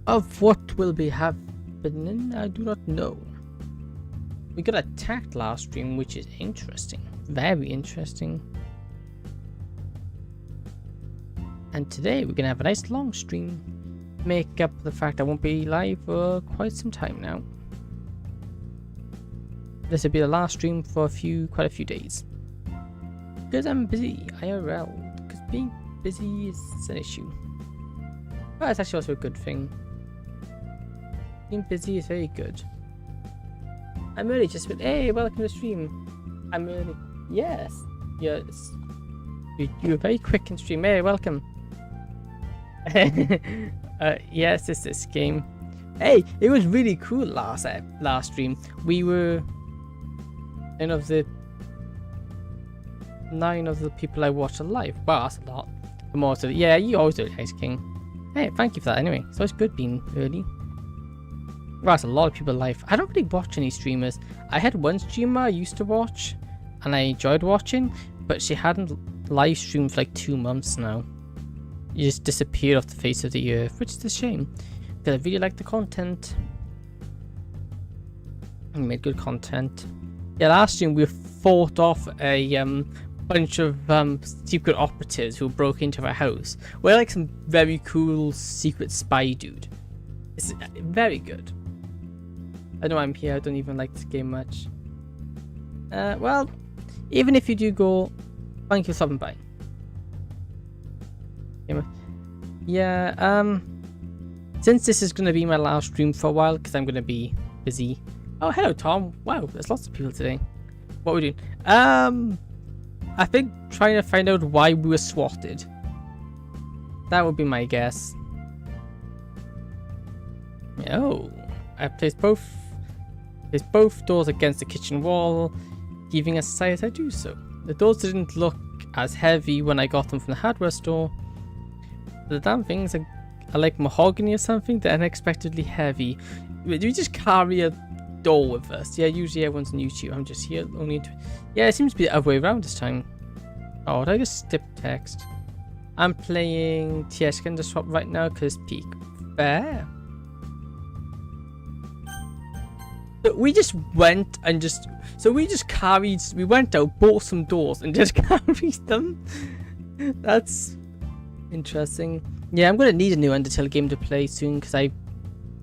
Of what will be happening, I do not know. We got attacked last stream, which is interesting. Very interesting. And today we're gonna have a nice long stream. Make up for the fact I won't be live for quite some time now. This will be the last stream for quite a few days. Because I'm busy, IRL. Because being busy is an issue. But it's actually also a good thing. Being busy is very good. I'm early, just went, hey, welcome to the stream. I'm early. Yes. Yes. You're very quick in stream. Hey, welcome. Yes, it's this game. Hey, it was really cool last stream. We were nine of the people I watched live. Wow, that's a lot. Yeah, you always do it, Ice King. Hey, thank you for that anyway. So it's good being early. Wow, that's a lot of people live. I don't really watch any streamers. I had one streamer I used to watch and I enjoyed watching, but she hadn't live streamed for like 2 months now. You just disappeared off the face of the earth, which is a shame. Because I really like the content. We made good content. Yeah, last stream we fought off a bunch of secret operatives who broke into our house. We're like some very cool secret spy dude. It's very good. I know I'm here, I don't even like this game much. Well, even if you do go, thank you for stopping by. Yeah, since this is going to be my last stream for a while, because I'm going to be busy. Oh, hello Tom. Wow, there's lots of people today. What are we doing? I think trying to find out why we were swatted. That would be my guess. Oh, I placed both doors against the kitchen wall, giving a sigh as I do so. The doors didn't look as heavy when I got them from the hardware store. The damn things are like mahogany or something. They're unexpectedly heavy. Do we just carry a door with us? Yeah, usually everyone's on YouTube. I'm just here only. Yeah, it seems to be the other way around this time. Oh, did I just skip text? I'm playing TS Gender Swap right now because peak. Fair. So we just went and we went out, bought some doors and just carried them. That's interesting. Yeah, I'm gonna need a new Undertale game to play soon because I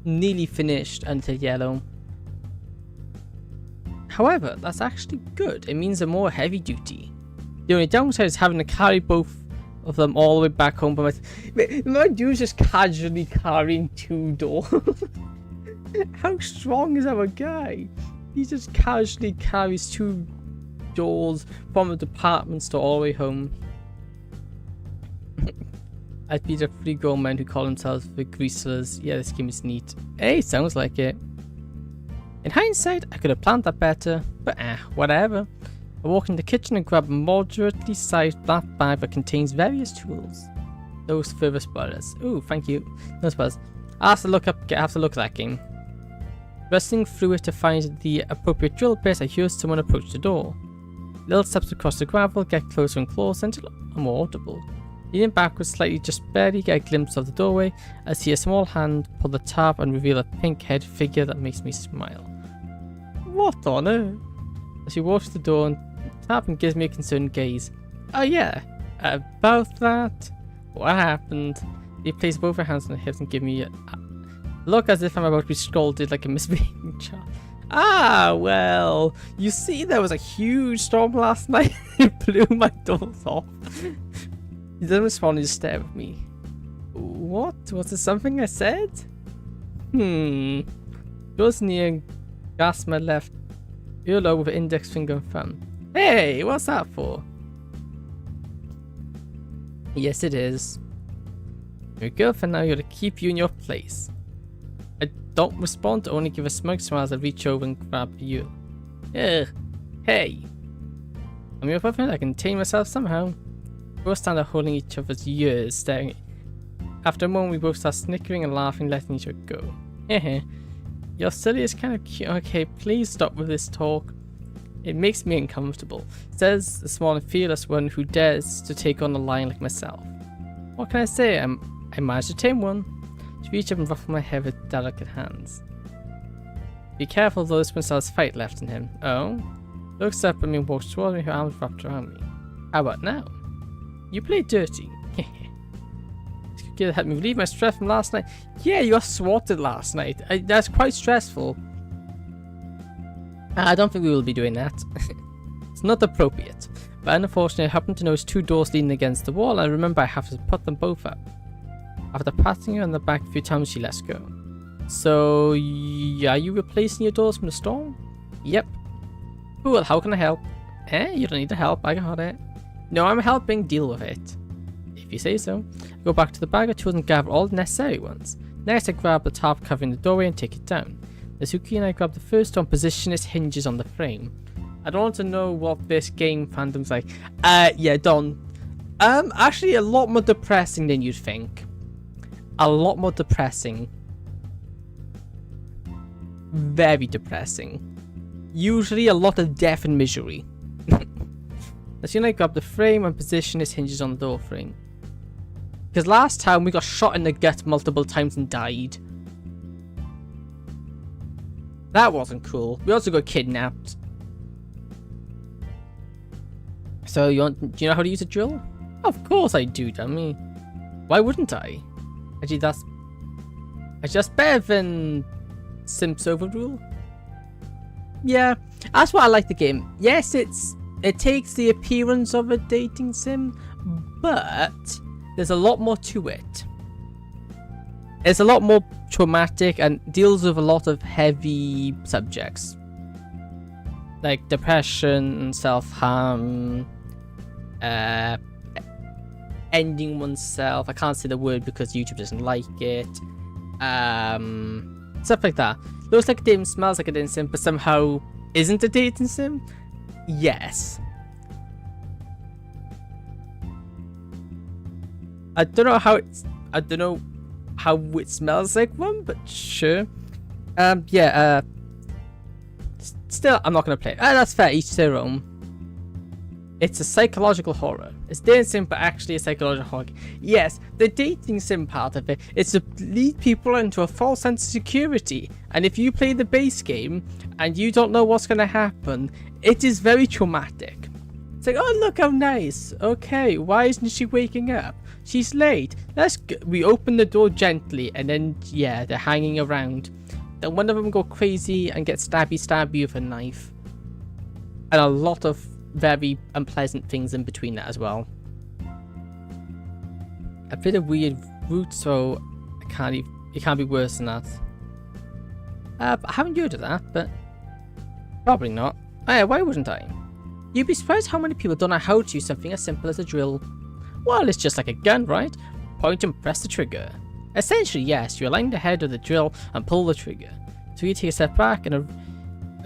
nearly finished Undertale Yellow. However, that's actually good. It means they're more heavy duty. The only downside is having to carry both of them all the way back home. But my dude's just casually carrying 2 doors. How strong is our guy? He just casually carries 2 doors from the department store all the way home. I'd beat up 3 grown men who call themselves the greasers. Yeah, this game is neat. Hey, sounds like it. In hindsight, I could have planned that better, but whatever. I walk in the kitchen and grab a moderately sized black bag that contains various tools. Those further spoilers. Ooh, thank you. No spoilers. I have to look at that game. Wrestling through it to find the appropriate drill bit, I hear someone approach the door. Little steps across the gravel, get closer and closer until I'm more audible. Leaning backwards slightly, just barely get a glimpse of the doorway, I see a small hand pull the tab and reveal a pink-haired figure that makes me smile. What on earth? As she walks to the door and tap and gives me a concerned gaze. Oh yeah, about that? What happened? He placed both her hands on her hips and give me a look as if I'm about to be scolded like a misbehaving child. Ah, well, you see there was a huge storm last night. It blew my doors off. He doesn't respond, he just stared at me. What? Was there something I said? Goes near, grasps my left earlobe with index finger and thumb. Hey, what's that for? Yes, it is. Your girlfriend now, you're to keep you in your place. I don't respond, only give a smug smile as I reach over and grab you. Ugh. Hey. I'm your boyfriend, I can contain myself somehow. We both stand there holding each other's ears, staring. After a moment, we both start snickering and laughing, letting each other go. Hehe. You're silly, it's kind of cute. Okay, please stop with this talk. It makes me uncomfortable, says the small and fearless one who dares to take on a lion like myself. What can I say? I managed to tame one. She reached up and ruffled my hair with delicate hands. Be careful though, this one still has fight left in him. Oh? Looks up at me and walks towards me, her arms wrapped around me. How about now? You played dirty. This could help me relieve my stress from last night. Yeah, you got swatted last night. That's quite stressful. I don't think we will be doing that. It's not appropriate. But unfortunately, I happened to notice 2 doors leaning against the wall, and I remember I have to put them both up. After patting her on the back a few times, she lets go. So, are you replacing your doors from the storm? Yep. Cool, how can I help? You don't need to help, I got it. No, I'm helping deal with it. If you say so. I go back to the bag of tools and gather all the necessary ones. Next, I grab the tarp covering the doorway and take it down. Azuki and I grab the first one, position its hinges on the frame. I don't want to know what this game fandom's like. Yeah, Don. Actually a lot more depressing than you'd think. A lot more depressing. Very depressing. Usually a lot of death and misery. As soon as I grab the frame and position its hinges on the door frame. Because last time we got shot in the gut multiple times and died. That wasn't cool. We also got kidnapped. So do you know how to use a drill? Of course I do, dummy. Why wouldn't I? Actually, that's better than Simps Overrule. Yeah, that's why I like the game. Yes, it takes the appearance of a dating sim, but there's a lot more to it. It's a lot more traumatic and deals with a lot of heavy subjects. Like depression, self-harm, ending oneself. I can't say the word because YouTube doesn't like it. Stuff like that. Looks like a dating, smells like a dating sim, but somehow isn't a dating sim? Yes. I don't know how it smells like one, but sure. Still, I'm not gonna play it. That's fair, each their own. It's a psychological horror. It's dating sim, but actually a psychological horror. Yes, the dating sim part of it is to lead people into a false sense of security. And if you play the base game and you don't know what's gonna happen, it is very traumatic. It's like, oh look how nice. Okay, why isn't she waking up? She's late. We open the door gently, and then yeah, they're hanging around. Then one of them go crazy and get stabby with a knife, and a lot of very unpleasant things in between that as well. A bit of weird route, so it can't be worse than that. I haven't heard of that, but probably not. Why wouldn't I? You'd be surprised how many people don't know how to use something as simple as a drill. Well, it's just like a gun, right? Point and press the trigger. Essentially, yes, you align the head of the drill and pull the trigger. So you take a step back and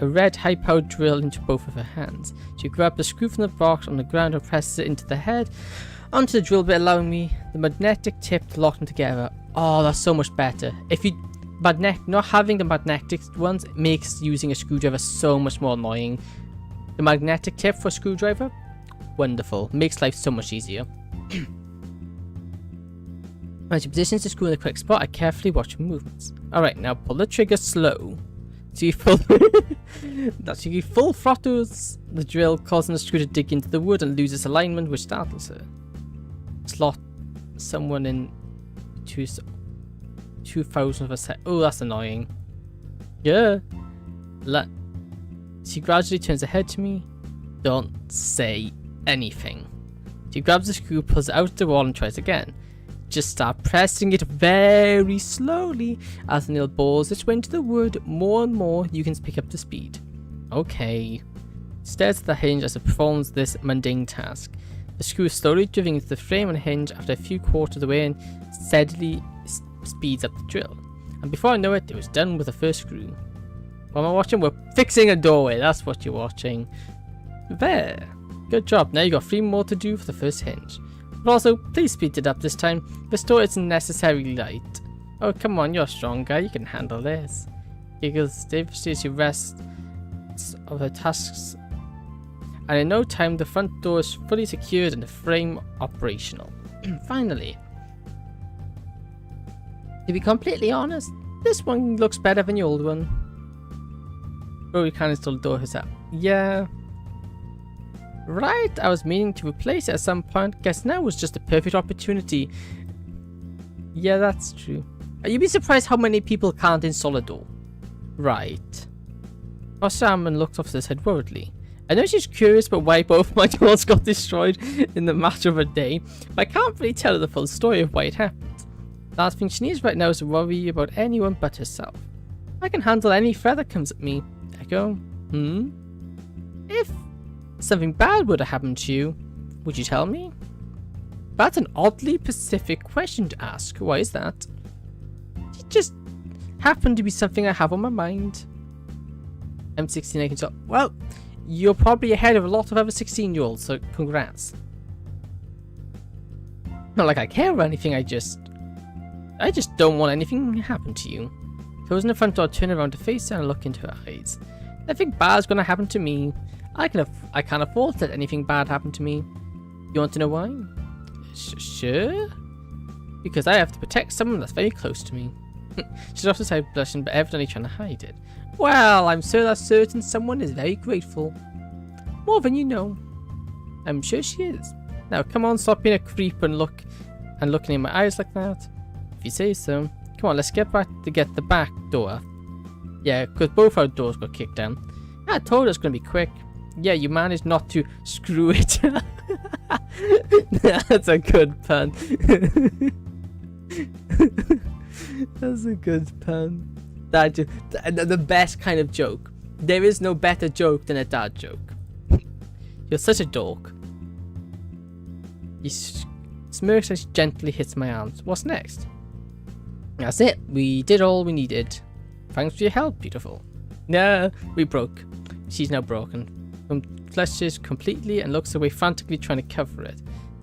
a red high-powered drill into both of her hands. She grabs the screw from the box on the ground and presses it into the head, onto the drill bit, allowing me the magnetic tip to lock them together. Oh, that's so much better. Not having the magnetic ones makes using a screwdriver so much more annoying. The magnetic tip for a screwdriver, wonderful. Makes life so much easier. When she positions the screw in the correct spot, I carefully watch her movements. Alright, now pull the trigger slow. So you full throttles the drill, causing the screw to dig into the wood and lose its alignment, which startles her. Slot someone in 2,000 of a sec. Oh, that's annoying. Yeah. She gradually turns her head to me. Don't say anything. She grabs the screw, pulls it out of the wall, and tries again. Just start pressing it very slowly. As the nail bores its way into the wood, more and more you can pick up the speed. Okay. Stares at the hinge as it performs this mundane task. The screw is slowly driving into the frame and hinge after a few quarters of the way and steadily speeds up the drill. And before I know it, it was done with the first screw. What am I watching? We're fixing a doorway. That's what you're watching. There. Good job. Now you got 3 more to do for the first hinge. But also, please speed it up this time. The door isn't necessarily light. Oh, come on, you're a strong guy. You can handle this. Giggles Dave as you rest of her tasks. And in no time, the front door is fully secured and the frame operational. Finally. To be completely honest, this one looks better than the old one. Oh, we can't install the door herself. Yeah. Right, I was meaning to replace it at some point. Guess now was just a perfect opportunity. Yeah, that's true. You'd be surprised how many people can't install a door. Right. Oh, Salmon looked off his head worriedly. I know she's curious about why both my doors got destroyed in the matter of a day, but I can't really tell her the full story of why it happened. The last thing she needs right now is to worry about anyone but herself. I can handle any threat that comes at me. Echo? If something bad would have happened to you, would you tell me? That's an oddly specific question to ask. Why is that? It just happened to be something I have on my mind. I'm 16, I can tell. Well, you're probably ahead of a lot of other 16-year-olds, so congrats. Not like I care about anything, I just don't want anything to happen to you. Closing the front door, turn around to face her and look into her eyes. Nothing bad's gonna happen to me. I can't afford to let anything bad happen to me. You want to know why? Sure? Because I have to protect someone that's very close to me. She's off the side blushing, but evidently trying to hide it. Well, I'm sure that certain someone is very grateful. More than you know. I'm sure she is. Now, come on, stop being a creep and looking in my eyes like that. If you say so. Come on, let's get the back door. Yeah, because both our doors got kicked down. I told you it's going to be quick. Yeah, you managed not to screw it. That's a good pun. That's a good pun. The best kind of joke. There is no better joke than a dad joke. You're such a dork. He smirks as she gently hits my arms. What's next? That's it. We did all we needed. Thanks for your help, beautiful. No, we broke. She's now broken. Flushes completely and looks away frantically trying to cover it.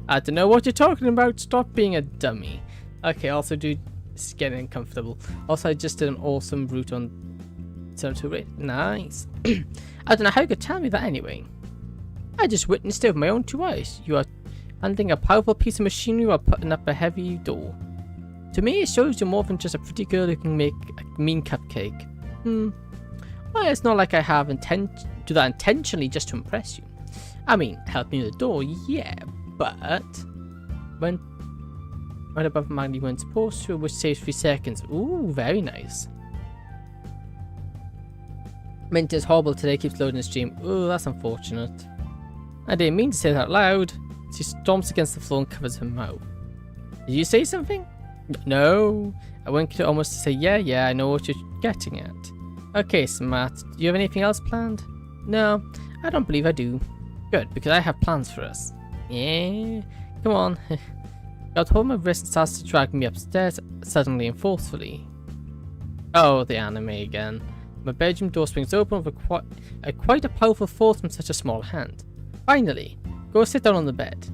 I don't know what you're talking about. Stop being a dummy. Okay, also dude, it's getting uncomfortable. Also, I just did an awesome route on 728. Nice. I don't know how you could tell me that anyway. I just witnessed it with my own 2 eyes. You are handling a powerful piece of machinery while putting up a heavy door. To me, it shows you're more than just a pretty girl who can make a mean cupcake. Well, it's not like I have do that intentionally just to impress you. I mean, helping with the door, yeah, but when right above Maggie when supposed to, which saves 3 seconds. Ooh, very nice. Mint is horrible today, keeps loading the stream. Ooh, that's unfortunate. I didn't mean to say that out loud. She stomps against the floor and covers her mouth. Did you say something? No. I winked at almost to say, yeah, I know what you're getting at. Okay, smart. Do you have anything else planned? No, I don't believe I do. Good, because I have plans for us. Yeah? Come on. God hold my wrist and starts to drag me upstairs suddenly and forcefully. Oh, the anime again. My bedroom door swings open with quite a powerful force from such a small hand. Finally, go sit down on the bed.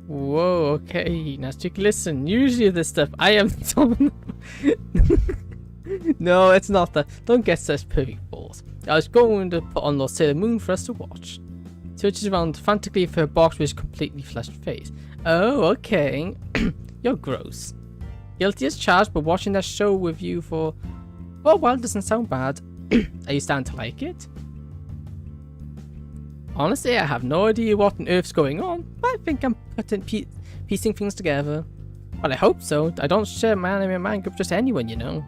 Whoa, okay, now Chick, listen. Usually this stuff, I am No, it's not that. Don't get such perfect balls. I was going to put on Lost Sailor Moon for us to watch. Searches around frantically for a box with his completely flushed face. Oh, okay. You're gross. Guilty as charged, but watching that show with you for... Oh, well, doesn't sound bad. Are you starting to like it? Honestly, I have no idea what on earth's going on, but I think I'm piecing things together. Well, I hope so. I don't share my anime and manga with just anyone, you know.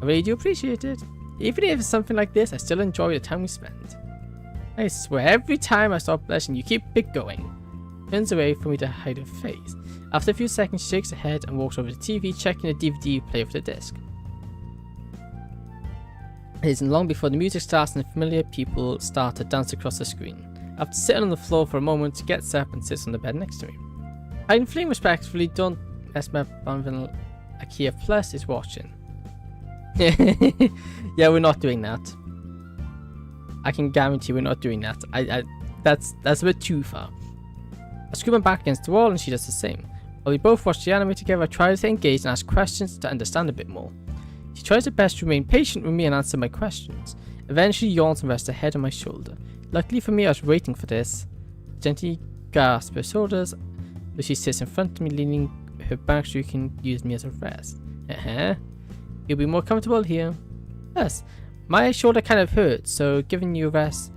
I really do appreciate it. Even if it's something like this, I still enjoy the time we spend. I swear, every time I stop blushing, you keep it going. Turns away from me to hide her face. After a few seconds, she shakes her head and walks over to the TV, checking the DVD player for the disc. It isn't long before the music starts and familiar people start to dance across the screen. After sitting on the floor for a moment, she gets up and sits on the bed next to me. Hiding fleeing respectfully, don't mess me up on Ikea Plus is watching. Yeah, we're not doing that. I can guarantee we're not doing that. That's a bit too far. I screw my back against the wall and she does the same. While we both watch the anime together, I try to stay engaged and ask questions to understand a bit more. She tries her best to remain patient with me and answer my questions. Eventually yawns and rests her head on my shoulder. Luckily for me, I was waiting for this. I gently grasp her shoulders as she sits in front of me, leaning her back so she can use me as a rest. You'll be more comfortable here. Yes, my shoulder kind of hurts, so having you rest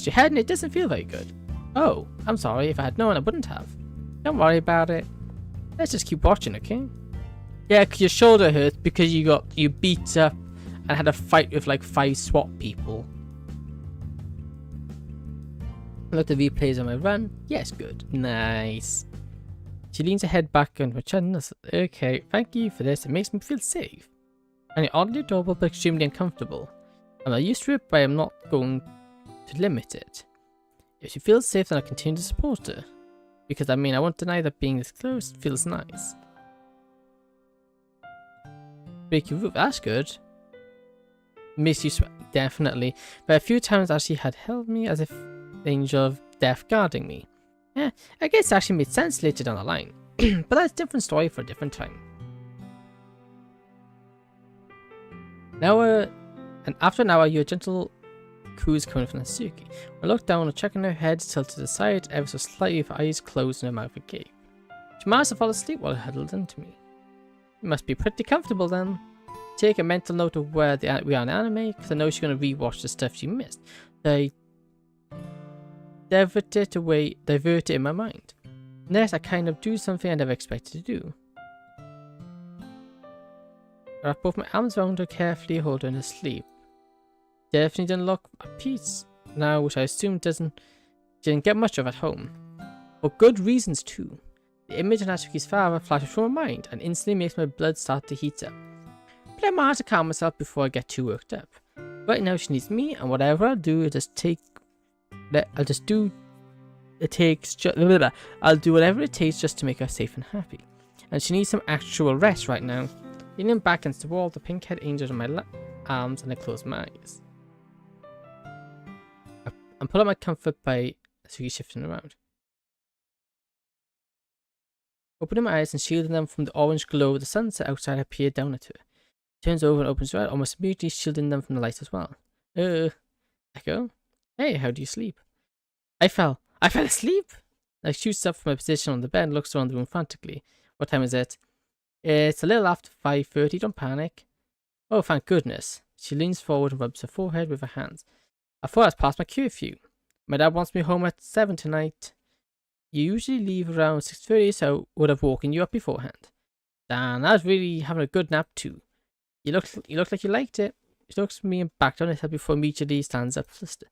your head and it doesn't feel very good. Oh, I'm sorry. If I had known, I wouldn't have. Don't worry about it. Let's just keep watching, okay? Yeah, 'cause your shoulder hurts because you beat up and had a fight with like 5 SWAT people. Look at the replays on my run. Yes, good. Nice. She leans her head back on her chin. Okay, thank you for this. It makes me feel safe. And you're oddly adorable but extremely uncomfortable. I'm not used to it, but I'm not going to limit it. If she feels safe, then I'll continue to support her. Because I mean, I won't deny that being this close feels nice. Break your roof, that's good. Makes you sweat, definitely. But a few times as she had held me as if the angel of death guarding me. Yeah, I guess it actually made sense later down the line. But that's a different story for a different time. Now, and after an hour, your gentle coo's coming from Natsuki. I looked down and checking her head tilted to the side ever so slightly with her eyes closed and her mouth agape. She managed to fall asleep while huddled into me. You must be pretty comfortable then. Take a mental note of where we are in anime, because I know she's going to rewatch the stuff she missed. I divert it in my mind. Next, I kind of do something I never expected to do. I wrap both my arms around her carefully, hold her in her sleep. Definitely didn't look at peace now, which I assume didn't get much of at home. For good reasons too. The image of Natsuki's father flashes through my mind and instantly makes my blood start to heat up. But I'm hard to calm myself before I get too worked up. Right now she needs me, and whatever I'll do, I'll do whatever it takes just to make her safe and happy. And she needs some actual rest right now. Leaning back against the wall, the pink-haired angel in my arms, and I close my eyes. I'm pulling my comfort by Natsuki shifting around. Opening my eyes and shielding them from the orange glow of the sunset outside, I peer down at her. Turns over and opens her eyes, almost immediately shielding them from the light as well. Echo? Hey, how do you sleep? I fell asleep? I shoots up from my position on the bed and looks around the room frantically. What time is it? It's a little after 5:30, don't panic. Oh, thank goodness. She leans forward and rubs her forehead with her hands. I thought I was past my curfew. My dad wants me home at 7 tonight. You usually leave around 6:30, so I would have woken you up beforehand. Dan, I was really having a good nap too. You look like you liked it. She looks at me and back on her head before immediately stands up. Did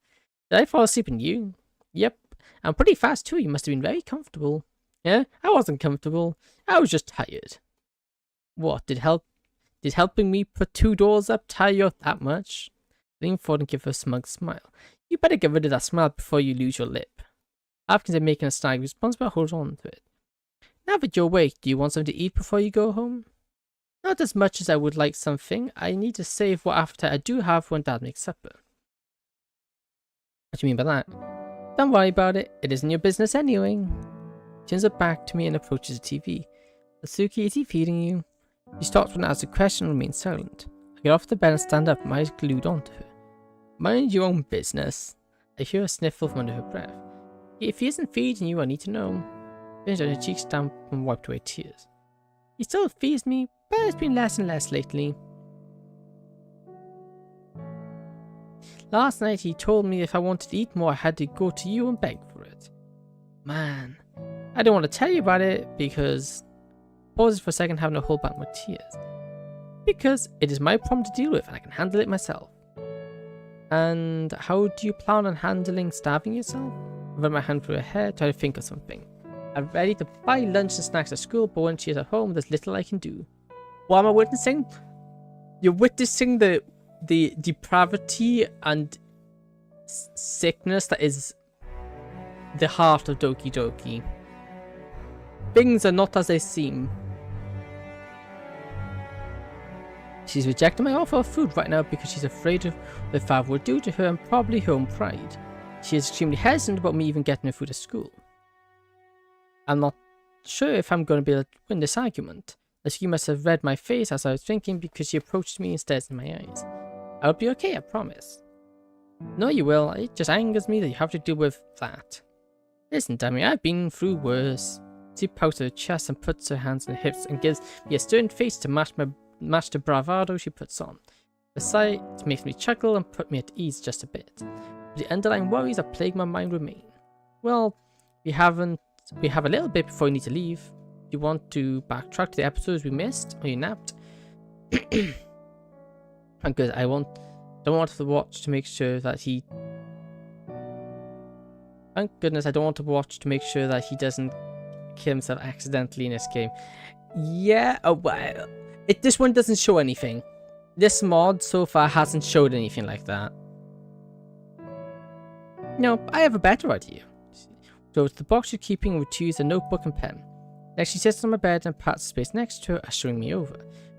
I fall asleep in you? Yep. And pretty fast too. You must have been very comfortable. Yeah, I wasn't comfortable. I was just tired. What, did helping me put 2 doors up tire you out that much? Lean forward and give her a smug smile. You better get rid of that smile before you lose your lip. Hopkins is making a snide response, but holds on to it. Now that you're awake, do you want something to eat before you go home? Not as much as I would like something. I need to save what appetite I do have when Dad makes supper. What do you mean by that? Don't worry about it. It isn't your business anyway. She turns her back to me and approaches the TV. Natsuki, is he feeding you? She stops when I ask a question and remains silent. I get off the bed and stand up, my eyes glued onto her. Mind your own business. I hear a sniffle from under her breath. If he isn't feeding you, I need to know. Finished on her cheeks damp and wiped away tears. He still feeds me, but it's been less and less lately. Last night he told me if I wanted to eat more I had to go to you and beg for it. Man, I don't want to tell you about it because... Pauses for a second, having to hold back my tears. Because it is my problem to deal with and I can handle it myself. And how do you plan on handling starving yourself? I run my hand through her hair, trying to think of something. I'm ready to buy lunch and snacks at school, but when she is at home, there's little I can do. What am I witnessing? You're witnessing the depravity and sickness that is the heart of Doki Doki. Things are not as they seem. She's rejecting my offer of food right now because she's afraid of what her father will do to her and probably her own pride. She is extremely hesitant about me even getting her food at school. I'm not sure if I'm going to be able to win this argument. As she must have read my face as I was thinking because she approached me and stares in my eyes. I'll be okay, I promise. No, you will. It just angers me that you have to deal with that. Listen, Dammy, I've been through worse. She pouts her chest and puts her hands on her hips and gives me a stern face to match my match the bravado she puts on. The sight makes me chuckle and put me at ease just a bit. But the underlying worries that plague my mind remain. Well, we have a little bit before we need to leave. Do you want to backtrack to the episodes we missed? Or you napped? I'm good. I don't want to watch to make sure that he... Thank goodness I don't want to watch to make sure that he doesn't kill himself accidentally in this game. Yeah, well, this one doesn't show anything. This mod so far hasn't showed anything like that. No, I have a better idea. Go to the box you're keeping and retrieve a notebook and pen. Next she sits on my bed and pats the space next to her, ushering me over.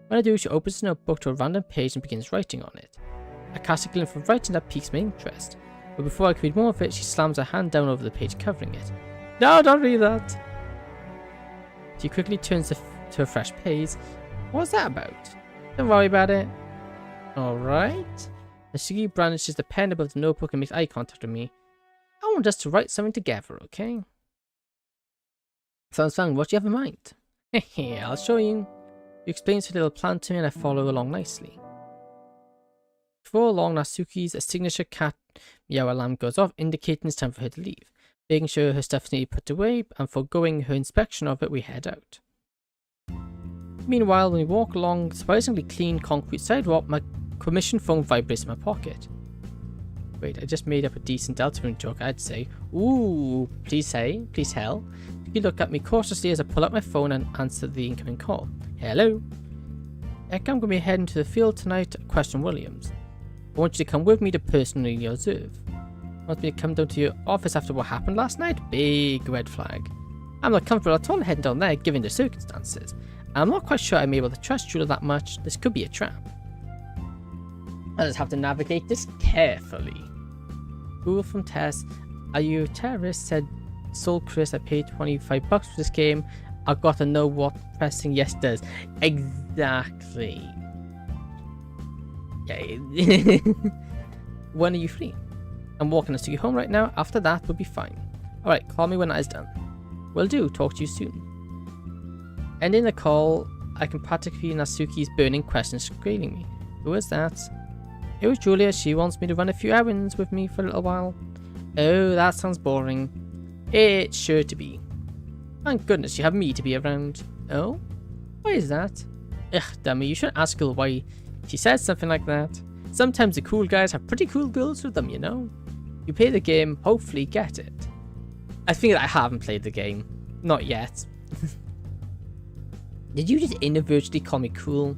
When I do, she opens the notebook to a random page and begins writing on it. I cast a glimpse of writing that piques my interest, but before I can read more of it, she slams her hand down over the page covering it. No, don't read that! She quickly turns to a fresh page. What's that about? Don't worry about it. Alright. Nasuki brandishes the pen above the notebook and makes eye contact with me. I want us to write something together, okay? Sounds fun. What do you have in mind? Hehe, I'll show you. She explains her little plan to me and I follow along nicely. Before long, Nasuki's signature cat meow alarm goes off, indicating it's time for her to leave. Making sure her stuff is neatly put away, and foregoing her inspection of it, we head out. Meanwhile, when we walk along the surprisingly clean concrete sidewalk, my commission phone vibrates in my pocket. Wait, I just made up a decent Delta Moon joke, I'd say. Ooh, please hell. You look at me cautiously as I pull out my phone and answer the incoming call. Hello? I'm going to be heading to the field tonight to question Williams. I want you to come with me to personally observe. Want me to come down to your office after what happened last night? Big red flag. I'm not comfortable at all heading down there given the circumstances. I'm not quite sure I'm able to trust Julia that much. This could be a trap. I just have to navigate this carefully. Google from Tess. Are you a terrorist? Said Soul Chris. I paid $25 for this game. I've got to know what pressing yes does. Exactly. Yeah. When are you free? I'm walking us to you home right now. After that, we'll be fine. Alright, call me when that is done. Will do. Talk to you soon. Ending the call, I can practically hear Nasuki's burning question squealing me. Who is that? It was Julia. She wants me to run a few errands with me for a little while. Oh, that sounds boring. It's sure to be. Thank goodness you have me to be around. Oh? Why is that? Ugh, dummy, you shouldn't ask her why she says something like that. Sometimes the cool guys have pretty cool girls with them, you know? You play the game, hopefully get it. I think I haven't played the game. Not yet. Did you just inadvertently call me cool?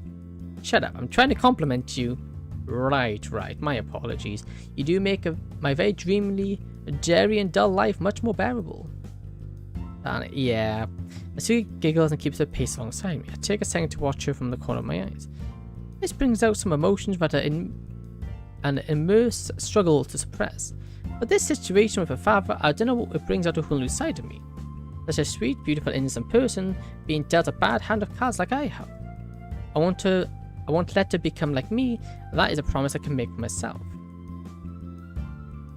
Shut up, I'm trying to compliment you. Right, my apologies. You do make my very dreamily, dairy and dull life much more bearable. And yeah, Nasuki giggles and keeps her pace alongside me. I take a second to watch her from the corner of my eyes. This brings out some emotions that are an immense struggle to suppress. But this situation with her father, I don't know what it brings out a whole new side of me. Such a sweet, beautiful, innocent person being dealt a bad hand of cards like I have. I won't let her become like me. That is a promise I can make for myself.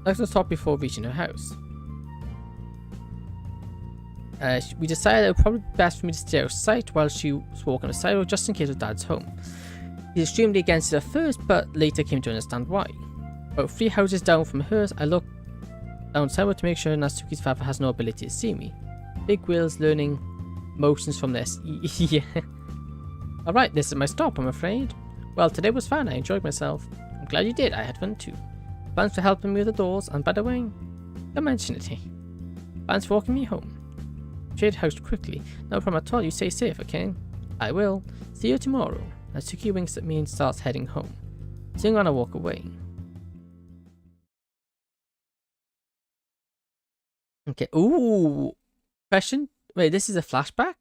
Let's stop before reaching her house. We decided it would probably be best for me to stay out of sight while she was walking the sidewalk just in case her dad's home. He was extremely against it at first, but later came to understand why. About 3 houses down from hers, I looked down sidewalk to make sure Nasuki's father has no ability to see me. Big wheels learning motions from this. Yeah. Alright, this is my stop, I'm afraid. Well, today was fun, I enjoyed myself. I'm glad you did, I had fun too. Thanks for helping me with the doors, and by the way, don't mention it. Thanks for walking me home. Trade house quickly. No problem at all, you stay safe, okay? I will. See you tomorrow. Natsuki winks at me and starts heading home. So I'm gonna walk away. Okay, ooh! Question? Wait, this is a flashback?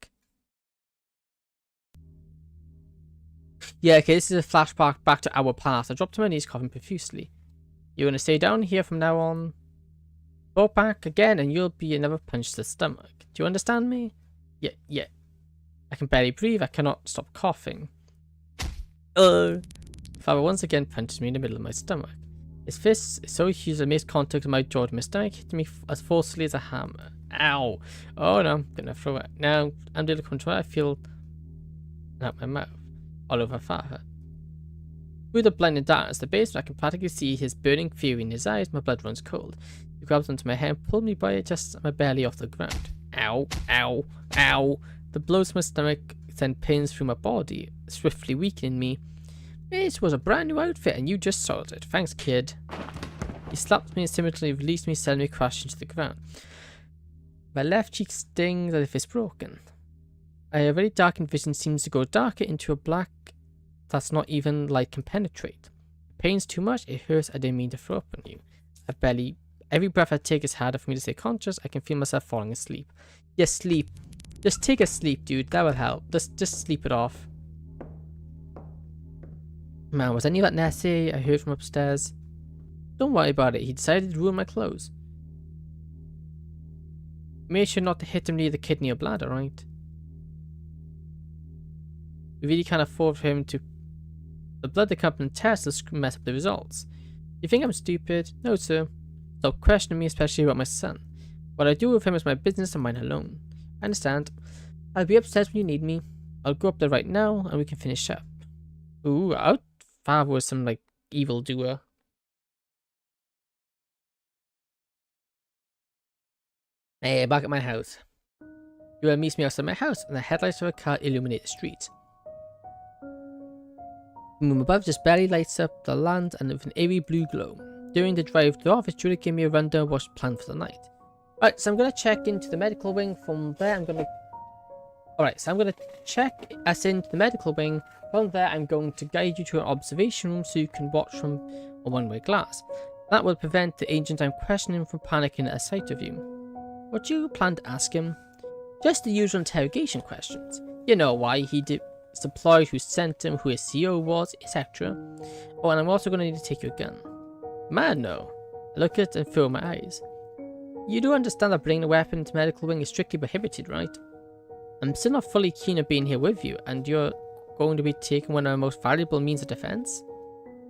Yeah, okay, this is a flashback back to our past. I dropped to my knees, coughing profusely. You're gonna stay down here from now on. Go back again and you'll be another punch to the stomach. Do you understand me? Yeah. I can barely breathe, I cannot stop coughing. Father once again punches me in the middle of my stomach. His fist is so huge that it makes contact with my jaw to my stomach, hitting me as forcefully as a hammer. Ow! Oh no, I'm gonna throw it. Now, under the control, I feel out my mouth. all over Farha. Through the blinding darkness of the basement, I can practically see his burning fury in his eyes. My blood runs cold. He grabs onto my hair and pulled me by it just my belly off the ground. Ow, ow, ow. The blows to my stomach send pains through my body, swiftly weakening me. This was a brand new outfit and you just soiled it. Thanks, kid. He slapped me and similarly released me, sending me crashing to the ground. My left cheek stings as if it's broken. A very darkened vision seems to go darker into a black that's not even light can penetrate. Pain's too much, it hurts, I didn't mean to throw up on you. Every breath I take is harder for me to stay conscious. I can feel myself falling asleep. Yes, sleep. Just take a sleep, dude, that will help. Just sleep it off. Man, was any of that necessary? I heard from upstairs. Don't worry about it, he decided to ruin my clothes. Make sure not to hit him near the kidney or bladder, right? We really can't afford for him to... The blood that comes from tests will mess up the results. You think I'm stupid? No, sir. Stop questioning me, especially about my son. What I do with him is my business and mine alone. I understand. I'll be upstairs when you need me. I'll go up there right now and we can finish up. Ooh, I thought was some like evildoer. Hey, back at my house. You will meet me outside my house and the headlights of a car illuminate the street. The moon above just barely lights up the land and with an eerie blue glow. During the drive to the office, Julie gave me a rundown of what's planned for the night. Alright, so I'm going to check into the medical wing. From there, I'm going to... Alright, so I'm going to check us into the medical wing. From there, I'm going to guide you to an observation room so you can watch from a one-way glass. That will prevent the agent I'm questioning from panicking at the sight of you. What do you plan to ask him? Just the usual interrogation questions. You know, why he deployed, who sent him, who his CEO was, etc. Oh, and I'm also going to need to take your gun. Man, no. I look at it and fill my eyes. You do understand that bringing a weapon into medical wing is strictly prohibited, right? I'm still not fully keen on being here with you, and you're going to be taking one of our most valuable means of defense?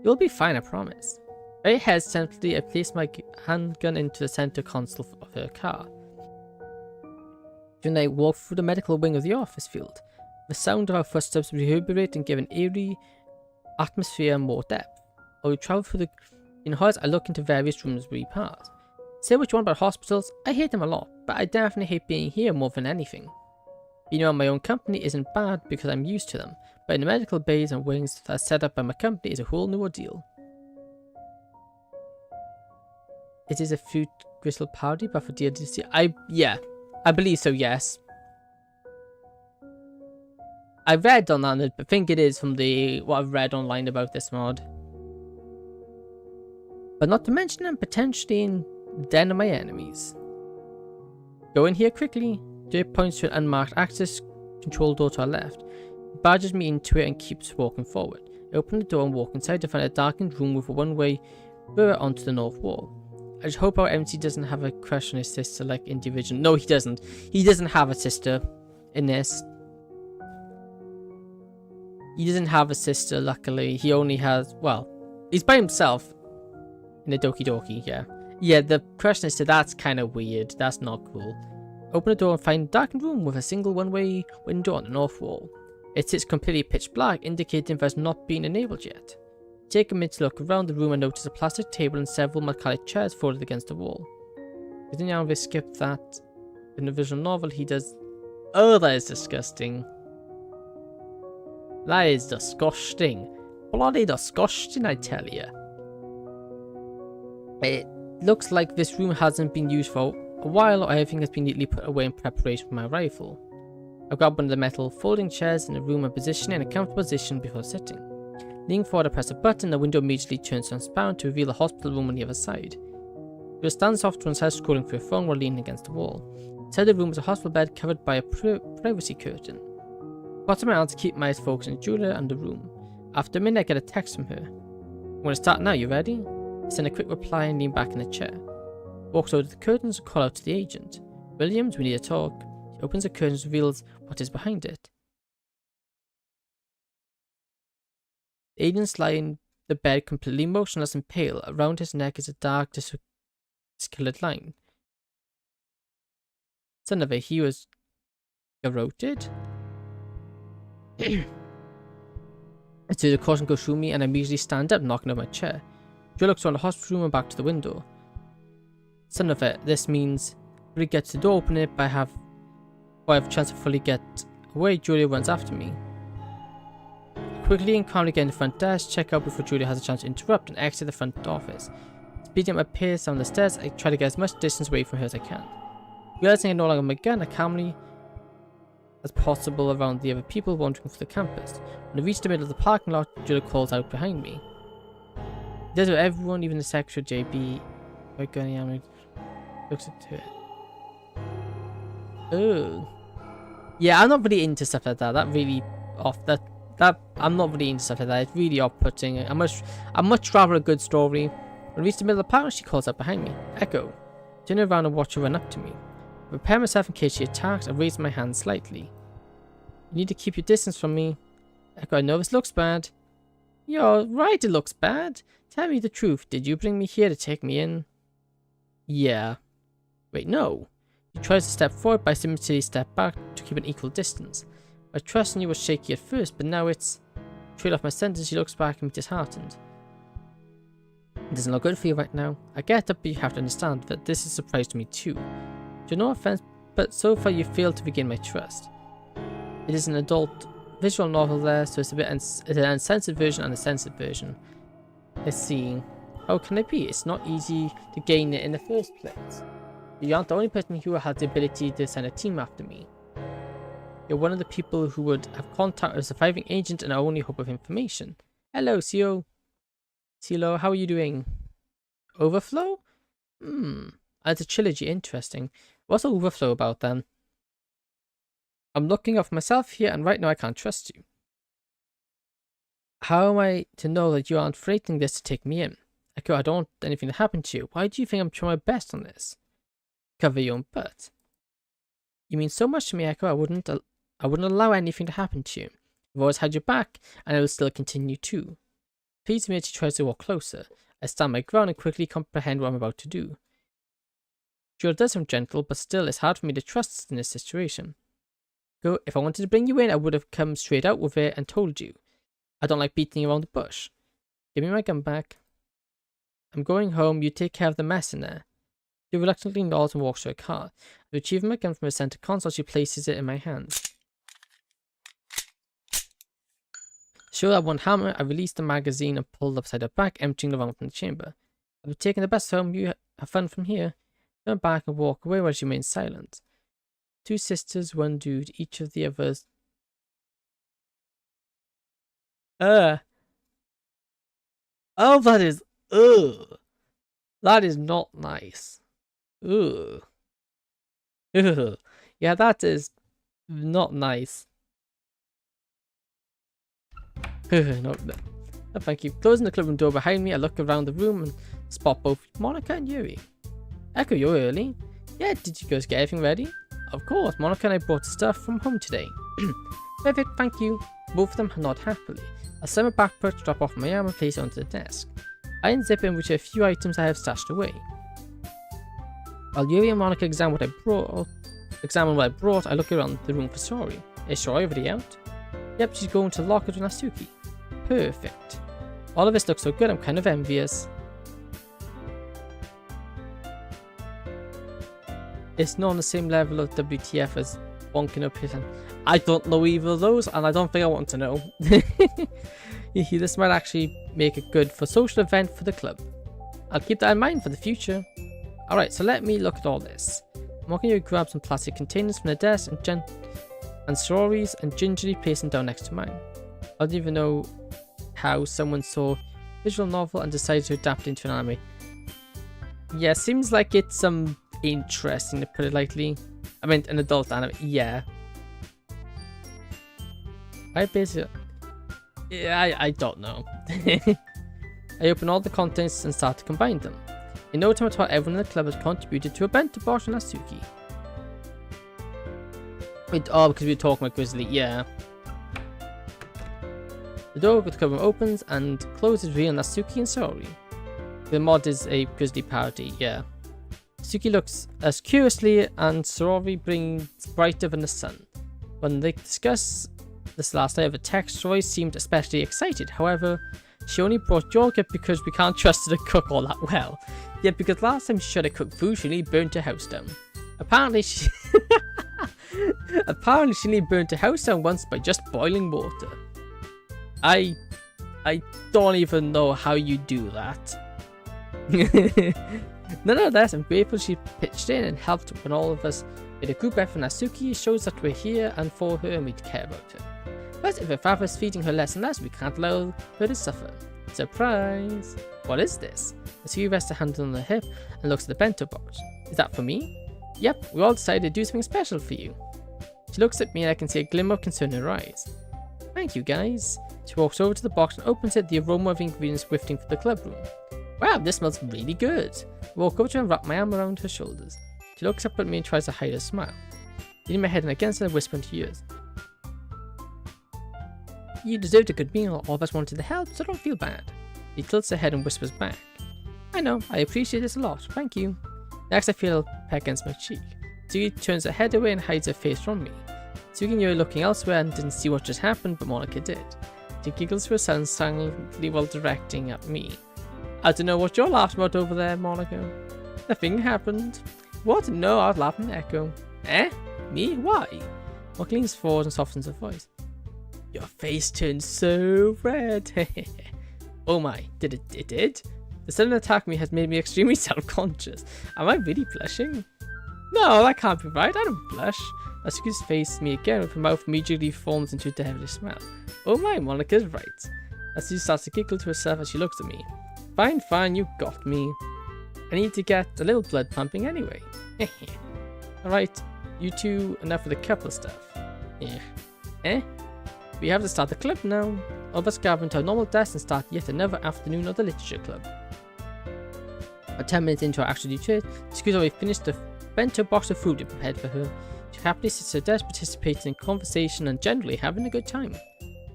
You'll be fine, I promise. Very hesitantly, I place my handgun into the center console of her car. Then I walk through the medical wing of the office field. The sound of our footsteps reverberate and give an eerie atmosphere more depth. While we travel through the halls, I look into various rooms we pass. Say what you want about hospitals, I hate them a lot, but I definitely hate being here more than anything. Being around my own company isn't bad because I'm used to them, but in the medical bays and wings that are set up by my company is a whole new ordeal. It is a fruit crystal powder, but for DLC, yeah, I believe so, yes. I read on that, I think it is from what I've read online about this mod. But not to mention I'm potentially in the den of my enemies. Go in here quickly. Dirk points to an unmarked access control door to our left. He barges me into it and keeps walking forward. I open the door and walk inside to find a darkened room with a one-way mirror onto the north wall. I just hope our MC doesn't have a crush on his sister like individual. No, he doesn't. He doesn't have a sister in this. He doesn't have a sister, luckily. He only has, well, he's by himself in the Doki Doki, yeah. Yeah, the crush on his sister, that's kind of weird. That's not cool. Open the door and find a darkened room with a single one-way window on the north wall. It sits completely pitch black, indicating there's not been enabled yet. Take a minute to look around the room and notice a plastic table and several metallic chairs folded against the wall. Didn't you have skip that? In the visual novel, he does... Oh, that is disgusting. That is disgusting. Bloody disgusting, I tell you. It looks like this room hasn't been used for a while, or everything has been neatly put away in preparation for my arrival. I grab one of the metal folding chairs in the room and position it in a comfortable position before sitting. Leaning forward, I press a button, the window immediately turns transparent to reveal a hospital room on the other side. She stands off to one side, scrolling through her phone while leaning against the wall. Inside the room is a hospital bed covered by a privacy curtain. I bottom my arm to keep my eyes focused on Julia and the room. After a minute, I get a text from her. I'm going to start now, you ready? I send a quick reply and lean back in the chair. Walks over to the curtains and call out to the agent. Williams, we need to talk. He opens the curtains and reveals what is behind it. The agent's lying in the bed completely motionless and pale. Around his neck is a dark, discolored line. Son of a, he was garroted? So the caution goes through me and I immediately stand up, knocking over my chair. Joe looks around the hospital room and back to the window. Son of it, this means fully gets the door open it, but I have a chance to fully get away. Julia runs after me. Quickly and calmly get in the front desk, check out before Julia has a chance to interrupt, and exit the front office. Speeding up my pace down the stairs, I try to get as much distance away from her as I can. Realizing I no longer have my gun, I calmly as possible around the other people wandering through the campus. When I reach the middle of the parking lot, Julia calls out behind me. There's everyone, even the secretary JB. My gun looks into it. Oh. Yeah, I'm not really into stuff like that. That really I'm not really into stuff like that. It's really off-putting. I'd much rather a good story. When I reach the middle of the park, she calls up behind me. Echo. Turn around and watch her run up to me. I prepare myself in case she attacks. I raise my hand slightly. You need to keep your distance from me. Echo, I know this looks bad. You're right, it looks bad. Tell me the truth. Did you bring me here to take me in? Yeah. Wait, no. She tries to step forward, but I simply step back to keep an equal distance. My trust in you was shaky at first, but now it's... Trail off my sentence, she looks back at me disheartened. It doesn't look good for you right now. I get that, but you have to understand that this is a surprise to me too. To no offense, but so far you failed to regain my trust. It is an adult visual novel there, so it's an uncensored version and a censored version. Let's see. How can it be? It's not easy to gain it in the first place. You aren't the only person who has the ability to send a team after me. You're one of the people who would have contact with a surviving agent and our only hope of information. Hello, CEO. CeeLo, how are you doing? Overflow? It's a trilogy, interesting. What's Overflow about then? I'm looking off myself here and right now I can't trust you. How am I to know that you aren't threatening this to take me in? Echo, I don't want anything to happen to you. Why do you think I'm trying my best on this? Cover your own butt. You mean so much to me, Echo. I wouldn't allow anything to happen to you. I've always had your back, and I will still continue to. Please me as she tries to walk closer. I stand my ground and quickly comprehend what I'm about to do. Sure does sound gentle, but still it's hard for me to trust in this situation. Go, if I wanted to bring you in, I would have come straight out with it and told you. I don't like beating around the bush. Give me my gun back. I'm going home, you take care of the mess in there. She reluctantly nods and walks to her car. Retrieving my gun from her center console, she places it in my hand. Sure that one hammer, I released the magazine and pulled upside her back, emptying the round from the chamber. I've been taking the bus home, you have fun from here. Turn back and walk away while she remains silent. Two sisters, one dude, each of the others. Oh, that is... Ugh. That is not nice. Ugh. Ugh. Yeah, that is not nice. No, thank you. Closing the clubroom door behind me, I look around the room and spot both Monica and Yuri. Echo, you're early. Yeah, did you guys get everything ready? Of course, Monica and I brought stuff from home today. Perfect, thank you. Both of them nod happily. I slam my backpack, drop off my arm and place it onto the desk. I unzip and retrieve a few items I have stashed away. While Yuri and Monica examine what I brought, I look around the room for Sori. Is Sori already out? Yep, she's going to the locker with Natsuki. Perfect. All of this looks so good, I'm kind of envious. It's not on the same level of WTF as bonking up his hand. I don't know either of those, and I don't think I want to know. This might actually make it good for social event for the club. I'll keep that in mind for the future. Alright, so let me look at all this. Monica grab some plastic containers from the desk and stories and gingerly place them down next to mine. I don't even know how someone saw a visual novel and decided to adapt it into an anime. Yeah, seems like it's interesting to put it lightly. I mean, an adult anime, yeah. I don't know. I open all the contents and start to combine them. In no time at all, everyone in the club has contributed to a bento box on Natsuki. Wait, oh, because we were talking about Grizzly, yeah. The door with the club room opens and closes, revealing Natsuki and Sori. The mod is a Grizzly parody, yeah. Natsuki looks as curiously and Sori brings brighter than the sun. When they discuss This last night of a text, Roy seemed especially excited. However, she only brought yogurt because we can't trust her to cook all that well. Yet because last time she tried to cook food, she nearly burnt her house down. Apparently she nearly burnt her house down once by just boiling water. I don't even know how you do that. Nonetheless, I'm grateful she pitched in and helped when all of us made a group effort. Natsuki shows that we're here and for her and we care about her. But if her father's feeding her less and less, we can't allow her to suffer. Surprise! What is this? Natsuki rests her hand on her hip and looks at the bento box. Is that for me? Yep, we all decided to do something special for you. She looks at me and I can see a glimmer of concern in her eyes. Thank you, guys. She walks over to the box and opens it, the aroma of ingredients wafting from the club room. Wow, this smells really good. I walk over to her and wrap my arm around her shoulders. She looks up at me and tries to hide her smile. Leaning my head against her and whispering into her ears. You deserved a good meal, all of us wanted to help, so don't feel bad. She tilts her head and whispers back. I know, I appreciate this a lot, thank you. Next I feel a peck against my cheek. Tsuki turns her head away and hides her face from me. Tsuki knew looking elsewhere and didn't see what just happened, but Monica did. She giggles to herself and silently while directing at me. I don't know what you're laughing about over there, Monica. Nothing happened. What? No, I was laughing at Echo. Eh? Me? Why? Monica leans forward and softens her voice. Your face turned so red. Oh my, did it? It did? The sudden attack me has made me extremely self-conscious. Am I really blushing? No, that can't be right. I don't blush. Natsuki's face me again with her mouth immediately forms into a devilish smile. Oh my, Monica's right. Natsuki starts to giggle to herself as she looks at me. Fine, fine, you got me. I need to get a little blood pumping anyway. Alright, you two, enough of the couple stuff. We have to start the club now. All of us gather into our normal desks and start yet another afternoon of the literature club. About 10 minutes into our actual duty, Natsuki's already finished the bento box of food we prepared for her. She happily sits at her desk, participating in conversation and generally having a good time.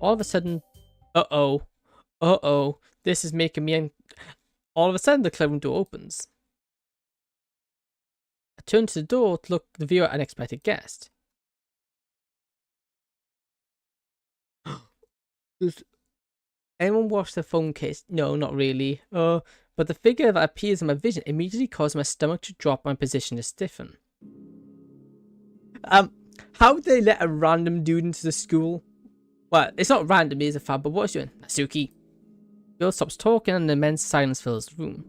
All of a sudden, this is making me all of a sudden the club room door opens. I turn to the door to look the viewer at an unexpected guest. Does anyone watch the phone case? No, not really. But the figure that appears in my vision immediately caused my stomach to drop, my position to stiffen. How did they let a random dude into the school? Well, it's not random, it is a fab, but what's doing? Natsuki. Bill stops talking and an immense silence fills the room.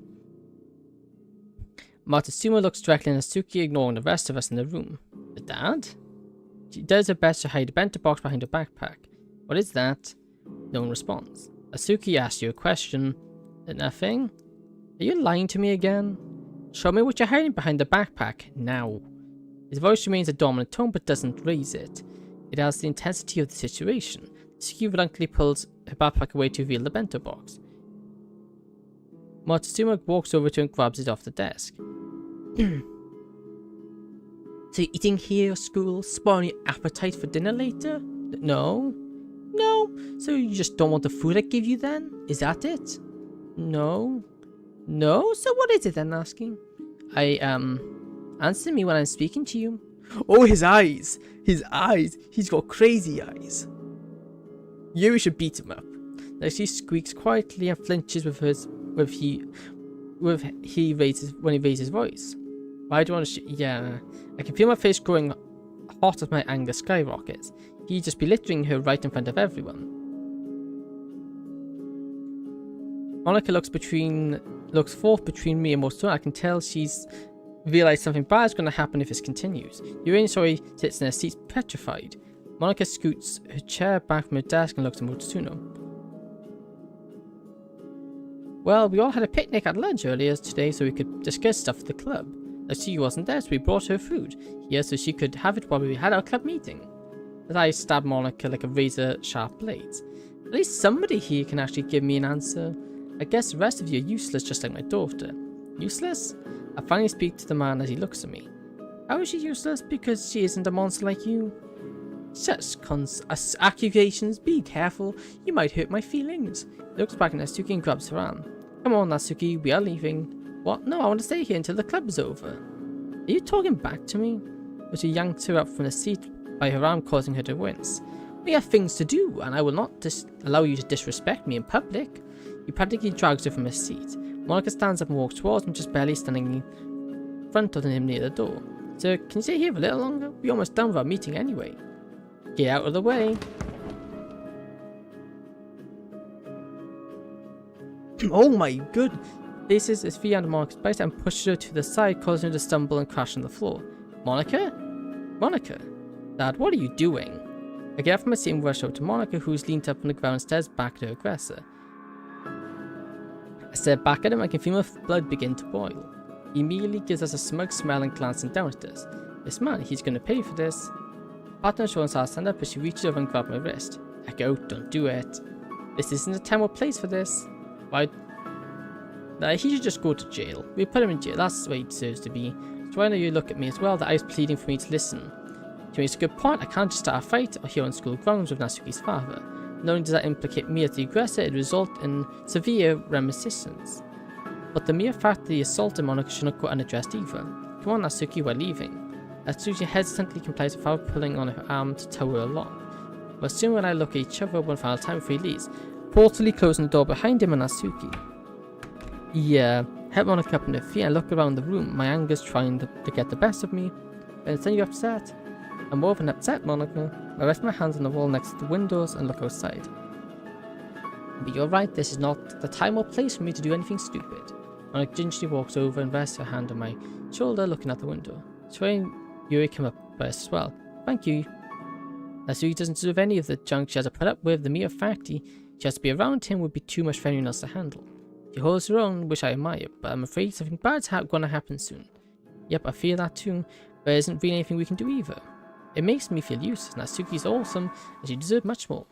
Matsutsuma looks directly at Natsuki, ignoring the rest of us in the room. The dad? She does her best to hide the bento box behind her backpack. What is that? No one responds. Natsuki asks you a question. Nothing? Are you lying to me again? Show me what you're hiding behind the backpack, now. His voice remains a dominant tone but doesn't raise it. It has the intensity of the situation. Natsuki reluctantly pulls her backpack away to reveal the bento box. Matsutsuma walks over to her and grabs it off the desk. So you're eating here at school, spoiling your appetite for dinner later? No? No? So you just don't want the food I give you then? Is that it? No? No? So what is it then, asking? Answer me when I'm speaking to you. Oh, his eyes! His eyes! He's got crazy eyes. You should beat him up. Now she squeaks quietly and flinches when he raises his voice. Why do you want to yeah. I can feel my face growing hot as my anger skyrockets. He'd just be littering her right in front of everyone. Monica looks forth between me and Matsutsuma. I can tell she's realized something bad is going to happen if this continues. Yuri sits in her seat, petrified. Monica scoots her chair back from her desk and looks at Matsutsuma. Well, we all had a picnic at lunch earlier today so we could discuss stuff for the club. She wasn't there, so we brought her food here so she could have it while we had our club meeting. As I stab Monica like a razor-sharp blade. At least somebody here can actually give me an answer. I guess the rest of you are useless, just like my daughter. Useless? I finally speak to the man as he looks at me. How is she useless? Because she isn't a monster like you? Such accusations. Be careful. You might hurt my feelings. He looks back at Natsuki and grabs her arm. Come on, Natsuki. We are leaving. What? No, I want to stay here until the club is over. Are you talking back to me? But she yanked her up from the seat by her arm, causing her to wince. We have things to do, and I will not allow you to disrespect me in public. He practically drags her from his seat. Monica stands up and walks towards him, just barely standing in front of him near the door. Sir, can you stay here for a little longer? We're almost done with our meeting anyway. Get out of the way. Oh my good. Places his feet under Monica's bite and pushes her to the side, causing her to stumble and crash on the floor. Monica? Monica? Dad, what are you doing? I get up from my seat and rush over to Monica, who's leaned up on the ground and stares back at her aggressor. I stare back at him and can feel my blood begin to boil. He immediately gives us a smug smile and glancing down at us. This man, he's going to pay for this. Partner shows us stand up, but she reaches over and grabs my wrist. Echo, don't do it. This isn't a time or place for this. Why? He should just go to jail. We put him in jail, that's where he deserves to be. So why don't you look at me as well, that I was pleading for me to listen. She makes a good point. I can't just start a fight or here on school grounds with Natsuki's father. Not only does that implicate me as the aggressor, it result in severe reminiscence. But the mere fact that he assaulted Monica should not go unaddressed either. Come on, Natsuki, we're leaving. Natsuki hesitantly complies with father pulling on her arm to tow her along. But soon when I look at each other one final time before he leaves, portally closing the door behind him and Natsuki. Yeah, help Monica up on her feet and look around the room. My anger's trying to get the best of me. And then you're upset. I'm more than upset, Monica. I rest my hands on the wall next to the windows and look outside. But you're right, this is not the time or place for me to do anything stupid. Monica gingerly walks over and rests her hand on my shoulder, looking out the window. Swaying, Yuri came up first as well. Thank you. Natsuki doesn't deserve any of the junk she has to put up with. The mere fact she has to be around him would be too much for anyone else to handle. She holds her own, which I admire, but I'm afraid something bad's going to happen soon. Yep, I feel that too, but there isn't really anything we can do either. It makes me feel useless. Natsuki's awesome, and she deserves much more.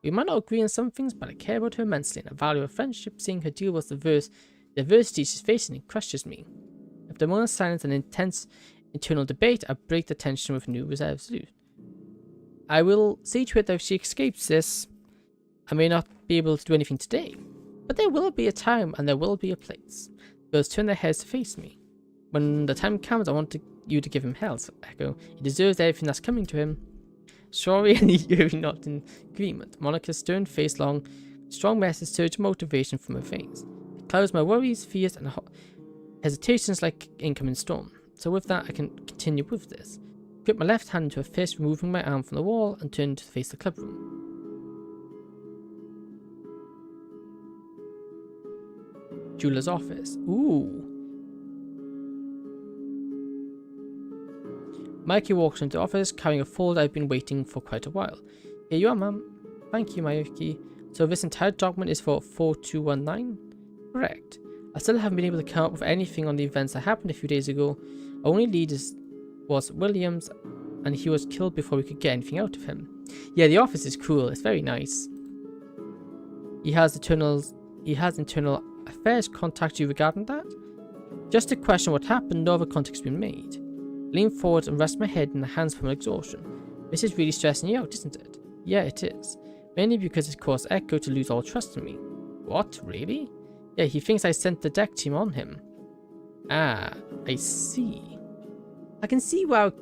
We might not agree on some things, but I care about her immensely, and I value her friendship. Seeing her deal with the adversity she's facing crushes me. After a moment's silence and intense internal debate, I break the tension with new resolve. I will see to it that if she escapes this, I may not be able to do anything today. But there will be a time and there will be a place. Girls turn their heads to face me. When the time comes, I want you to give him hell, so Echo. He deserves everything that's coming to him. Sorry, and Yuri not in agreement. Monica's stern face strong message surge motivation from her face. It clouds my worries, fears, and hesitations like incoming storm. So with that, I can continue with this. Grip my left hand into a fist, removing my arm from the wall, and turn to face the club room. Jeweler's office. Ooh. Mikey walks into the office carrying a folder I've been waiting for quite a while. Here you are, ma'am. Thank you, Mikey. So this entire document is for 4219? Correct. I still haven't been able to come up with anything on the events that happened a few days ago. Our only lead was Williams, and he was killed before we could get anything out of him. Yeah, the office is cool. It's very nice. He has internal affairs contact you regarding that? Just to question what happened, no other contact's been made. Lean forward and rest my head in the hands from exhaustion. This is really stressing you out, isn't it? Yeah, it is. Mainly because it caused Echo to lose all trust in me. What? Really? Yeah, he thinks I sent the deck team on him. Ah, I see. I can see why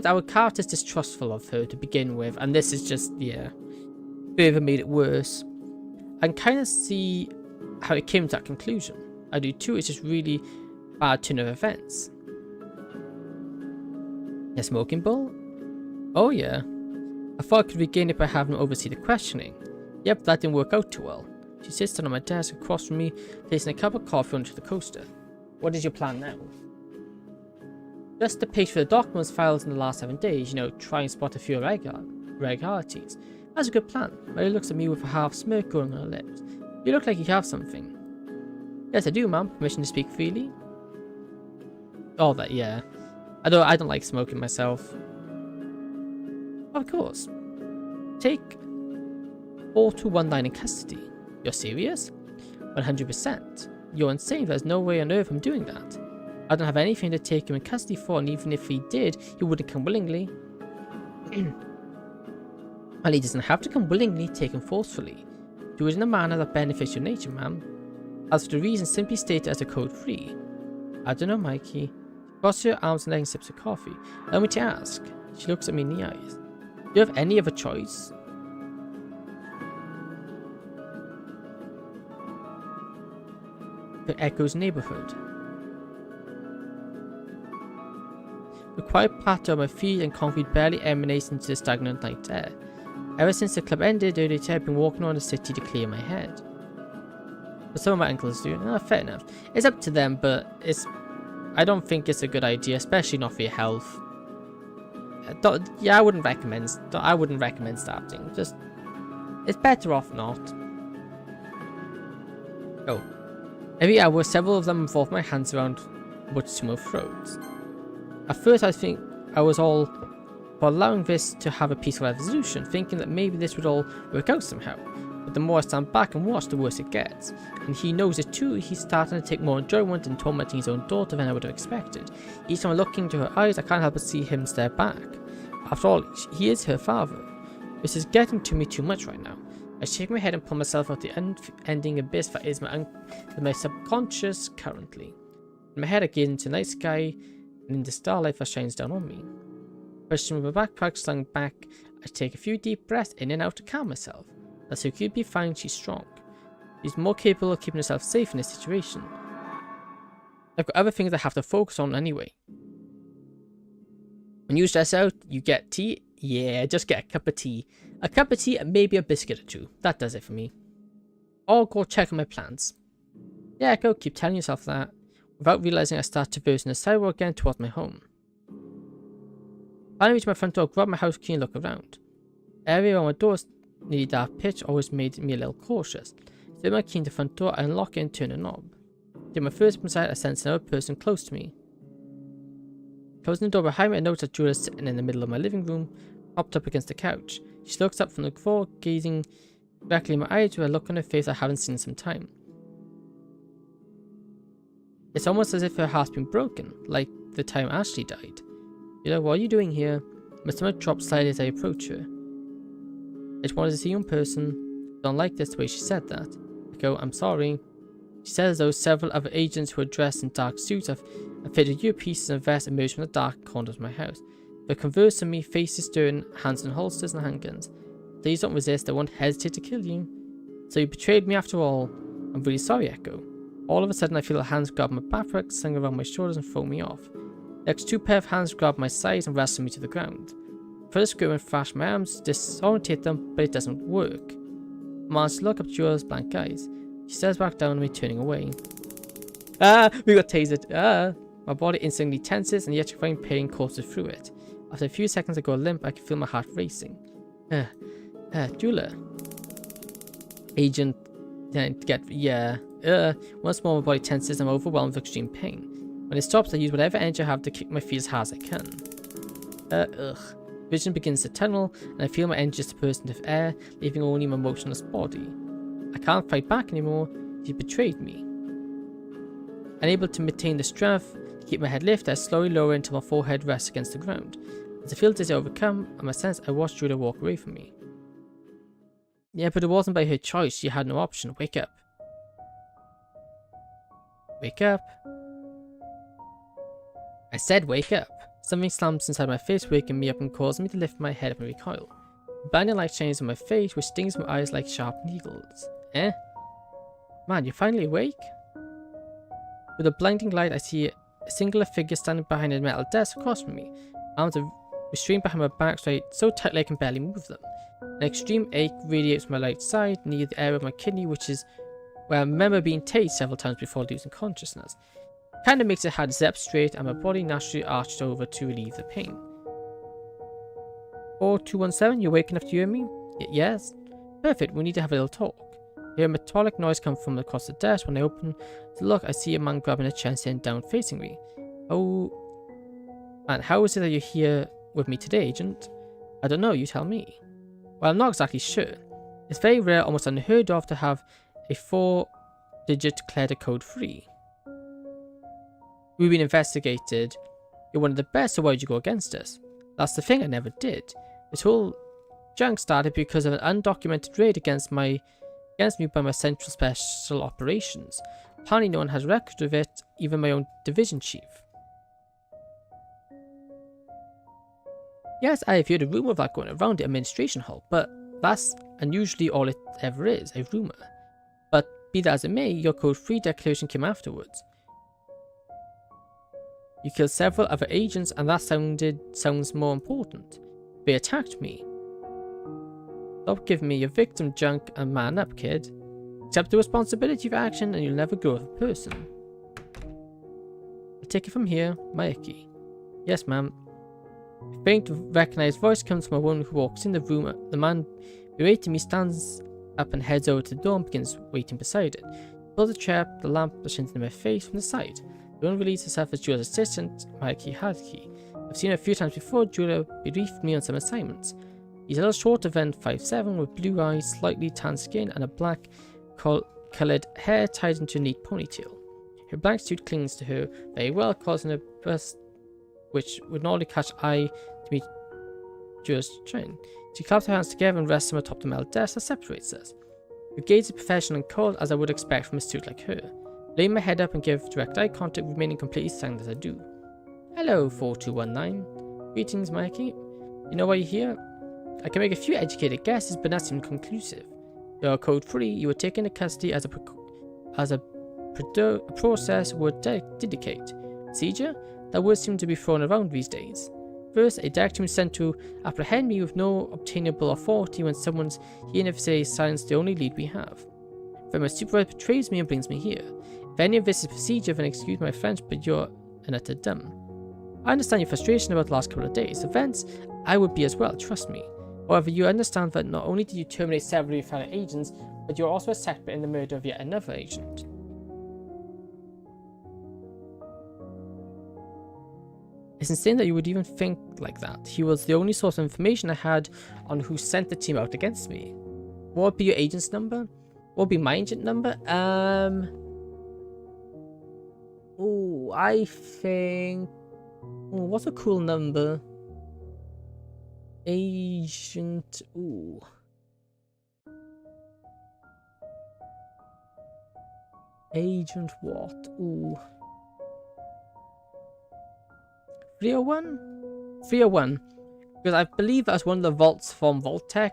our character's distrustful of her to begin with, and this is just, yeah, further made it worse. I can kind of see how it came to that conclusion. I do too, it's just really bad turn of events. A smoking bowl? Oh yeah. I thought I could regain it by having him oversee the questioning. Yep, that didn't work out too well. She sits down on my desk across from me, placing a cup of coffee onto the coaster. What is your plan now? Just to page for the documents filed in the last 7 days, try and spot a few irregularities. That's a good plan. Mary looks at me with a half smirk going on her lips. You look like you have something. Yes, I do, ma'am. Permission to speak freely? Oh, that, yeah. I don't like smoking myself. Of course. Take 4219 in custody. You're serious? 100%. You're insane. There's no way on earth I'm doing that. I don't have anything to take him in custody for, and even if he did, he wouldn't come willingly. Well, he doesn't have to come willingly, take him forcefully. Do it in a manner that benefits your nature, ma'am. As for the reason, simply state it as a code 3. I don't know, Mikey. Crosses her arms and letting sips of coffee. Allow me to ask. She looks at me in the eyes. Do you have any other choice? for Echo's neighborhood. The quiet patter of my feet and concrete barely emanates into the stagnant night air. Ever since the club ended earlier today, I've been walking around the city to clear my head. But some of my uncles do. Fair enough. It's up to them, but I don't think it's a good idea, especially not for your health. I wouldn't recommend starting. Just, it's better off not. Oh. Every hour, several of them involve my hands around Wutsumo throats. At first, I think I was all for allowing this to have a peaceful resolution, thinking that maybe this would all work out somehow. But the more I stand back and watch, the worse it gets. And he knows it too. He's starting to take more enjoyment in tormenting his own daughter than I would have expected. Each time I look into her eyes, I can't help but see him stare back. After all, he is her father. This is getting to me too much right now. I shake my head and pull myself out the unending abyss that is my subconscious currently. In my head, I gaze into the night sky and in the starlight that shines down on me. Pushing with my backpack slung back, I take a few deep breaths in and out to calm myself. That's who could be fine, she's strong. She's more capable of keeping herself safe in this situation. I've got other things I have to focus on anyway. When you stress out, you get tea. Yeah, just get a cup of tea. A cup of tea and maybe a biscuit or two. That does it for me. Or go check on my plants. Yeah, go keep telling yourself that. Without realizing, I start traversing the sidewalk again towards my home. Finally reach my front door, grab my house key and look around. The area on my door is nearly dark pitch, always made me a little cautious. Set my key in the front door, I unlock it and turn a knob. Get my first inside, I sense another person close to me. Closing the door behind me, I notice that Julia is sitting in the middle of my living room, propped up against the couch. She looks up from the floor, gazing directly in my eyes with a look on her face I haven't seen in some time. It's almost as if her heart's been broken, like the time Ashley died. Julia, what are you doing here? My stomach drops slightly as I approach her. I just wanted to see you in person. I don't like this the way she said that. I go, I'm sorry. She said as though several other agents who were dressed in dark suits and fitted earpieces and vests emerged from the dark corners of my house. They conversed with me, faces stern, hands in holsters and handguns. Please don't resist, I won't hesitate to kill you. So you betrayed me after all. I'm really sorry, Echo. All of a sudden I feel her hands grab my backpack, swing around my shoulders and throw me off. The next two pair of hands grab my sides and wrestle me to the ground. First scream and flash my arms to disorientate them, but it doesn't work. I manage to look up Julia's blank eyes. She stares back down at me, turning away. We got tasered. My body instantly tenses and the electrifying pain courses through it. After a few seconds I go limp, I can feel my heart racing. Julia. Agent, once more my body tenses and I'm overwhelmed with extreme pain. When it stops, I use whatever energy I have to kick my feet as hard as I can. Vision begins to tunnel, and I feel my energy disperse into air, leaving only my motionless body. I can't fight back anymore. She betrayed me. Unable to maintain the strength to keep my head lifted, I slowly lower until my forehead rests against the ground. As I feel dizzy overcome, and my sense, I watch Julia walk away from me. Yeah, but it wasn't by her choice. She had no option. Wake up. Wake up. I said wake up. Something slams inside my face, waking me up and causing me to lift my head up and recoil. The blinding light shines on my face, which stings my eyes like sharp needles. Man, you're finally awake? With the blinding light, I see a singular figure standing behind a metal desk across from me. Arms are restrained behind my back so tightly I can barely move them. An extreme ache radiates from my right side, near the area of my kidney, which is where I remember being tased several times before losing consciousness. Kinda makes it hard to sit up straight and my body naturally arched over to relieve the pain. 4217, you're waking up to hear me? Yes. Perfect, we need to have a little talk. I hear a metallic noise come from across the desk. When I open to look, I see a man grabbing a chair and sitting down facing me. Oh, man, how is it that you're here with me today, Agent? I don't know, you tell me. Well, I'm not exactly sure. It's very rare, almost unheard of, to have a 4-digit cleared at code 3. We've been investigated. You're one of the best, so why did you go against us? That's the thing, I never did. This whole junk started because of an undocumented raid against me by my Central Special Operations. Apparently no one has record of it, even my own division chief. Yes, I have heard a rumour of that going around the administration hall, but that's unusually all it ever is, a rumour. But be that as it may, your code 3 declaration came afterwards. You killed several other agents, and that sounds more important. They attacked me. Stop giving me your victim junk and man up, kid. Accept the responsibility of action and you'll never grow as a person. I'll take it from here, Mayaki. Yes, ma'am. A faint, recognized voice comes from a woman who walks in the room. The man berating me stands up and heads over to the door and begins waiting beside it. Pulls the chair up, the lamp shines into my face from the side. The woman releases herself as Julia's assistant, Mayaki Haruki. I've seen her a few times before. Julia briefed me on some assignments. He's a little shorter than 5'7", with blue eyes, slightly tan skin, and a black coloured hair tied into a neat ponytail. Her black suit clings to her very well, causing a burst which would normally catch eye to meet Julia's chin. She claps her hands together and rests them atop the metal desk that separates us. Her gaze is professional and cold, as I would expect from a suit like her. Lay my head up and give direct eye contact, remaining completely silent as I do. Hello, 4219. Greetings, Mikey. You know why you're here? I can make a few educated guesses, but that's inconclusive. You are code 3. You were taken into custody as a process would dedicate. Procedure? That word seems to be thrown around these days. First, a director was sent to apprehend me with no obtainable authority when someone's here in the facility silence the only lead we have. Then my supervisor betrays me and brings me here. If any of this is procedure, then excuse my French, but you're an utter dumb. I understand your frustration about the last couple of days. Events, I would be as well, trust me. However, you understand that not only did you terminate several of your fellow agents, but you're also a separate in the murder of yet another agent. It's insane that you would even think like that. He was the only source of information I had on who sent the team out against me. What would be your agent's number? What would be my agent number? Oh, I think... Oh, what's a cool number? Agent... Ooh. Agent what? Ooh. 301? 301. Because I believe that's one of the vaults from Vault-Tec,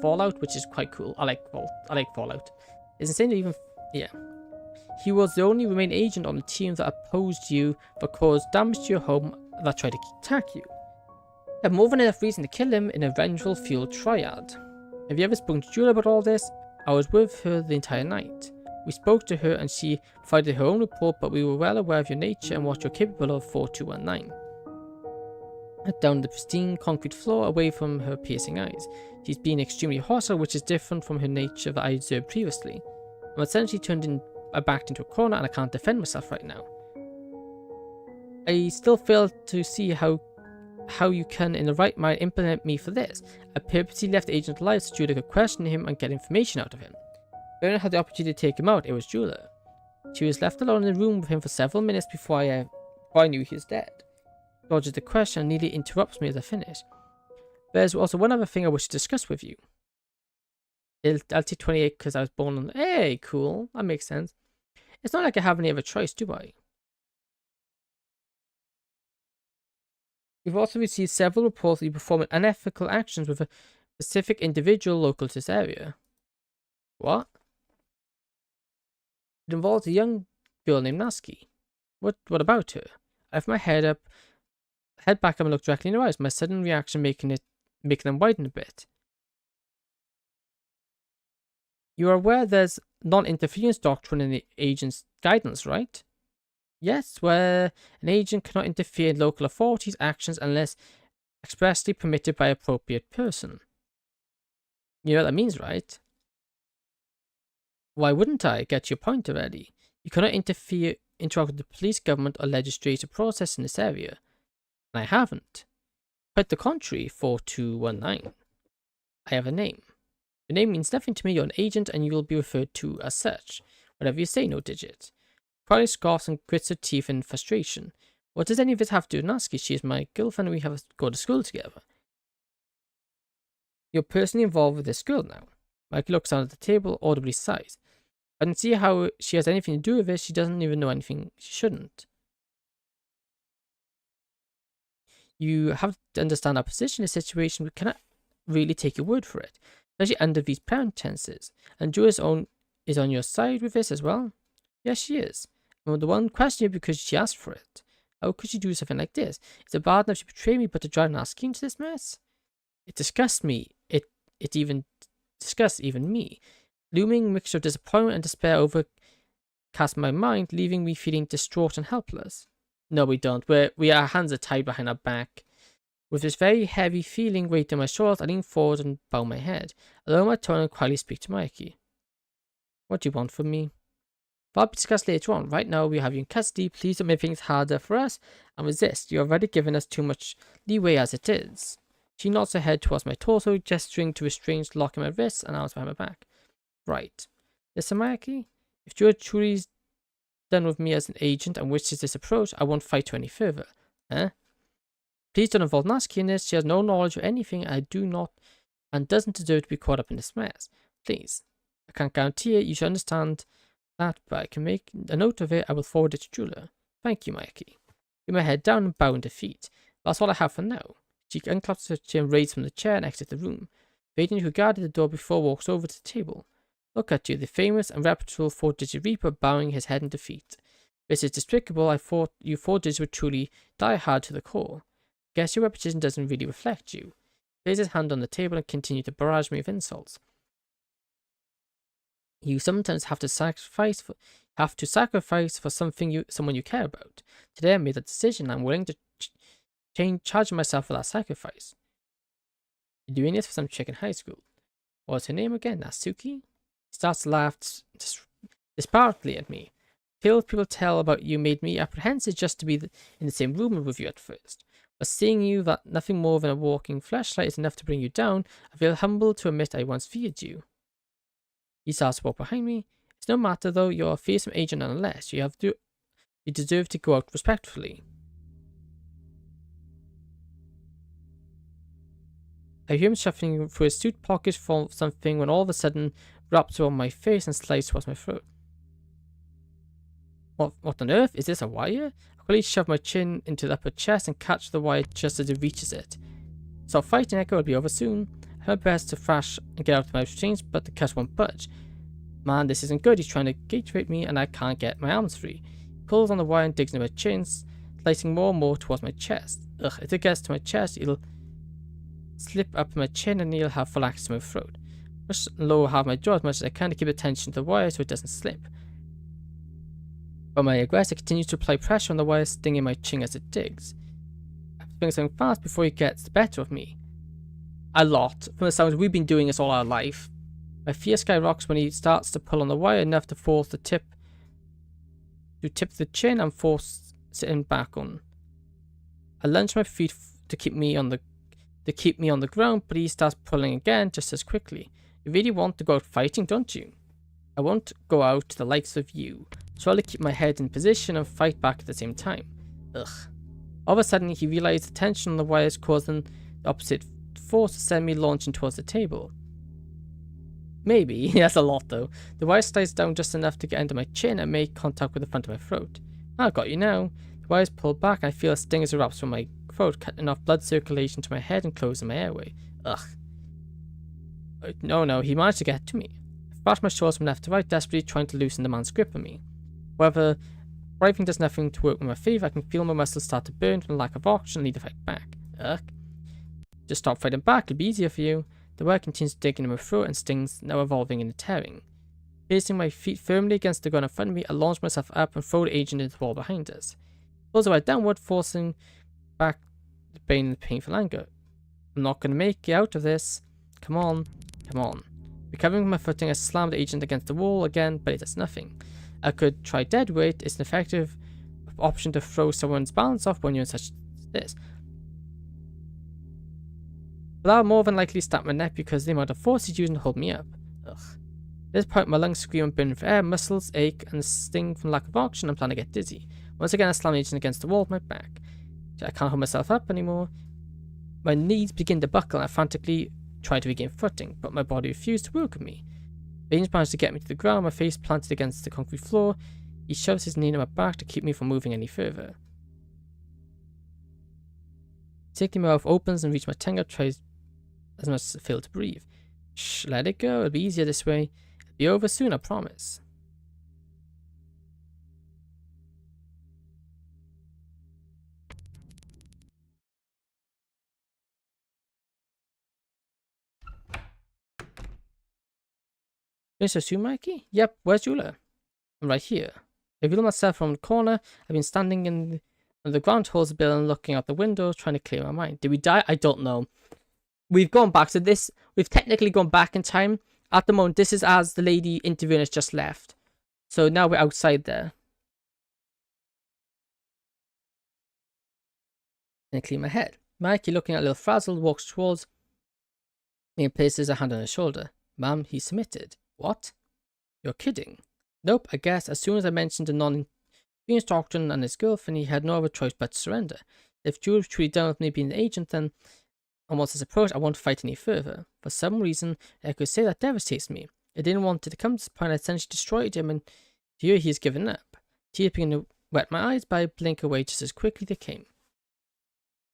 Fallout, which is quite cool. I like Fallout. It's insane to even... Yeah. He was the only remaining agent on the team that opposed you but caused damage to your home that tried to attack you. You have more than enough reason to kill him in a vengeful fuel triad. Have you ever spoken to Julia about all this? I was with her the entire night. We spoke to her and she provided her own report, but we were well aware of your nature and what you're capable of, 4219. Down the pristine concrete floor, away from her piercing eyes. She's been extremely hostile, which is different from her nature that I observed previously. I'm essentially backed into a corner and I can't defend myself right now. I still fail to see how you can, in the right mind, implement me for this. I purposely left the agent alive so Julia could question him and get information out of him. When I had the opportunity to take him out, it was Julia. She was left alone in the room with him for several minutes before I knew he was dead. Dodges the question and nearly interrupts me as I finish. There's also one other thing I wish to discuss with you. I'll take 28 because I was born on... Hey, cool. That makes sense. It's not like I have any other choice, do I? We've also received several reports that you perform unethical actions with a specific individual local to this area. What? It involves a young girl named Natsuki. What about her? I have my head back up and look directly in her eyes, my sudden reaction making them widen a bit. You are aware there's non-interference doctrine in the agent's guidance, right? Yes, where an agent cannot interfere in local authorities' actions unless expressly permitted by appropriate person. You know what that means, right? Why wouldn't I? Get your point already. You cannot interact with the police, government, or legislative process in this area. And I haven't. Quite the contrary, 4219. I have a name. Your name means nothing to me. You're an agent and you will be referred to as such. Whatever you say, no digit. Crowley scoffs and grits her teeth in frustration. What does any of this have to do with Natsuki? She is my girlfriend and we have to go to school together. You're personally involved with this girl now. Mike looks down at the table, audibly sighs. I don't see how she has anything to do with it. She doesn't even know anything she shouldn't. You have to understand our position in this situation. We cannot really take your word for it, especially under these pretenses. And Julia's own is on your side with this as well? Yes, she is. And the one questioning you because she asked for it. How could she do something like this? Is it bad enough she betrayed me, but to drive Nasky into this mess? It disgusts me. It even disgusts even me. Looming mixture of disappointment and despair overcast my mind, leaving me feeling distraught and helpless. No, we don't. Our hands are tied behind our back. With this very heavy feeling weighting on my shoulders, I lean forward and bow my head. I lower my tone and quietly speak to Mikey. What do you want from me? That'll be discussed later on. Right now, we have you in custody. Please don't make things harder for us and resist. You've already given us too much leeway as it is. She nods her head towards my torso, gesturing to a strange lock in my wrists and arms behind my back. Right. Listen, Mikey, if you're truly done with me as an agent and wishes this approach, I won't fight you any further. Eh? Please don't involve Nasky in this. She has no knowledge of anything I do not and doesn't deserve to be caught up in this mess. Please. I can't guarantee it. You should understand that, but I can make a note of it. I will forward it to Julia. Thank you, Mikey. Put my head down and bow in defeat. That's all I have for now. She unclaps her chin, raises from the chair, and exits the room. The agent who guarded the door before walks over to the table. Look at you, the famous and reputable 4-digit Reaper, bowing his head in defeat. This is despicable. I thought you 4-digits would truly die hard to the core. Guess your reputation doesn't really reflect you. He lays his hand on the table and continues to barrage me with insults. You sometimes have to sacrifice for someone you care about. Today I made a decision. I'm willing to charge myself for that sacrifice. You're doing this for some chick in high school. What's her name again? Natsuki? He starts to laugh disparately at me. Tales people tell about you made me apprehensive just to be in the same room with you at first. But seeing you that nothing more than a walking flashlight is enough to bring you down, I feel humbled to admit I once feared you. He starts to walk behind me. It's no matter though, you're a fearsome agent nonetheless. You deserve to go out respectfully. I hear him shuffling through his suit pockets for something when all of a sudden wraps around my face and slides towards my throat. What on earth? Is this a wire? I quickly shove my chin into the upper chest and catch the wire just as it reaches it. Stop fighting, Echo. It'll be over soon. I have my best to thrash and get out of my restraints, but the cut won't budge. Man, this isn't good. He's trying to gatewape me and I can't get my arms free. He pulls on the wire and digs into my chin, slicing more and more towards my chest. Ugh, if it gets to my chest, it'll slip up my chin and he'll have full access to my throat. Push and lower half my jaw as much as I can to keep attention to the wire so it doesn't slip. But my aggressor continues to apply pressure on the wire, stinging my chin as it digs. I have to bring something fast before he gets the better of me. A lot. From the sounds, we've been doing this all our life. My fear skyrockets when he starts to pull on the wire enough to force the tip the chin and force sitting back on. I lunge my feet to keep me on the ground, but he starts pulling again just as quickly. You really want to go out fighting, don't you? I won't go out to the likes of you. So I'll keep my head in position and fight back at the same time. Ugh. All of a sudden, he realized the tension on the wires causing the opposite force to send me launching towards the table. Maybe. That's a lot though. The wire slides down just enough to get under my chin and make contact with the front of my throat. I've got you now. The wires pull back and I feel a sting as it wraps from my throat, cutting off blood circulation to my head and closing my airway. Ugh. No, he managed to get to me. I thrashed my shoulders from left to right, desperately trying to loosen the man's grip on me. However, writing does nothing to work in my favour. I can feel my muscles start to burn from the lack of oxygen and need to fight back. Ugh. Just stop fighting back, it'll be easier for you. The wire continues to dig into my throat and stings, now evolving into tearing. Placing my feet firmly against the ground in front of me, I launch myself up and throw the agent into the wall behind us. Pulls the wire downward, forcing back the pain and painful anger. I'm not going to make it out of this. Come on. Recovering my footing, I slam the agent against the wall again, but it does nothing. I could try dead weight. It's an effective option to throw someone's balance off when you're in such as this. But I'll more than likely snap my neck because the amount of force he's using to hold me up. Ugh. At this point, my lungs scream and burn for air, muscles ache, and sting from lack of oxygen. I'm starting to get dizzy. Once again, I slam the agent against the wall with my back. I can't hold myself up anymore. My knees begin to buckle and I frantically try to regain footing, but my body refused to work with me. The agent managed to get me to the ground, my face planted against the concrete floor. He shoves his knee in my back to keep me from moving any further. Taking my mouth opens and reach my tongue up, tries as much as I fail to breathe. Shh, let it go. It'll be easier this way. It'll Be over soon, I promise. Mr. Sumaki? Yep, where's Yula? I'm right here. I revealed myself from the corner. I've been standing in the ground holes of the building, looking out the window, trying to clear my mind. Did we die? I don't know. We've gone back. So we've technically gone back in time. At the moment, this is as the lady interviewing has just left. So now we're outside there. And I clean my head. Mikey, looking at a little frazzled, walks towards me and places a hand on his shoulder. Ma'am, he submitted. What? You're kidding. Nope, I guess as soon as I mentioned the non-Venus doctrine and his girlfriend, he had no other choice but to surrender. If Jules was truly done with me being an agent, then and once his approach, I won't fight any further. For some reason, I could say that devastates me. I didn't want it to come to this point. I essentially destroyed him, and here he has given up. Tears begin to wet my eyes, but I blink away just as quickly they came.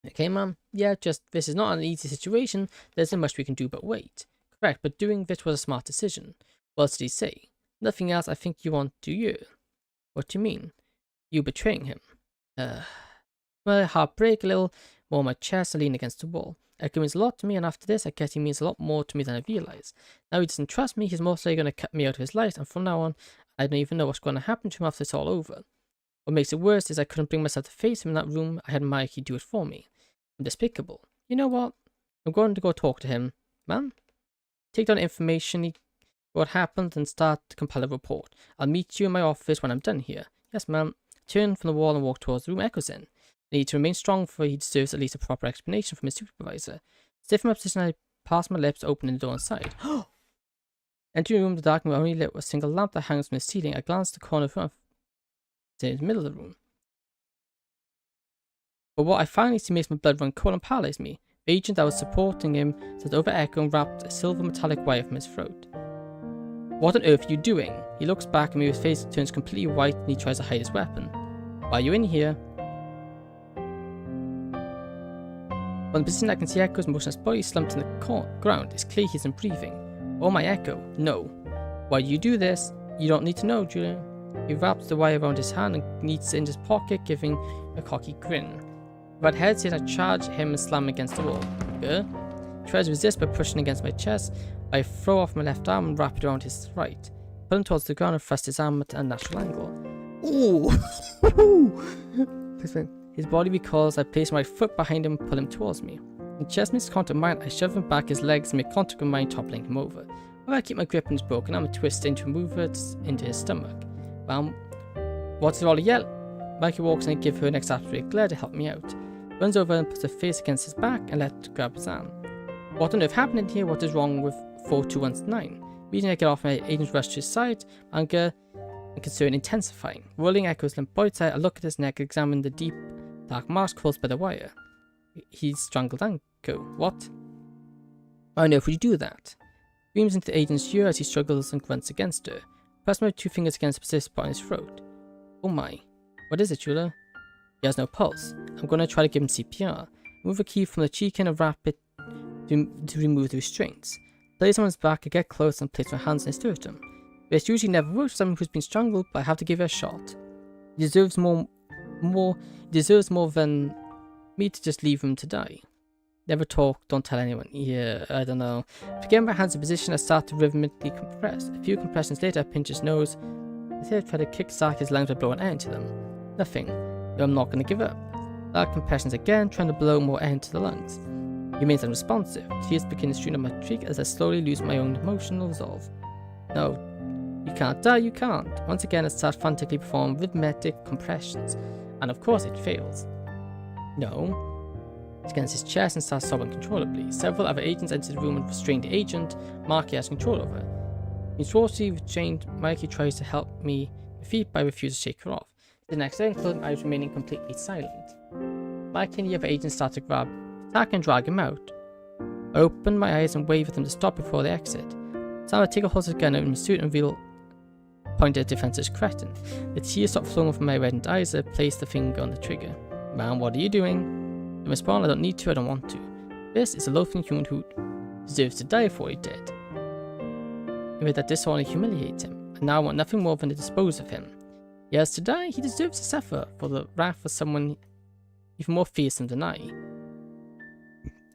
Okay, ma'am. Yeah, this is not an easy situation. There isn't much we can do but wait. Correct, but doing this was a smart decision. What else did he say? Nothing else I think you want, do you? What do you mean? You betraying him. My heart break a little more on my chest and lean against the wall. Echo means a lot to me, and after this, I guess he means a lot more to me than I realize. Now he doesn't trust me, he's mostly going to cut me out of his life, and from now on, I don't even know what's going to happen to him after it's all over. What makes it worse is I couldn't bring myself to face him in that room. I had Mikey do it for me. I'm despicable. You know what? I'm going to go talk to him. Ma'am? Take down information, what happened, and start to compile a report. I'll meet you in my office when I'm done here. Yes, ma'am. Turn from the wall and walk towards the room Echo's in. I need to remain strong, for he deserves at least a proper explanation from his supervisor. Stiff in my position, I pass my lips, opening the door inside. Entering the room, the dark room only lit with a single lamp that hangs from the ceiling. I glance at the corner of the room, in the middle of the room. But what I finally see makes my blood run cold and paralyzes me. The agent that was supporting him stood over Echo and wrapped a silver metallic wire from his throat. What on earth are you doing? He looks back at me, his face turns completely white, and he tries to hide his weapon. Why are you in here? From the position I can see Echo's motionless body slumped in the ground. It's clear he isn't breathing. Oh my Echo, no. Why do you do this? You don't need to know, Julian. He wraps the wire around his hand and kneads it in his pocket, giving a cocky grin. If I'd hesitated, I charge him and slam him against the wall. He tries to resist by pushing against my chest. I throw off my left arm and wrap it around his right. Pull him towards the ground and thrust his arm at a natural angle. Ooh! His body recoils. I place my foot behind him and pull him towards me. When chest makes contact with mine, I shove him back his legs and make contact with mine, toppling him over. While I keep my grip on his broken arm and twist into move it into his stomach. What's it all yell? Mikey walks in and gives her an exasperated glare to help me out. Runs over and puts her face against his back and lets her grab his arm. What on earth happened in here? What is wrong with 4219? Immediately I get off, my agents rush to his side, anger and concern intensifying. Rolling Echo's limp body side, I look at his neck, examine the deep, dark marks caused by the wire. He's strangled Echo. What? Why on earth would you do that? Beams into the agent's ear as he struggles and grunts against her. Press my 2 fingers against the specific spot on his throat. Oh my. What is it, Chula? He has no pulse. I'm going to try to give him CPR. Move a key from the cheek and wrap it to remove the restraints. Place him on his back, I get close and place my hands on his sternum. This usually never works for someone who's been strangled, but I have to give it a shot. He deserves more than me to just leave him to die. Never talk, don't tell anyone. Yeah, I don't know. If I get my hands in position, I start to rhythmically compress. A few compressions later, I pinch his nose. I try to kickstart his lungs by blowing air into them. Nothing. No, I'm not going to give up. Loud compressions again, trying to blow more air into the lungs. He remains unresponsive. Tears begin to stream on my cheek as I slowly lose my own emotional resolve. No, you can't die, you can't. Once again, I start frantically performing rhythmic compressions. And of course it fails. No. It's against his chest and starts sobbing uncontrollably. Several other agents enter the room and restrain the agent Marky has control over. Being forcibly restrained, Mikey tries to help me feet, but I refuse to shake her off. The next day, including I was remaining completely silent. Mikey and the other agents start to attack and drag him out. I open my eyes and wave at them to stop before they exit. So I take a holster gun out of my suit and point at defense's cretin. The tears stop flowing from my reddened eyes as I place the finger on the trigger. Man, what are you doing? I respond, I don't need to, I don't want to. This is a loathing human who deserves to die for what he did. He made that this only humiliate him, and now I want nothing more than to dispose of him. He has to die, he deserves to suffer for the wrath of someone even more fearsome than I.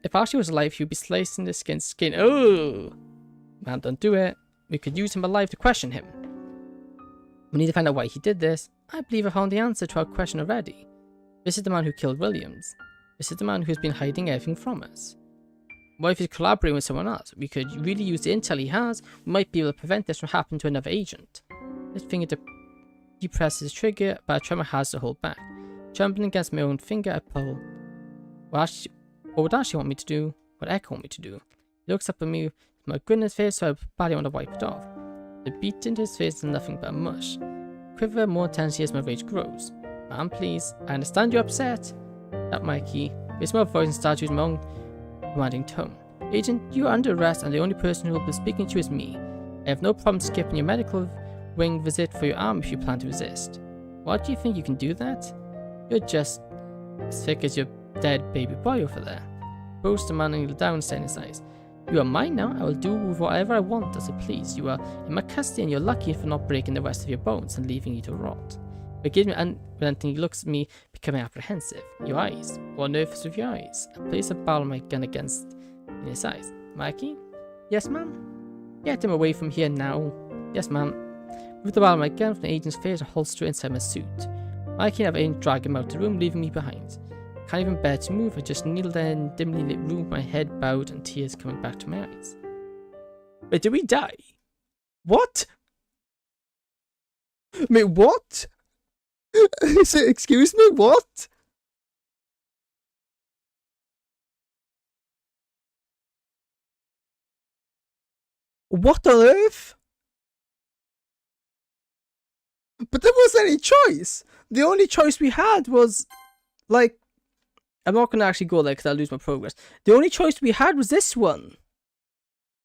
If Archie was alive, he would be slicing his skin. Oh! Man, don't do it. We could use him alive to question him. We need to find out why he did this. I believe I found the answer to our question already. This is the man who killed Williams. This is the man who has been hiding everything from us. What if he's collaborating with someone else? We could really use the intel he has. We might be able to prevent this from happening to another agent. His finger depresses his trigger, but I try my hardest to hold back. Jumping against my own finger, I pull. What would Ashley want me to do? What Echo want me to do? He looks up at me with my grin in his face, so I badly want to wipe it off. The beat into his face is nothing but mush. Quiver more intensely as my rage grows. Man, please. I understand you're upset. That Mikey. Raise my voice and start using my own commanding tone. Agent, you are under arrest and the only person who will be speaking to you is me. I have no problem skipping your medical wing visit for your arm if you plan to resist. What do you think you can do that? You're just as sick as your dead baby boy over there. Boast the man kneeled down and stared in his eyes. You are mine now. I will do with whatever I want as I please. You are in my custody and you're lucky for not breaking the rest of your bones and leaving you to rot. Forgive me, unrelenting, he looks at me, becoming apprehensive. Your eyes. What nervous with your eyes? I place a barrel of my gun against in his eyes. Mikey? Yes, ma'am? Get him away from here now. Yes, ma'am. With the barrel of my gun from the agent's face, a holster inside my suit. Mikey and I aim to drag him out of the room, leaving me behind. Can't even bear to move. I just kneel there in a dimly lit room, my head bowed and tears coming back to my eyes. Wait, did we die? What? Wait, what? Excuse me, what? What on earth? But there wasn't any choice. The only choice we had was, like, I'm not going to actually go there because I'll lose my progress. The only choice we had was this one.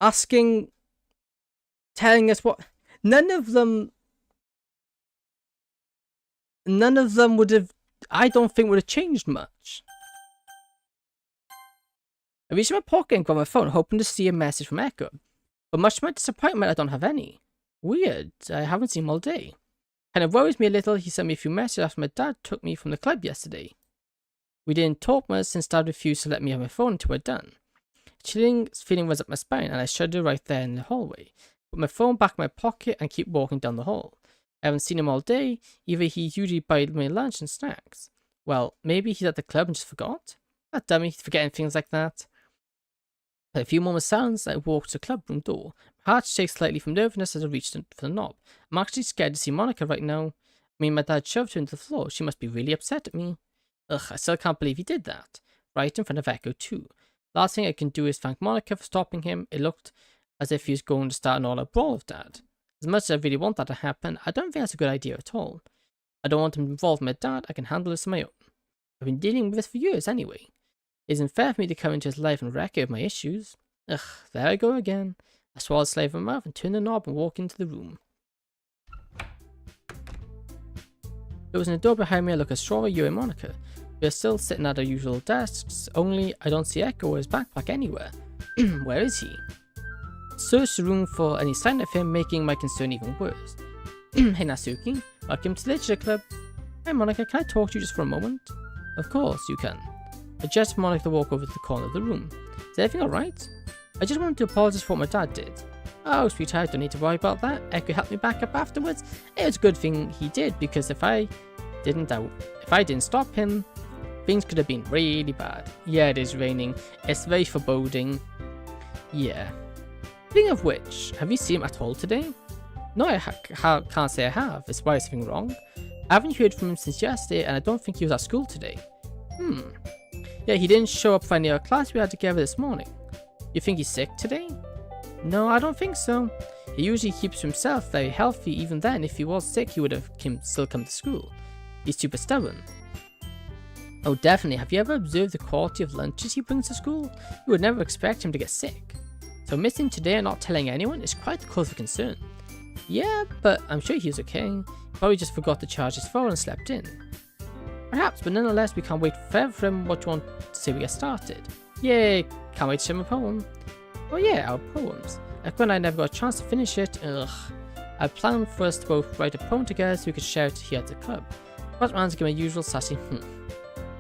Telling us what... None of them would have, I don't think, would have changed much. I reached in my pocket and grabbed my phone, hoping to see a message from Echo. But much to my disappointment, I don't have any. Weird, I haven't seen him all day. Kind of worries me a little, he sent me a few messages after my dad took me from the club yesterday. We didn't talk much since Dad refused to let me have my phone until we're done. A chilling feeling was up my spine and I shuddered right there in the hallway. Put my phone back in my pocket and keep walking down the hall. I haven't seen him all day, either he usually buys me lunch and snacks. Well, maybe he's at the club and just forgot? That dummy, he's forgetting things like that. After a few moments silence, I walked to the club room door. My heart shakes slightly from nervousness as I reached for the knob. I'm actually scared to see Monica right now. I mean, my dad shoved her into the floor. She must be really upset at me. Ugh, I still can't believe he did that. Right in front of Echo too. Last thing I can do is thank Monica for stopping him. It looked as if he was going to start an all-out brawl with Dad. As much as I really want that to happen, I don't think that's a good idea at all. I don't want him involved with my dad. I can handle this on my own. I've been dealing with this for years anyway. It isn't fair for me to come into his life and wreck it with my issues. Ugh, there I go again. I swallowed the slave in my mouth and turned the knob and walked into the room. Closing the door behind me, I look at Strawberry, you and Monica. We are still sitting at our usual desks, only I don't see Echo or his backpack anywhere. Where is he? Search the room for any sign of him, making my concern even worse. Hey Natsuki, welcome to the Literature Club. Hey Monica, can I talk to you just for a moment? Of course you can. I gestured for Monica to walk over to the corner of the room. Is everything alright? I just wanted to apologize for what my dad did. Oh sweetheart, don't need to worry about that. Echo helped me back up afterwards. It was a good thing he did, because if I didn't stop him, things could have been really bad. Yeah, it is raining. It's very foreboding. Yeah. Speaking of which, have you seen him at all today? No, I can't say I have. Is why something wrong? I haven't heard from him since yesterday, and I don't think he was at school today. Yeah, he didn't show up for any of our class we had together this morning. You think he's sick today? No, I don't think so. He usually keeps himself very healthy. Even then, if he was sick, he would have still come to school. He's super stubborn. Oh, definitely. Have you ever observed the quality of lunches he brings to school? You would never expect him to get sick. So missing today and not telling anyone is quite a cause for concern. Yeah, but I'm sure he's okay. He probably just forgot to charge his phone and slept in. Perhaps, but nonetheless, we can't wait forever for him. What do you want to say we get started? Yay, can't wait to share my poem. Oh yeah, our poems. Ekko and I never got a chance to finish it. Ugh. I planned for us to both write a poem together so we could share it here at the club. But man's give my usual sassy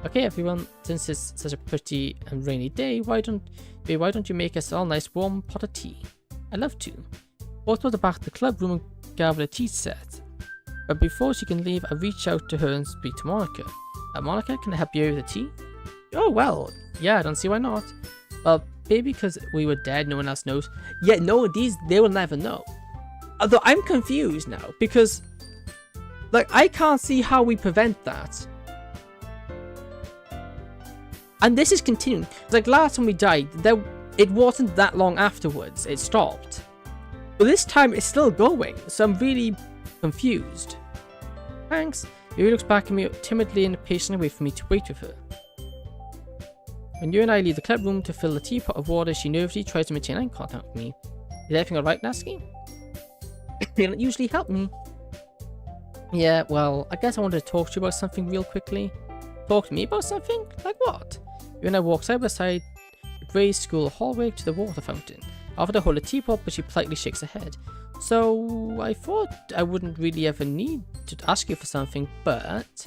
Okay everyone, since it's such a pretty and rainy day, why don't you make us all a nice warm pot of tea? I'd love to. Walk to the back of the club room and gather a tea set. But before she can leave, I reach out to her and speak to Monica. Monica, can I help you with the tea? Oh well, yeah, I don't see why not. Well, maybe because we were dead, no one else knows. Yeah, no, they will never know. Although I'm confused now, because like I can't see how we prevent that. And this is continuing. Like last time we died, it wasn't that long afterwards, it stopped. But this time it's still going, so I'm really confused. Thanks. Yuri looks back at me timidly and patiently wait for me to wait with her. When you and I leave the club room to fill the teapot of water, she nervously tries to maintain eye contact with me. Is everything alright, Natsuki? You don't usually help me. Yeah, well, I guess I wanted to talk to you about something real quickly. Talk to me about something? Like what? You and I walk side by side the grey school hallway to the water fountain. I offer to hold a teapot, but she politely shakes her head. So, I thought I wouldn't really ever need to ask you for something, but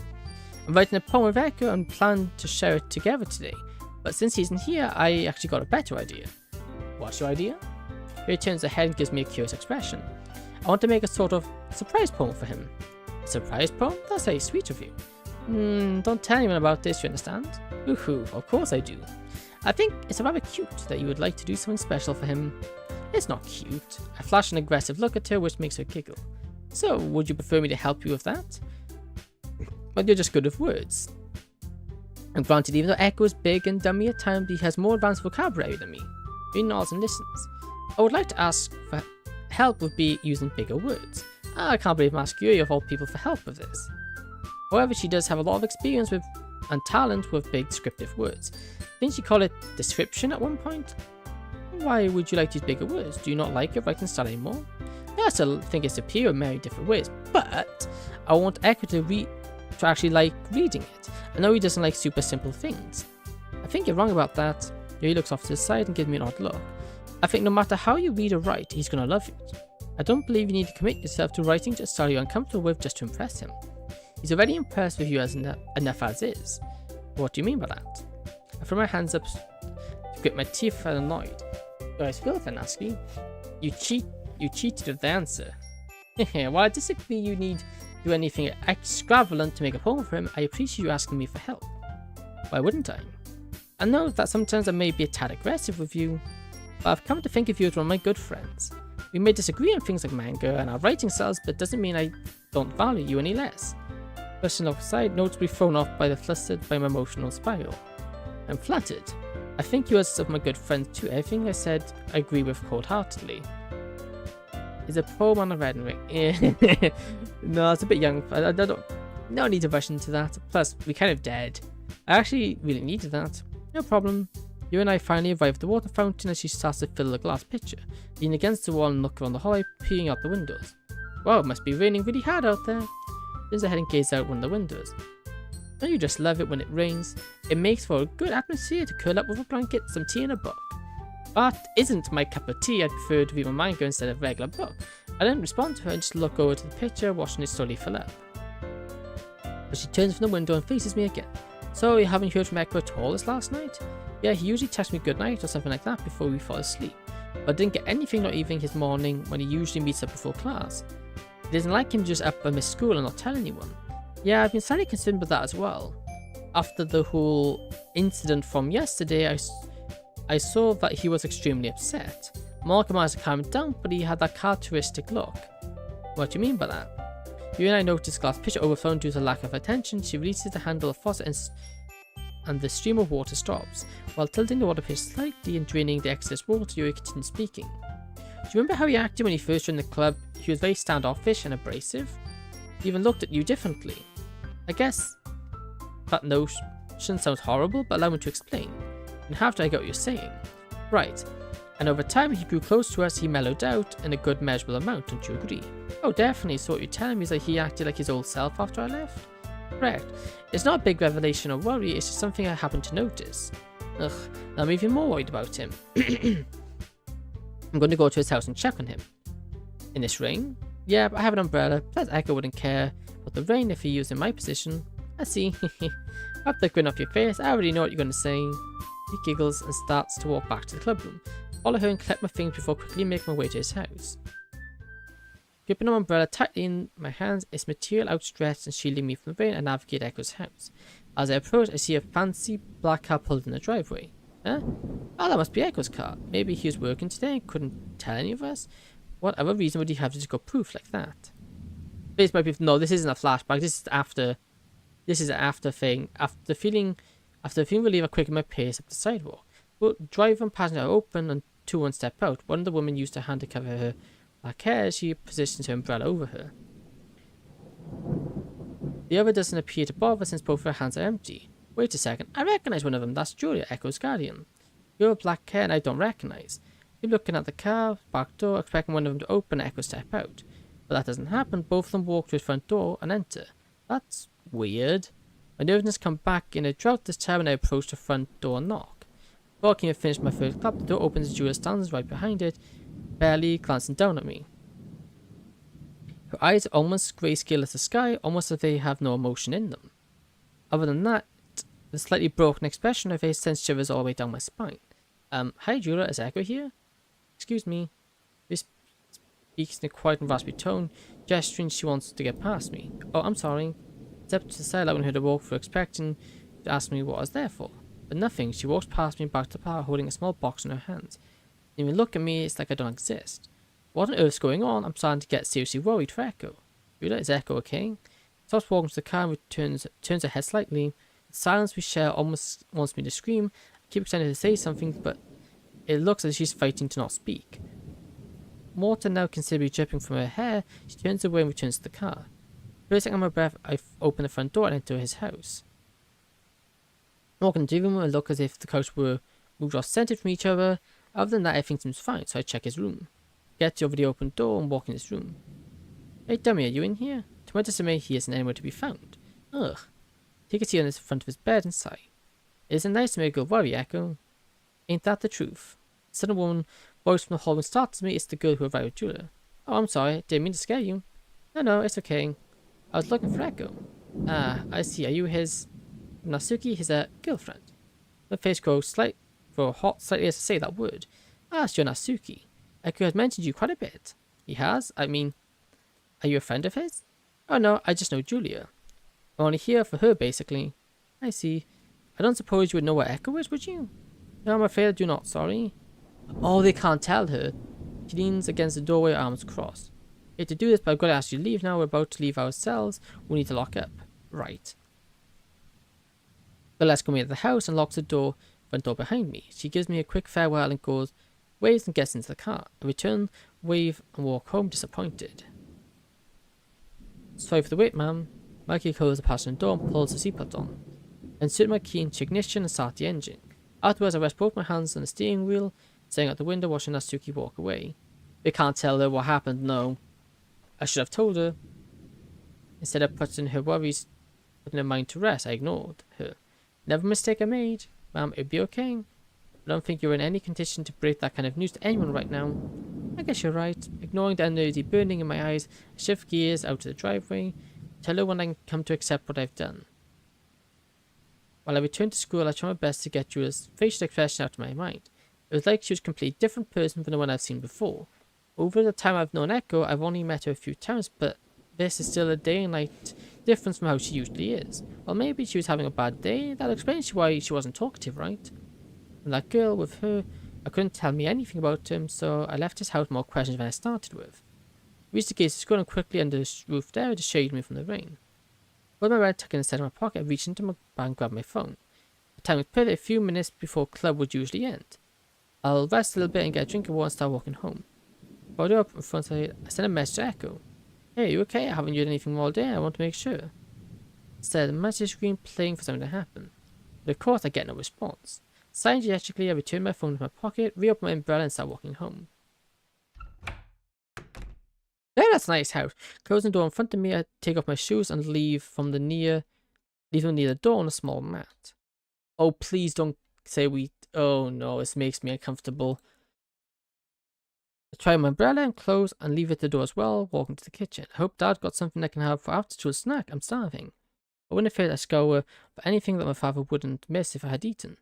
I'm writing a poem with Ekko and plan to share it together today. But since he isn't here, I actually got a better idea. What's your idea? He turns her head and gives me a curious expression. I want to make a sort of surprise poem for him. A surprise poem? That's very sweet of you. Don't tell anyone about this, you understand? Woohoo, of course I do. I think it's rather cute that you would like to do something special for him. It's not cute. I flash an aggressive look at her, which makes her giggle. So, would you prefer me to help you with that? But you're just good with words. And granted, even though Ekko is big and dummy at times, he has more advanced vocabulary than me. He nods and listens. I would like to ask for help with using bigger words. I can't believe I'm asking you of all people for help with this. However, she does have a lot of experience with and talent with big descriptive words. Didn't she call it description at one point? Why would you like to use bigger words? Do you not like your writing style anymore? I still think it's superior in many different ways, but I want Ekko to actually like reading it. I know he doesn't like super simple things. I think you're wrong about that. He looks off to the side and gives me an odd look. I think no matter how you read or write, he's gonna love it. I don't believe you need to commit yourself to writing a style you're uncomfortable with just to impress him. He's already impressed with you enough as is. What do you mean by that? I throw my hands up to grip my teeth and annoyed. Do I feel then, Natsuki? You cheated with the answer. While I disagree you need to do anything extravagant to make a poem for him, I appreciate you asking me for help. Why wouldn't I? I know that sometimes I may be a tad aggressive with you, but I've come to think of you as one of my good friends. We may disagree on things like manga and our writing styles, but it doesn't mean I don't value you any less. Question aside, notably thrown off by my emotional spiral. I'm flattered. I think you are some of my good friends too. Everything I said, I agree with cold-heartedly. Is a poem on a red ring? No, it's a bit young. I don't. No need to rush into that. Plus, we're kind of dead. I actually really needed that. No problem. You and I finally arrive at the water fountain as she starts to fill the glass pitcher, lean against the wall and look around the hallway, peering out the windows. Wow, it must be raining really hard out there. Turns her head and gazes out one of the windows. Don't you just love it when it rains? It makes for a good atmosphere to curl up with a blanket, some tea and a book. That isn't my cup of tea. I'd prefer to read my manga instead of a regular book. I didn't respond to her and just look over to the picture, watching it slowly fill up. But she turns from the window and faces me again. So, you haven't heard from Ekko at all this last night? Yeah, he usually texts me good night or something like that before we fall asleep. But I didn't get anything, not even his morning when he usually meets up before class. It isn't like him just up and miss school and not tell anyone. Yeah, I've been slightly concerned with that as well. After the whole incident from yesterday, I saw that he was extremely upset. Monica managed to calm him down, but he had that characteristic look. What do you mean by that? You and I noticed glass pitcher overflowing due to lack of attention. She releases the handle of faucet and the stream of water stops. While tilting the water pitcher slightly and draining the excess water, Yuri continues speaking. Do you remember how he acted when he first joined the club? He was very standoffish and abrasive. He even looked at you differently. I guess that notion sounds horrible, but allow me to explain. And after I get what you're saying. Right. And over time he grew close to us, he mellowed out in a good measurable amount, don't you agree? Oh definitely, so what you're telling me is that he acted like his old self after I left? Correct. It's not a big revelation or worry, it's just something I happened to notice. Ugh, I'm even more worried about him. I'm going to go to his house and check on him. In this rain? Yeah, but I have an umbrella, plus Echo wouldn't care about the rain if he was in my position. I see. Wipe the grin off your face, I already know what you're going to say. He giggles and starts to walk back to the club room. Follow her and collect my things before quickly making my way to his house. Gripping an umbrella tightly in my hands, its material outstretched and shielding me from the rain, I navigate Echo's house. As I approach, I see a fancy black car pulled in the driveway. Huh? Oh, that must be Echo's car. Maybe he was working today and couldn't tell any of us. What other reason would he have to just go proof like that? This might be no. This isn't a flashback. This is after. This is an after thing. After feeling relief, I quicken my pace up the sidewalk. But driver and passenger are open, and two one step out. One of the women used her hand to cover her black hair as she positions her umbrella over her. The other doesn't appear to bother since both her hands are empty. Wait a second. I recognize one of them. That's Julia, Echo's guardian. You have black hair and I don't recognize. You're looking at the car, back door, expecting one of them to open and Echo step out. But that doesn't happen. Both of them walk to his front door and enter. That's weird. My nervousness comes back in a drought this time when I approach the front door and knock. Before I can even finish my first clap, the door opens and Julia stands right behind it, barely glancing down at me. Her eyes are almost grayscale as the sky, almost as if they have no emotion in them. Other than that, the slightly broken expression on her face sends shivers all the way down my spine. Hi Julia, is Echo here? Excuse me. This speaks in a quiet and raspy tone, gesturing she wants to get past me. Oh, I'm sorry. Stepped to the side when her to walk through, expecting to ask me what I was there for. But nothing. She walks past me back to the car, holding a small box in her hands. When you look at me, it's like I don't exist. What on earth's going on? I'm starting to get seriously worried for Echo. Julia, is Echo okay? Stops walking to the car and turns her head slightly. The silence we share almost wants me to scream. I keep extending to say something, but it looks as if she's fighting to not speak. More to now considerably dripping from her hair, she turns away and returns to the car. Bursting on my breath, I open the front door and enter his house. Walking into the room, I look as if the couch were moved off centered from each other. Other than that, everything seems fine, so I check his room. Get over the open door and walk in his room. Hey dummy, are you in here? To my dismay, he isn't anywhere to be found. Ugh. Take a seat on the front of his bed and sigh. Isn't nice to make a girl worry, Echo. Ain't that the truth? A sudden woman voice from the hallway starts me. It's the girl who arrived with Julia. Oh, I'm sorry. Didn't mean to scare you. No, it's okay. I was looking for Echo. Ah, I see. Are you his Natsuki, his girlfriend? My face grows slightly as I say that word. Ah, it's your Natsuki. Echo has mentioned you quite a bit. He has? I mean, are you a friend of his? Oh no, I just know Julia. I'm only here for her, basically. I see. I don't suppose you would know where Echo is, would you? No, I'm afraid I do not, sorry. Oh, they can't tell her. She leans against the doorway, arms crossed. I hate to do this, but I've got to ask you to leave now. We're about to leave our cells. We need to lock up. Right. But let's go into the house and locks the front door behind me. She gives me a quick farewell and goes, waves and gets into the car. I return, wave and walk home disappointed. Sorry for the wait, ma'am. Mikey closes the passenger door and pulls the seatbelt on. I insert my key into ignition and start the engine. Afterwards, I rest both my hands on the steering wheel, staring out the window, watching Natsuki walk away. They can't tell her what happened, no. I should have told her. Instead of putting her mind to rest, I ignored her. Never a mistake I made. Ma'am, it'd be okay. I don't think you're in any condition to break that kind of news to anyone right now. I guess you're right. Ignoring the energy burning in my eyes, I shift gears out to the driveway. Tell her when I come to accept what I've done. While I returned to school, I tried my best to get Julia's facial expression out of my mind. It was like she was a completely different person from the one I've seen before. Over the time I've known Echo, I've only met her a few times, but this is still a day and night difference from how she usually is. Well, maybe she was having a bad day. That explains why she wasn't talkative, right? And that girl with her, I couldn't tell me anything about him, so I left his house with more questions than I started with. I reached the gates of school and quickly under the roof there to shade me from the rain. With my red tucked inside of my pocket, I reached into my bag and grabbed my phone. The time was perfect, a few minutes before club would usually end. I'll rest a little bit and get a drink of water and start walking home. Before I do up in front, I sent a message to Echo. Hey, you okay? I haven't heard anything all day. I want to make sure. Instead, the message screen playing for something to happen. But of course, I get no response. Scientifically, I return my phone to my pocket, re-open my umbrella, and start walking home. Yeah, that's a nice house. Closing the door in front of me, I take off my shoes and leave them near the door on a small mat. Oh, please don't say we... Oh no, this makes me uncomfortable. I try my umbrella and clothes and leave it at the door as well, walking to the kitchen. I hope Dad got something I can have for after school snack. I'm starving. I wouldn't fear I scour for anything that my father wouldn't miss if I had eaten.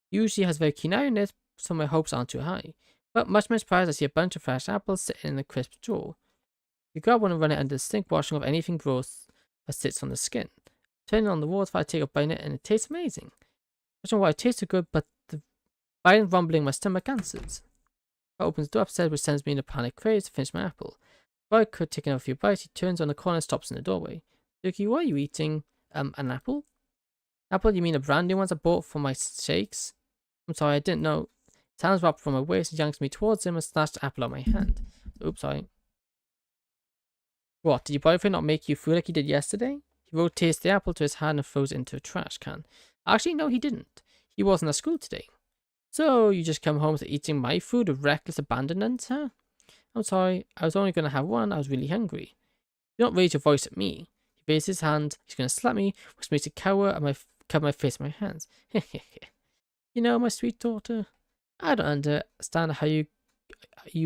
He usually has a very keen eye on it, so my hopes aren't too high. But much to my surprise, I see a bunch of fresh apples sitting in the crisp drawer. You grab one and run it under the sink, washing off anything gross that sits on the skin. Turning on the water, I take a bite it and it tastes amazing. I don't know why it tastes so good, but the violent rumbling in my stomach answers. I opens the door upstairs, which sends me in a panic craze to finish my apple. Before I could take another few bites, he turns on the corner and stops in the doorway. Doki, why are you eating an apple? Apple? You mean the brand new ones I bought for my shakes? I'm sorry, I didn't know. His hands wrapped from my waist and yanks me towards him and snatched the apple out of my hand. Oops, sorry. What, did your boyfriend not make you feel like he did yesterday? He rotates the apple to his hand and throws it into a trash can. Actually, no, he didn't. He wasn't at school today. So, you just come home to eating my food with reckless abandonment, huh? I'm sorry, I was only going to have one, I was really hungry. You don't raise your voice at me. He raises his hand, he's going to slap me, which makes me cower and cover my face with my hands. You know, my sweet daughter, I don't understand how you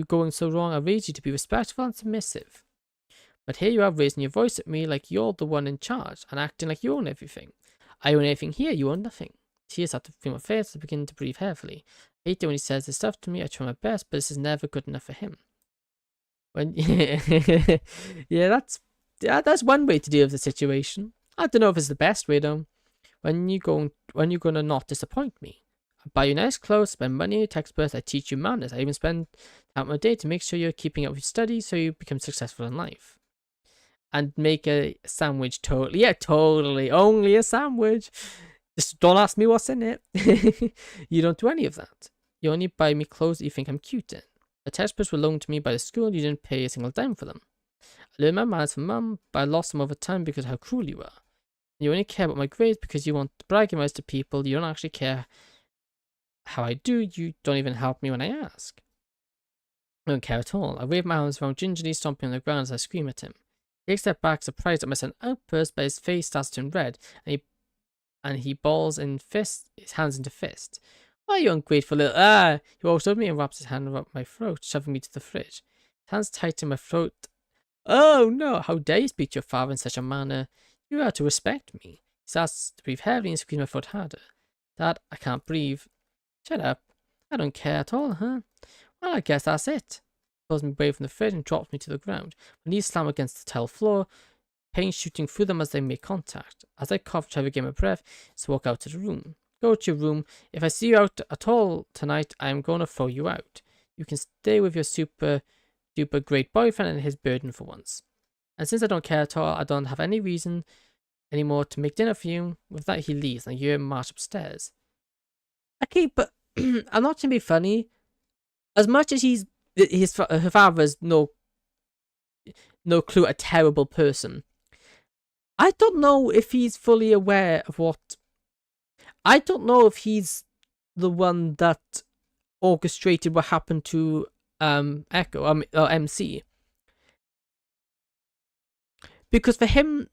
going so wrong. I raised you to be respectful and submissive. But here you are raising your voice at me like you're the one in charge and acting like you own everything. I own everything here, you own nothing. Tears start to fill my face and begin to breathe heavily. I hate it when he says this stuff to me. I try my best, but this is never good enough for him. When yeah, that's one way to deal with the situation. I don't know if it's the best way though. When you gonna not disappoint me? I buy you nice clothes, spend money, textbooks, I teach you manners. I even spend out my day to make sure you're keeping up with your studies so you become successful in life. And make a sandwich totally. Yeah, totally. Only a sandwich. Just don't ask me what's in it. You don't do any of that. You only buy me clothes that you think I'm cute in. The textbooks were loaned to me by the school and you didn't pay a single dime for them. I learned my manners from Mum, but I lost them over time because of how cruel you are. You only care about my grades because you want to brag your rights to people. You don't actually care how I do. You don't even help me when I ask. I don't care at all. I wave my arms around gingerly, stomping on the ground as I scream at him. He takes a step back, surprised at my sudden outburst, but his face starts to turn red, and he balls his hands into fists. Why, you ungrateful little... He walks over to me and wraps his hand around my throat, shoving me to the fridge. His hands tighten my throat. Oh no, how dare you speak to your father in such a manner? You are to respect me. He starts to breathe heavily and squeeze my throat harder. Dad, I can't breathe. Shut up. I don't care at all, huh? Well, I guess that's it. He pulls me away from the fridge and drops me to the ground. My knees slam against the tile floor, pain shooting through them as they make contact. As I cough, try to get my breath, so walk out to the room. Go to your room. If I see you out at all tonight, I am going to throw you out. You can stay with your super duper great boyfriend and his burden for once. And since I don't care at all, I don't have any reason anymore to make dinner for you. With that, he leaves, and you march upstairs. Okay, but I'm not trying to be funny. As much as her father's no clue, a terrible person. I don't know if he's fully aware of what. I don't know if he's the one that orchestrated what happened to Echo, MC. Because for him,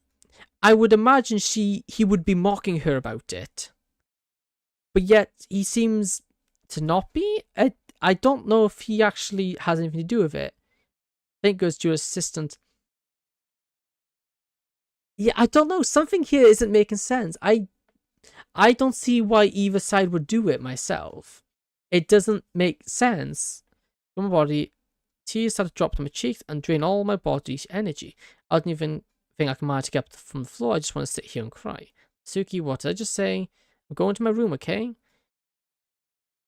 I would imagine he would be mocking her about it. But yet, he seems to not be. I don't know if he actually has anything to do with it. I think it was Julie's assistant. Yeah, I don't know. Something here isn't making sense. I don't see why either side would do it myself. It doesn't make sense. My body, tears start to drop to my cheeks and drain all my body's energy. I don't even think I can manage to get up from the floor. I just want to sit here and cry. Suki, what did I just say? I'm going to my room, okay?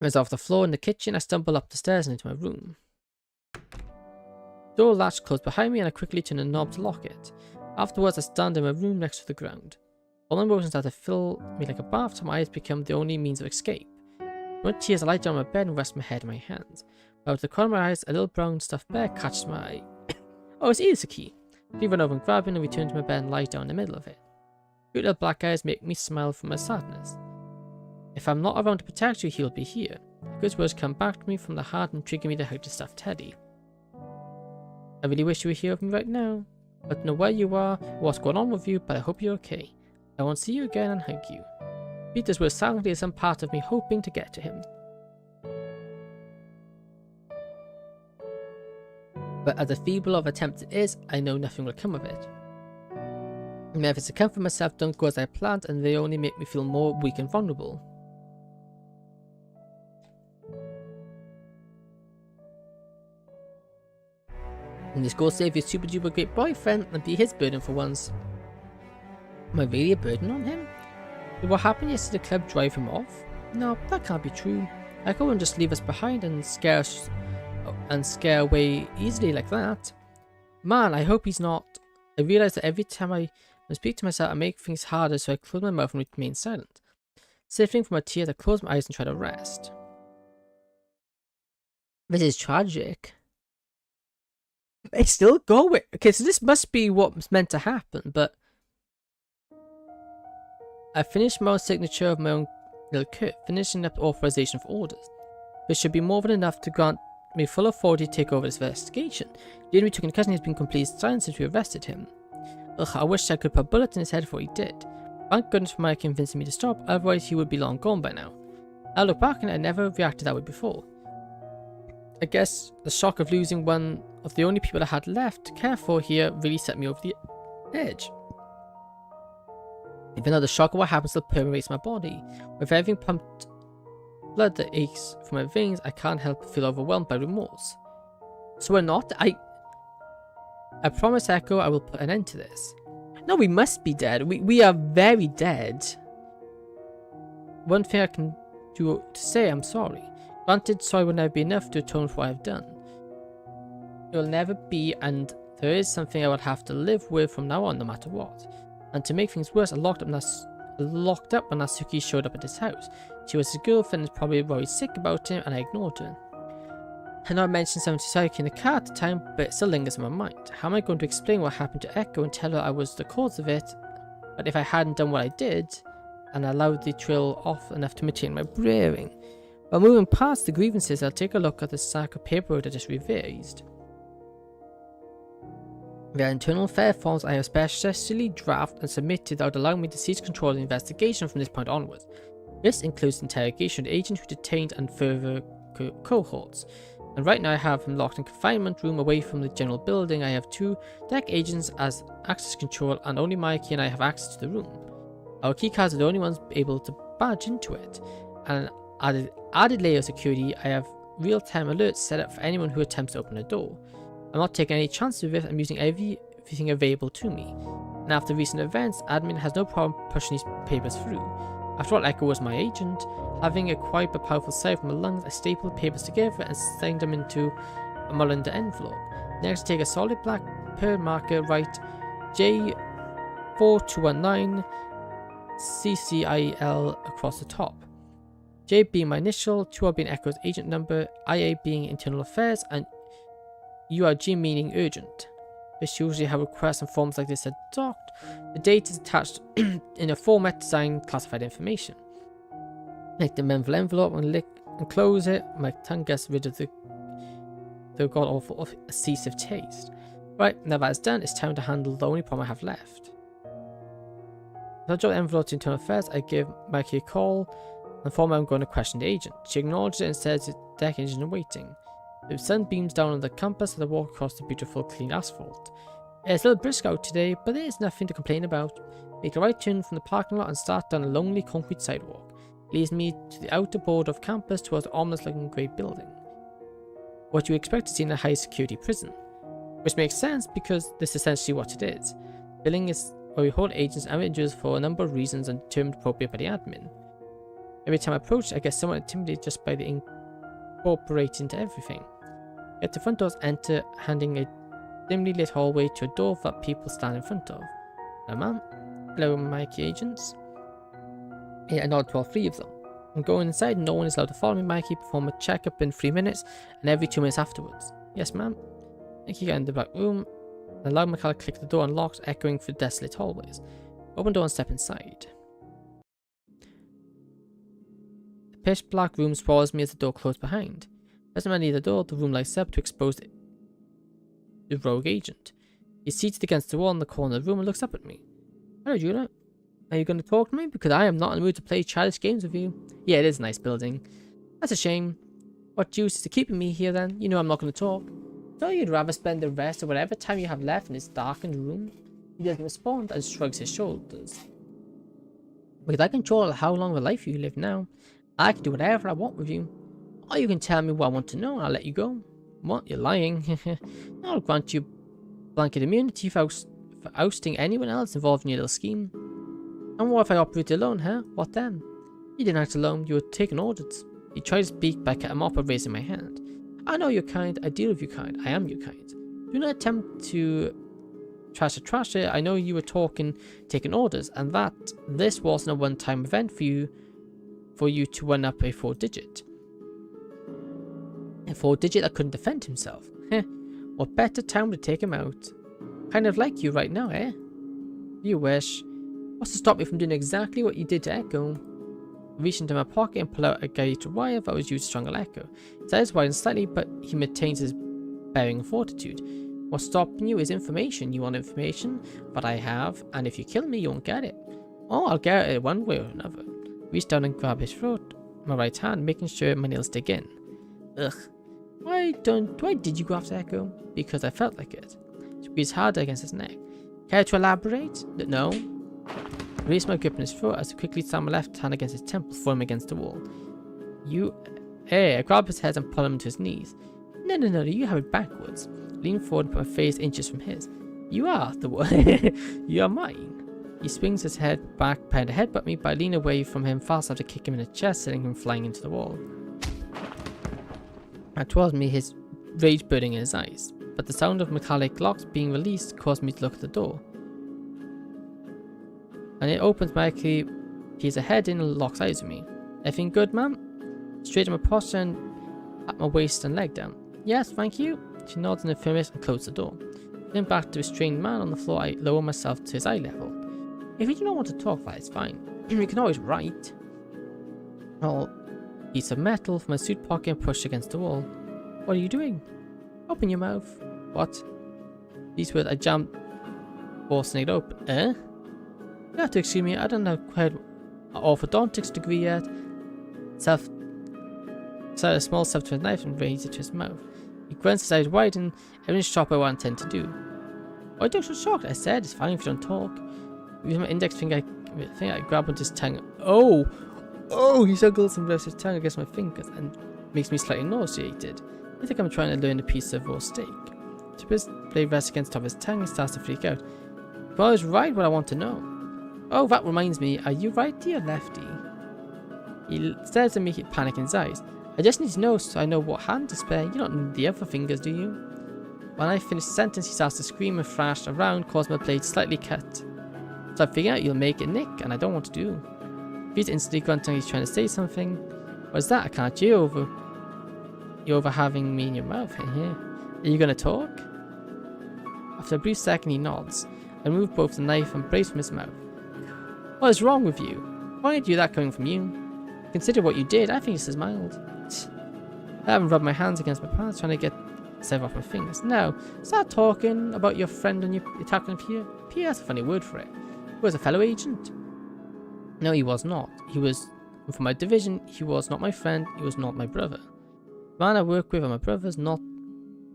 As off the floor in the kitchen, I stumble up the stairs and into my room. Door latch closed behind me and I quickly turn the knob to lock it. Afterwards, I stand in my room next to the ground. All emotions start to fill me like a bath, so my eyes become the only means of escape. With tears, I lie down on my bed and rest my head in my hands. Out of the corner of my eyes, a little brown stuffed bear catches my eye. Oh, it's Izuki. I run over and grab him and return to my bed and lie down in the middle of it. Cute little black eyes make me smile from my sadness. If I'm not around to protect you, he'll be here. Good words come back to me from the heart and trigger me to hug the stuffed teddy. I really wish you were here with me right now. I don't know where you are or what's going on with you, but I hope you're okay. I won't see you again and hug you. Peter's words silently as some part of me hoping to get to him. But as a feeble of attempt it is, I know nothing will come of it. My efforts to comfort myself don't go as I planned, and they only make me feel more weak and vulnerable. And just go save your super duper great boyfriend and be his burden for once. Am I really a burden on him? Did what happened yesterday at the club drive him off? No, that can't be true. I wouldn't just leave us behind and scare away easily like that. Man, I hope he's not. I realize that every time I speak to myself, I make things harder, so I close my mouth and remain silent. Sifting from my tears, I close my eyes and try to rest. This is tragic. It's still going. Okay, so this must be what's meant to happen, but I finished my own signature of my own little kit, finishing up the authorization for orders. This should be more than enough to grant me full authority to take over this investigation. The enemy took in custody has been complete silence since we arrested him. Ugh, I wish I could put a bullet in his head for what he did. Thank goodness for my convincing me to stop, otherwise he would be long gone by now. I look back and I never reacted that way before. I guess the shock of losing one of the only people I had left to care for here really set me over the edge. Even though the shock of what happened still permeates my body, with everything pumped blood that aches from my veins, I can't help but feel overwhelmed by remorse. So we're not? I promise, Echo, I will put an end to this. No, we must be dead. We are very dead. One thing I can do to say I'm sorry. Granted, sorry will never be enough to atone for what I've done. It will never be, and there is something I will have to live with from now on, no matter what. And to make things worse, I locked up when Natsuki showed up at his house. She was his girlfriend and was probably worried sick about him, and I ignored her. I know I mentioned something to Sayaka in the car at the time, but it still lingers in my mind. How am I going to explain what happened to Echo and tell her I was the cause of it? But if I hadn't done what I did, and allowed the trail off enough to maintain my bearing. While moving past the grievances, I'll take a look at the sack of paperwork I just revised. The internal affair forms I have specially drafted and submitted that would allow me to seize control of the investigation from this point onwards. This includes interrogation of the agent who detained and further cohorts. And right now I have him locked in confinement room away from the general building. I have 2 deck agents as access control, and only Mikey and I have access to the room. Our keycards are the only ones able to badge into it. And added layer of security, I have real-time alerts set up for anyone who attempts to open a door. I'm not taking any chances with it, I'm using everything available to me. And after recent events, admin has no problem pushing these papers through. After all, Echo was my agent. Having a quite a powerful sigh from my lungs, I stapled the papers together and signed them into a Mullender envelope. Next, take a solid black pen marker, write J4219 CCIL across the top. J being my initial, 2R being Echo's agent number, IA being internal affairs, and URG meaning urgent. This usually how requests and forms like this are docked. The date is attached in a format designed classified information. Make the envelope and lick and close it. My tongue gets rid of the god awful adhesive taste. Right, now that's done, it's time to handle the only problem I have left. As I drop the envelope to internal affairs, I give Mikey a call and inform her I'm going to question the agent. She acknowledges it and says the deck engine is waiting. The sun beams down on the campus as I walk across the beautiful clean asphalt. It's a little brisk out today, but there is nothing to complain about. Make a right turn from the parking lot and start down a lonely concrete sidewalk. It leads me to the outer border of campus towards the ominous looking grey building. What you expect to see in a high security prison. Which makes sense because this is essentially what it is. The building is where we hold agents and individuals for a number of reasons and determined appropriate by the admin. Every time I approach, I get somewhat intimidated just by the incorporating into everything. At the front doors, enter, handing a dimly lit hallway to a door that people stand in front of. Hello, ma'am. Hello, Mikey agents. Yeah, I nod to all 3 of them. I'm going inside, no one is allowed to follow me, Mikey. Perform a checkup in 3 minutes, and every 2 minutes afterwards. Yes, ma'am. Mikey get in the back room, and allow my car to click the door unlocks, echoing through desolate hallways. Open door and step inside. The pitch black room swallows me as the door closed behind. As I near the door, the room lights up to expose the rogue agent. He's seated against the wall in the corner of the room and looks up at me. Hello, Judah. Are you going to talk to me? Because I am not in the mood to play childish games with you. Yeah, it is a nice building. That's a shame. What juice is keeping me here then? You know I'm not going to talk. So you'd rather spend the rest of whatever time you have left in this darkened room? He doesn't respond and shrugs his shoulders. Because I control how long of a life you live now. I can do whatever I want with you. Or you can tell me what I want to know and I'll let you go. What? You're lying. I'll grant you blanket immunity for ousting anyone else involved in your little scheme. And what if I operate alone, huh? What then? You didn't act alone, you were taking orders. You tried to speak, but I cut him off by raising my hand. I know you're kind, I deal with you kind, I am your kind. Do not attempt to trash it. I know you were taking orders, and that this wasn't a one-time event for you to run up a 4-digit. A 4-digit that couldn't defend himself. Heh. What better time to take him out? Kind of like you right now, eh? You wish. What's to stop me from doing exactly what you did to Echo? I reached into my pocket and pulled out a gated wire that was used to strangle Echo. His eyes widened slightly, but he maintains his bearing and fortitude. What's stopping you is information. You want information, but I have, and if you kill me, you won't get it. Oh, I'll get it one way or another. Reach down and grab his throat, my right hand, making sure my nails dig in. Ugh. Why did you go after Echo? Because I felt like it. Squeezed harder against his neck. Care to elaborate? No. I released my grip on his throat as I quickly slammed my left hand against his temple, throwing him against the wall. I grabbed his head and pulled him to his knees. No, you have it backwards. Lean forward and put my face inches from his. You are the one. You are mine. He swings his head back, preparing to headbutt me, but I lean away from him fast enough to kick him in the chest, sending him flying into the wall. Towards me, his rage burning in his eyes, but the sound of metallic locks being released caused me to look at the door. And it opens magically, peers ahead in and locks eyes with me. Everything good, ma'am? Straighten my posture and pat my waist and leg down. Yes, thank you. She nods in affirmative and closed the door. Then back to the restrained man on the floor, I lower myself to his eye level. If you do not want to talk, that is fine. We can always write. I'll piece of metal from my suit pocket and push against the wall. What are you doing? Open your mouth. What? These words I jammed, forcing it open. You have to excuse me, I don't have quite an orthodontics degree yet. A small self-defense knife and raised it to his mouth. He grunts, his eyes widen, everything's shocked by what I intend to do. Why don't you shocked? I said, it's fine if you don't talk. With my index finger, I grab onto his tongue. Oh, he juggles and rubs his tongue against my fingers and makes me slightly nauseated. I think I'm trying to learn a piece of raw steak. To his blade rests against the top of his tongue, he starts to freak out. Well, I was right what I want to know. Oh, that reminds me, are you righty or lefty? He stares at me, panic in his eyes. I just need to know so I know what hand to spare. You don't need the other fingers, do you? When I finish the sentence, he starts to scream and thrash around, causing my blade slightly cut. So I figure out you'll make it nick, and I don't want to do. He's instantly grunting, he's trying to say something. What's that? I can't hear over. You're over having me in your mouth in here. Are you gonna talk? After a brief second, he nods. I remove both the knife and blade from his mouth. What is wrong with you? Why did you do that coming from you? Consider what you did. I think this is mild. I haven't rubbed my hands against my palms trying to get stuff off my fingers. Now, start talking about your friend and your attacking Pierre. Pierre, that's a funny word for it. He was a fellow agent. No, he was not. He was from my division. He was not my friend. He was not my brother. The man I work with are my brothers, not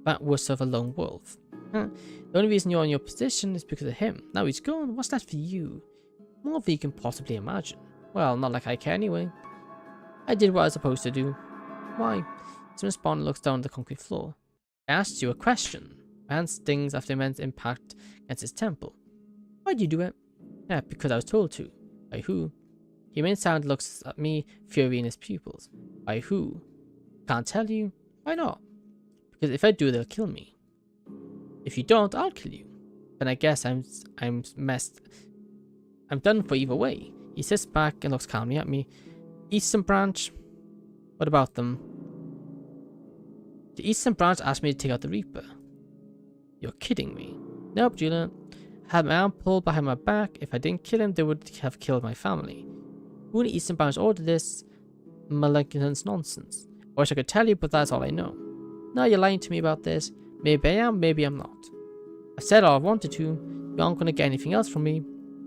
that worse of a lone wolf. The only reason you're in your position is because of him. Now he's gone. What's that for you? More than you can possibly imagine. Well, not like I care anyway. I did what I was supposed to do. Why? Some respondent looks down at the concrete floor. I asked you a question. My hand stings after immense impact against his temple. Why did you do it? Yeah, because I was told to. By who? He remains silent, looks at me, fury in his pupils. By who? Can't tell you. Why not? Because if I do, they'll kill me. If you don't, I'll kill you. Then I guess I'm messed. I'm done for either way. He sits back and looks calmly at me. Eastern Branch? What about them? The Eastern Branch asked me to take out the Reaper. You're kidding me. Nope, Julia. I had my arm pulled behind my back. If I didn't kill him, they would have killed my family. Who in the Eastern Branch ordered this malignant nonsense? I wish I could tell you, but that's all I know. No, you're lying to me about this. Maybe I am, maybe I'm not. I've said all I wanted to. You aren't going to get anything else from me.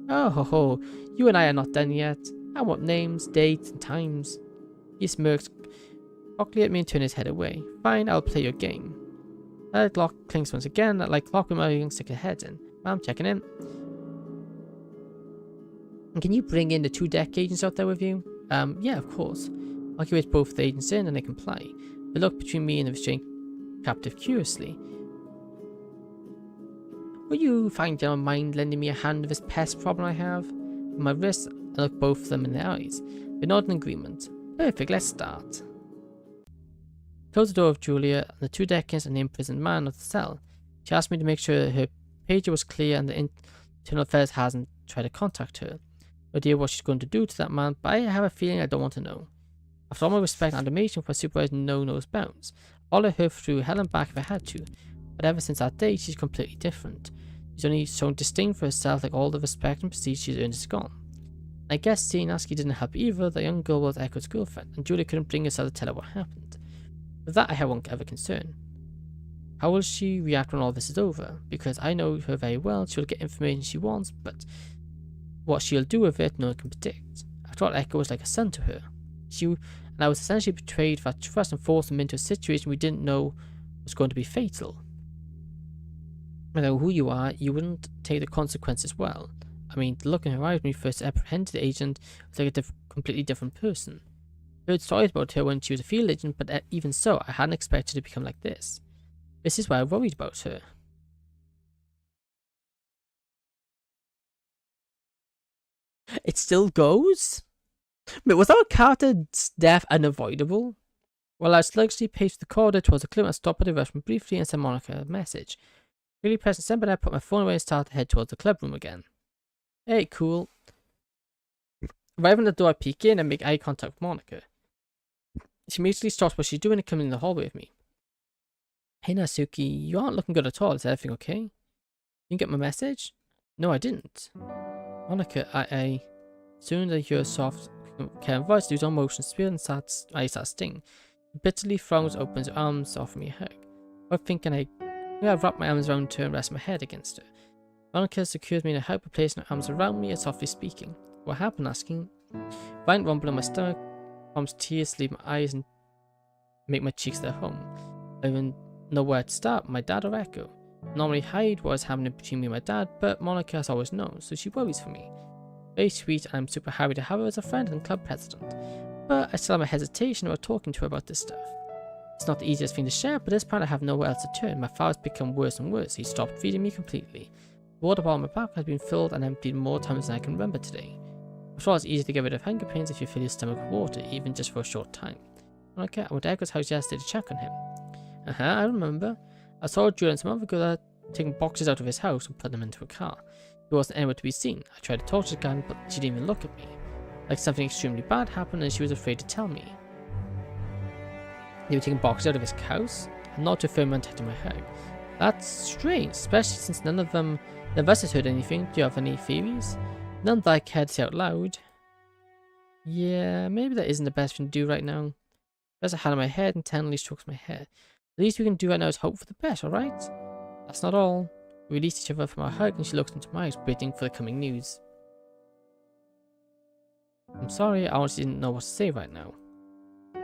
Oh ho ho, you and I are not done yet. I want names, dates, and times. He smirks cockily at me and turns his head away. Fine, I'll play your game. That lock clinks once again, like clockwork. You can stick your head in. I'm checking in. And can you bring in the 2 deck agents out there with you? Yeah, of course. I'll give both the agents in and they can play. They look between me and the restrained captive curiously. Would you find you don't mind lending me a hand with this pest problem I have? With my wrist, I look both of them in the eyes. They nod in agreement. Perfect, let's start. Close the door of Julia and the 2 decans and the imprisoned man of the cell. She asked me to make sure her pager was clear and the internal affairs hasn't tried to contact her. No idea what she's going to do to that man, but I have a feeling I don't want to know. After all my respect and admiration for my supervisor, no knows bounds. I followed her through hell and back if I had to, but ever since that day, she's completely different. She's only shown disdain for herself, like all the respect and prestige she's earned is gone. I guess seeing Aski didn't help either. The young girl was Echo's girlfriend, and Julia couldn't bring herself to tell her what happened. With that, I have one other concern. How will she react when all this is over? Because I know her very well, she'll get information she wants, but what she'll do with it, no one can predict. After all, Echo was like a son to her. And I was essentially betrayed that trust and forced them into a situation we didn't know was going to be fatal. No matter who you are, you wouldn't take the consequences well. I mean, the look in her eyes when we first apprehended the agent was like a completely different person. I heard stories about her when she was a field agent, but even so, I hadn't expected her to become like this. This is why I worried about her. It still goes? But was our character's death unavoidable? While I sluggishly paced the corridor towards the club, I stopped at the restaurant briefly and sent Monica a message. Really pressing send, but I put my phone away and started to head towards the club room again. Hey, cool. Arriving at the door, I peek in and make eye contact with Monica. She immediately stops what she's doing and comes in the hallway with me. Hey Natsuki, you aren't looking good at all. Is everything okay? You didn't get my message? No, I didn't. Monica, I soon as I hear a soft caring voice, lose all motion, spirit and I start sting. Bitterly frowns, opens her arms, offering me a hug. While thinking I wrap my arms around her and rest my head against her. Monica secures me in a hug by placing her arms around me and softly speaking. What happened? Asking. Violent rumble in my stomach, prompts tears leave my eyes and make my cheeks their home. I even know where to start, my dad or Echo. Normally hide what is happening between me and my dad, but Monica has always known, so she worries for me. Very sweet, and I'm super happy to have her as a friend and club president. But I still have my hesitation about talking to her about this stuff. It's not the easiest thing to share, but at this point I have nowhere else to turn. My father's become worse and worse. He stopped feeding me completely. The water bottle on my back has been filled and emptied more times than I can remember today. After all, it's easy to get rid of hunger pains if you fill your stomach with water, even just for a short time. Monica, I went to Echo's house yesterday to check on him. I remember. I saw Julia and some other girl taking boxes out of his house and put them into a car. He wasn't anywhere to be seen. I tried to talk to the guy, but she didn't even look at me. Like something extremely bad happened and she was afraid to tell me. They were taking boxes out of his house? I'm not too firm on touching my hug. That's strange, especially since none of us has heard anything. Do you have any theories? None that I care to say out loud. Yeah, maybe that isn't the best thing to do right now. There's a hand on my head and tenderly strokes my hair. The least we can do right now is hope for the best, alright? That's not all. We release each other from our hug and she looks into my eyes, waiting for the coming news. I'm sorry, I honestly didn't know what to say right now.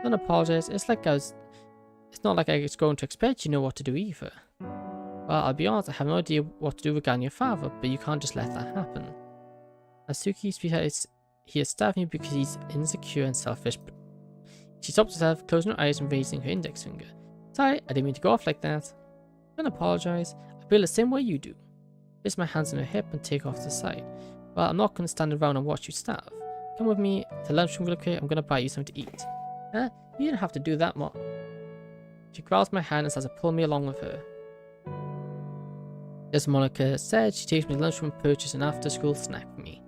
Don't apologize, it's not like I was going to expect you know what to do either. Well, I'll be honest, I have no idea what to do regarding your father, but you can't just let that happen. Natsuki, sweetheart, he has stabbed me because he's insecure and selfish. She stopped herself, closing her eyes and raising her index finger. Sorry, I didn't mean to go off like that. Don't apologize, I feel the same way you do. Place my hands on her hip and take off to the side. Well, I'm not going to stand around and watch you starve. Come with me to lunchroom real quick, I'm going to buy you something to eat. Huh? You didn't have to do that much. She grabs my hand and starts to pull me along with her. As Monica said, she takes me to lunchroom and purchases an after-school snack for me.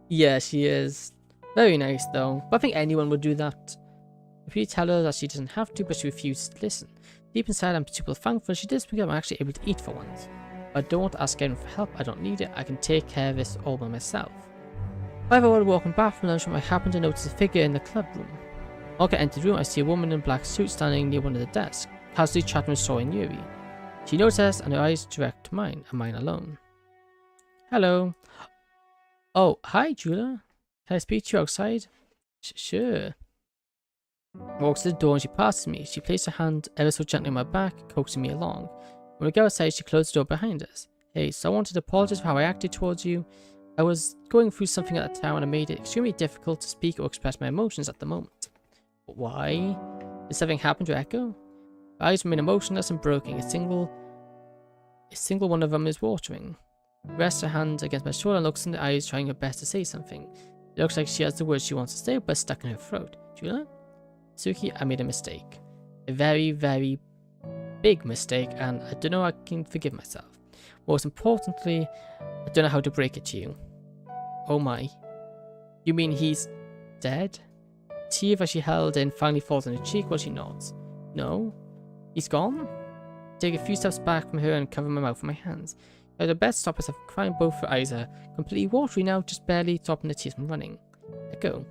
Yeah, she is. Very nice though, but I think anyone would do that. If you tell her that she doesn't have to, but she refuses to listen. Deep inside, I'm super thankful she does because I'm actually able to eat for once. But I don't want to ask anyone for help, I don't need it, I can take care of this all by myself. However, while walking back from lunchroom, I happen to notice a figure in the club room. Monica enters the room, I see a woman in a black suit standing near one of the desks, casually chatting with Soy and Yuri. She notices and her eyes direct to mine, and mine alone. Hello. Oh, hi Julia. Can I speak to you outside? Sure. Walks to the door and she passes me. She places her hand ever so gently on my back, coaxing me along. When we go outside, she closed the door behind us. Hey, so I wanted to apologize for how I acted towards you. I was going through something at the time and it made it extremely difficult to speak or express my emotions at the moment. But why? Did something happen to Echo? Her eyes remain emotionless and broken. A single one of them is watering. She rests her hand against my shoulder and looks in the eyes, trying her best to say something. It looks like she has the words she wants to say, but stuck in her throat. Julia? Suki, I made a mistake. A very, very big mistake, and I don't know how I can forgive myself. Most importantly, I don't know how to break it to you. Oh my. You mean he's dead? The tear that she held in finally falls on her cheek while she nods. No? He's gone? I take a few steps back from her and cover my mouth with my hands. At the best stop myself from crying. Both her eyes are completely watery now, just barely stopping the tears from running. I go.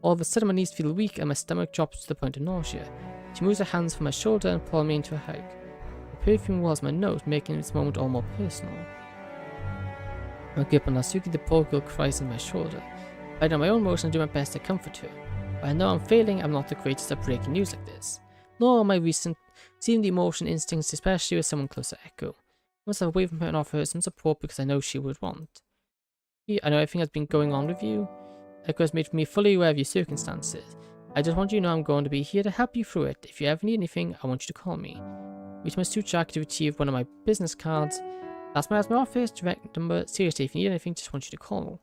All of a sudden my knees feel weak and my stomach drops to the point of nausea. She moves her hands from my shoulder and pulls me into a hug. The perfume was my nose, making this moment all more personal. I grip on Natsuki, the poor girl cries on my shoulder. I know my own emotions and do my best to comfort her. But I know I'm failing. I'm not the greatest at breaking news like this. Nor am I recent seeing the emotion instincts, especially with someone close to Echo. I must have away from her and offer her some support because I know she would want. I know everything has been going on with you. Echo has made me fully aware of your circumstances. I just want you to know I'm going to be here to help you through it. If you ever need anything, I want you to call me. Reach my suit jacket to retrieve one of my business cards. That's my office, direct number. Seriously, if you need anything, just want you to call.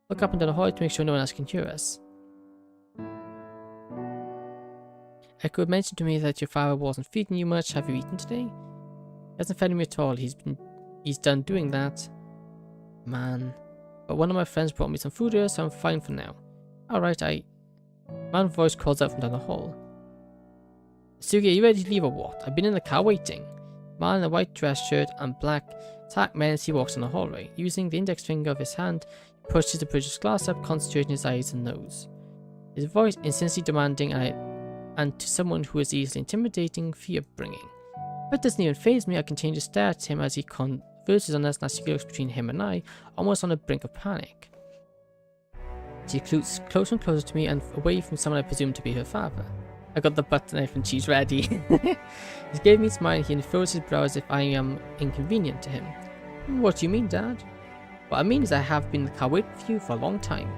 Look up and down the hallway to make sure no one else can hear us. Echo had mentioned to me that your father wasn't feeding you much. Have you eaten today? He hasn't fed me at all. He's done doing that. Man. But one of my friends brought me some food here, so I'm fine for now. Alright, man's voice calls out from down the hall. Sugi, are you ready to leave or what? I've been in the car waiting. Man in a white dress shirt and black tack man he walks in the hallway. Using the index finger of his hand, he pushes the bridge's glass up, concentrating his eyes and nose. His voice intensely demanding and to someone who is easily intimidating, fear-bringing. But it doesn't even faze me. I continue to stare at him as he converses unless Natsuki looks between him and I, almost on the brink of panic. She closes closer and closer to me and away from someone I presume to be her father. I got the butter knife and she's ready. He gave me a smile and he unfurls his brow as if I am inconvenient to him. What do you mean, Dad? What I mean is I have been in the car waiting for you for a long time.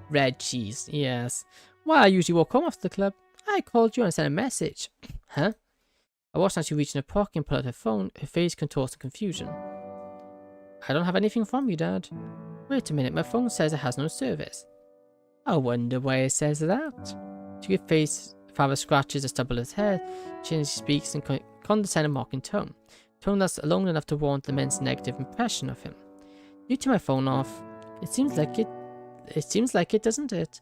Red cheese, yes. Why, I usually walk home after the club. I called you and sent a message. Huh? I watched Nancy reach in her pocket and pull out her phone, her face contorts in confusion. I don't have anything from you, Dad. Wait a minute, my phone says it has no service. I wonder why it says that. She face father scratches the stubble of his head, she speaks in condescending mocking tone. Tone that's alone enough to warrant the men's negative impression of him. You turn my phone off. It seems like it, doesn't it?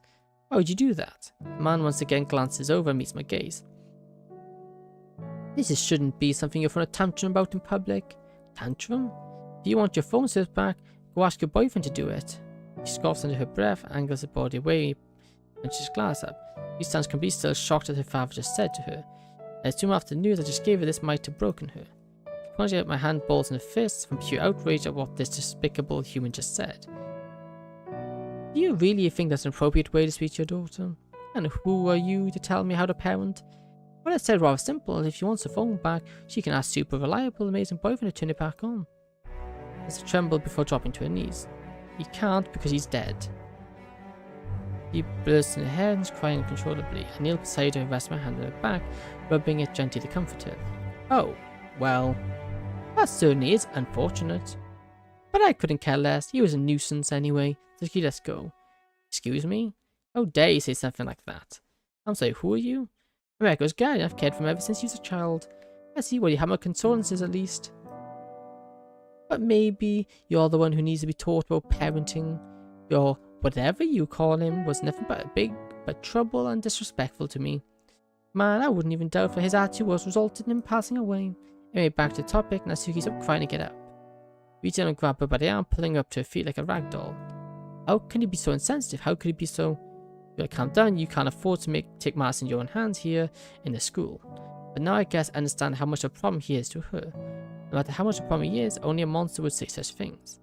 Why would you do that? The man once again glances over and meets my gaze. This shouldn't be something you're throwing a tantrum about in public. Tantrum? If you want your phone service back, go ask your boyfriend to do it. She scoffs under her breath, angles her body away, and she's glass up. She stands completely still, shocked at her father just said to her. I assume after the news I just gave her, this might have broken her. Plunging out my hand, balls in her fists from pure outrage at what this despicable human just said. Do you really think that's an appropriate way to speak to your daughter? And who are you to tell me how to parent? Well, I said rather simple. If she wants her phone back, she can ask super reliable, amazing boyfriend to turn it back on. She trembled before dropping to her knees. He can't because he's dead. He bursts in her hair and is crying uncontrollably. I kneel beside her and rest my hand on her back, rubbing it gently to comfort her. Oh, well, that certainly is unfortunate. But I couldn't care less. He was a nuisance anyway. So let's go. Excuse me? How dare you say something like that? I'm sorry, who are you? I'm Echo's guardian. I've cared for him ever since he was a child. I see. Well, you have my condolences at least. But maybe you're the one who needs to be taught about parenting. Your whatever you call him was nothing but big trouble and disrespectful to me. Man, I wouldn't even doubt that his attitude was resulted in him passing away. Anyway, back to the topic. Natsuki's up crying to get up. Reach in and grab her by the arm, pulling her up to her feet like a rag doll. How can he be so insensitive? How could he be so... You gotta calm down. You can't afford to take matters in your own hands here in the school. But now I guess I understand how much of a problem he is to her. No matter how much of a problem he is, only a monster would say such things.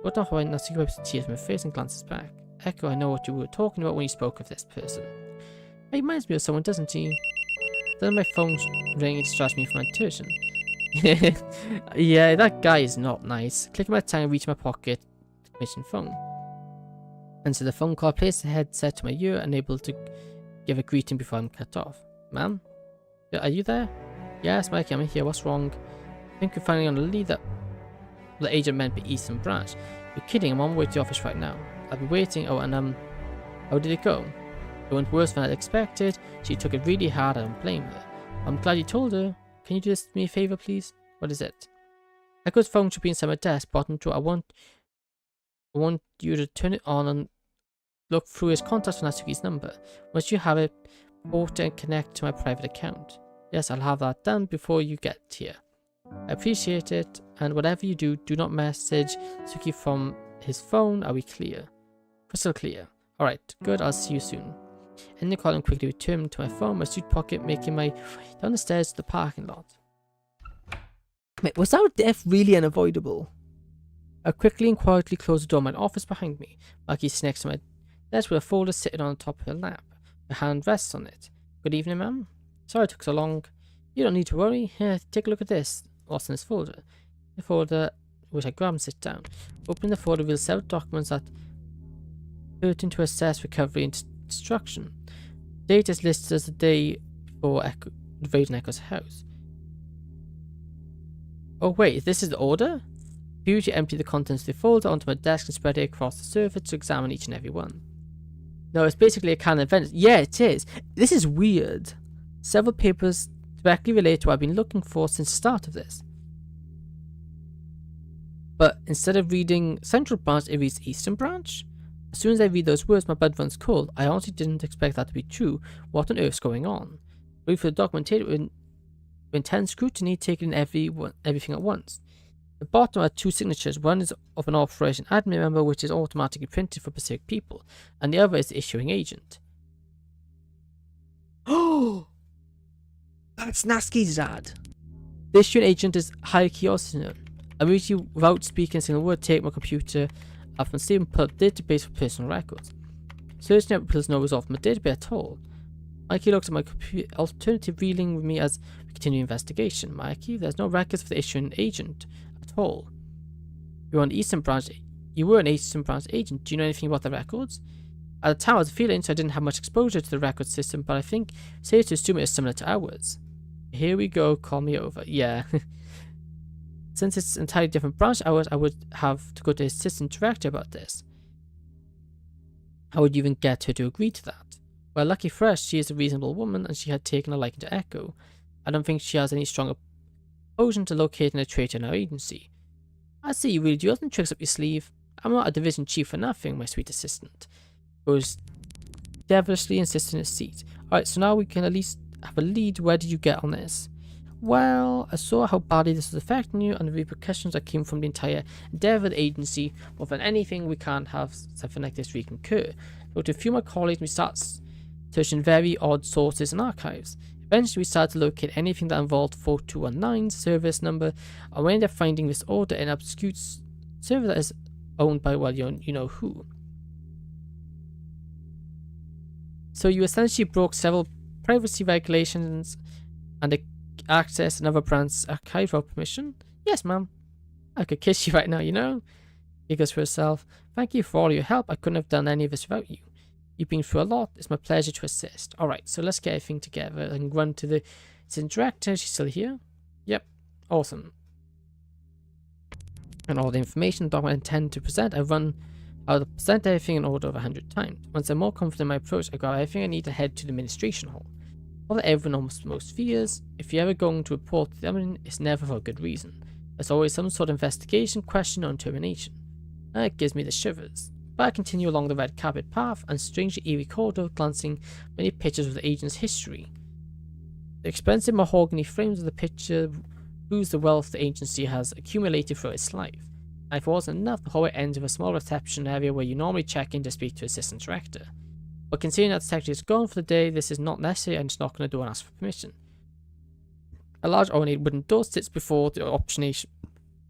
But not when Natsuki wipes the tears from her face and glances back. Echo, I know what you were talking about when you spoke of this person. He reminds me of someone, doesn't he? Then my phone ring and distracts me from my intuition. Yeah, that guy is not nice. Clicking my tongue and reach my pocket. Mission phone. Answer the phone call. Place the headset to my ear, unable to give a greeting before I'm cut off. Ma'am? Are you there? Yes, Mikey, I'm here. What's wrong? I think you're finally on the lead that the agent meant by Eastern Branch. You're kidding. I'm on my way to the office right now. I'll be waiting. Oh, and how did it go? It went worse than I'd expected. She took it really hard and I'm blame her. I'm glad you told her. Can you do me a favor, please? What is it? Echo's phone should be inside my desk, bottom drawer. I want you to turn it on and look through his contacts for Natsuki's number. Once you have it, port and connect to my private account. Yes, I'll have that done before you get here. I appreciate it, and whatever you do, do not message Suki from his phone. Are we clear? Crystal clear. Alright, good, I'll see you soon. Ending the call and quickly returned to my phone, my suit pocket, making my way down the stairs to the parking lot. Mate, was our death really unavoidable? I quickly and quietly closed the door of my office behind me. Maki's next to my desk with a folder sitting on the top of her lap. Her hand rests on it. Good evening, ma'am. Sorry it took so long. You don't need to worry. Here, take a look at this. What's in this folder? The folder, which I grab and sit down. Opening the folder reveals several documents that pertain to assess recovery and destruction. Date is listed as the day before invading Echo's house. Oh wait, this is the order? I usually empty the contents of the folder onto my desk and spread it across the surface to examine each and every one. No, it's basically a canon event. Yeah, it is. This is weird. Several papers directly relate to what I've been looking for since the start of this. But instead of reading Central Branch, it reads Eastern Branch? As soon as I read those words, my blood runs cold. I honestly didn't expect that to be true. What on earth's going on? Read for the documentation with intense scrutiny, taking in everything at once. The bottom are two signatures. One is of an operation admin member, which is automatically printed for specific people, and the other is the issuing agent. Oh, that's Natsuki's dad. The issuing agent is Hayaki Osino. I immediately, without speaking a single word, take my computer up from Steam and pull up the database for personal records. Searching up reveals no result from the database at all. Mikey looks at my alternative, reeling with me as we continue investigation. Mikey, there's no records for the issuing agent at all. You were an Eastern Branch agent. Do you know anything about the records? At the time, I was feeling so I didn't have much exposure to the record system, but I think it's safe to assume it is similar to ours. Here we go, call me over. Yeah. Since it's an entirely different branch hours, I would have to go to the assistant director about this. How would you even get her to agree to that? Well, lucky for us, she is a reasonable woman and she had taken a liking to Echo. I don't think she has any strong opposition to locating a traitor in our agency. I see you really do have some tricks up your sleeve. I'm not a division chief for nothing, my sweet assistant. Goes devilishly insistent in his seat. Alright, so now we can at least have a lead. Where did you get on this? Well, I saw how badly this was affecting you and the repercussions that came from the entire endeavour of the agency. More than anything, we can't have something like this recur. But to a few of my colleagues, we start searching very odd sources and archives. Eventually, we started to locate anything that involved 4219's service number, and we ended up finding this order in an obscure server that is owned by, well, you know who. So you essentially broke several privacy regulations and access another brand's archive without permission? Yes, ma'am. I could kiss you right now, you know? She goes for herself. Thank you for all your help. I couldn't have done any of this without you. You've been through a lot. It's my pleasure to assist. Alright, so let's get everything together and run to the assistant director. She's still here? Yep. Awesome. And all the information the document I intend to present, I'll present everything in order of 100 times. Once I'm more confident in my approach, I grab everything I need to head to the administration hall. All that everyone almost most fears, if you're ever going to report to them, it's never for a good reason. There's always some sort of investigation, question, or termination. That gives me the shivers. But I continue along the red carpet path and strangely eerie corridor, glancing many pictures of the agent's history. The expensive mahogany frames of the picture proves the wealth the agency has accumulated through its life. And if it wasn't enough, the hallway ends with a small reception area where you normally check in to speak to assistant director. But considering that the secretary is gone for the day, this is not necessary and just knock on the door and ask for permission. A large ornate wooden door sits before the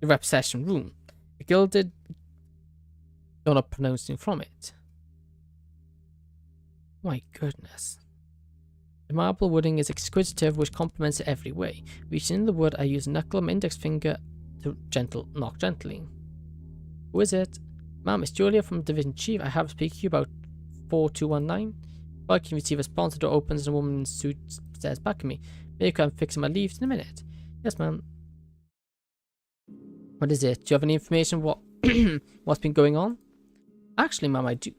reception room. A gilded door not pronouncing from it. My goodness. The marble wooding is exquisite, which complements it every way. Reaching in the wood, I use a knuckle and my index finger to knock gently. Who is it? Ma'am, it's Julia from Division Chief. I have to speak to you about 4219. Well, I can receive a response. The door opens and a woman in a suit stares back at me. Maybe I'm fixing my leaves in a minute. Yes, ma'am. What is it? Do you have any information what's been going on? Actually, ma'am, I do.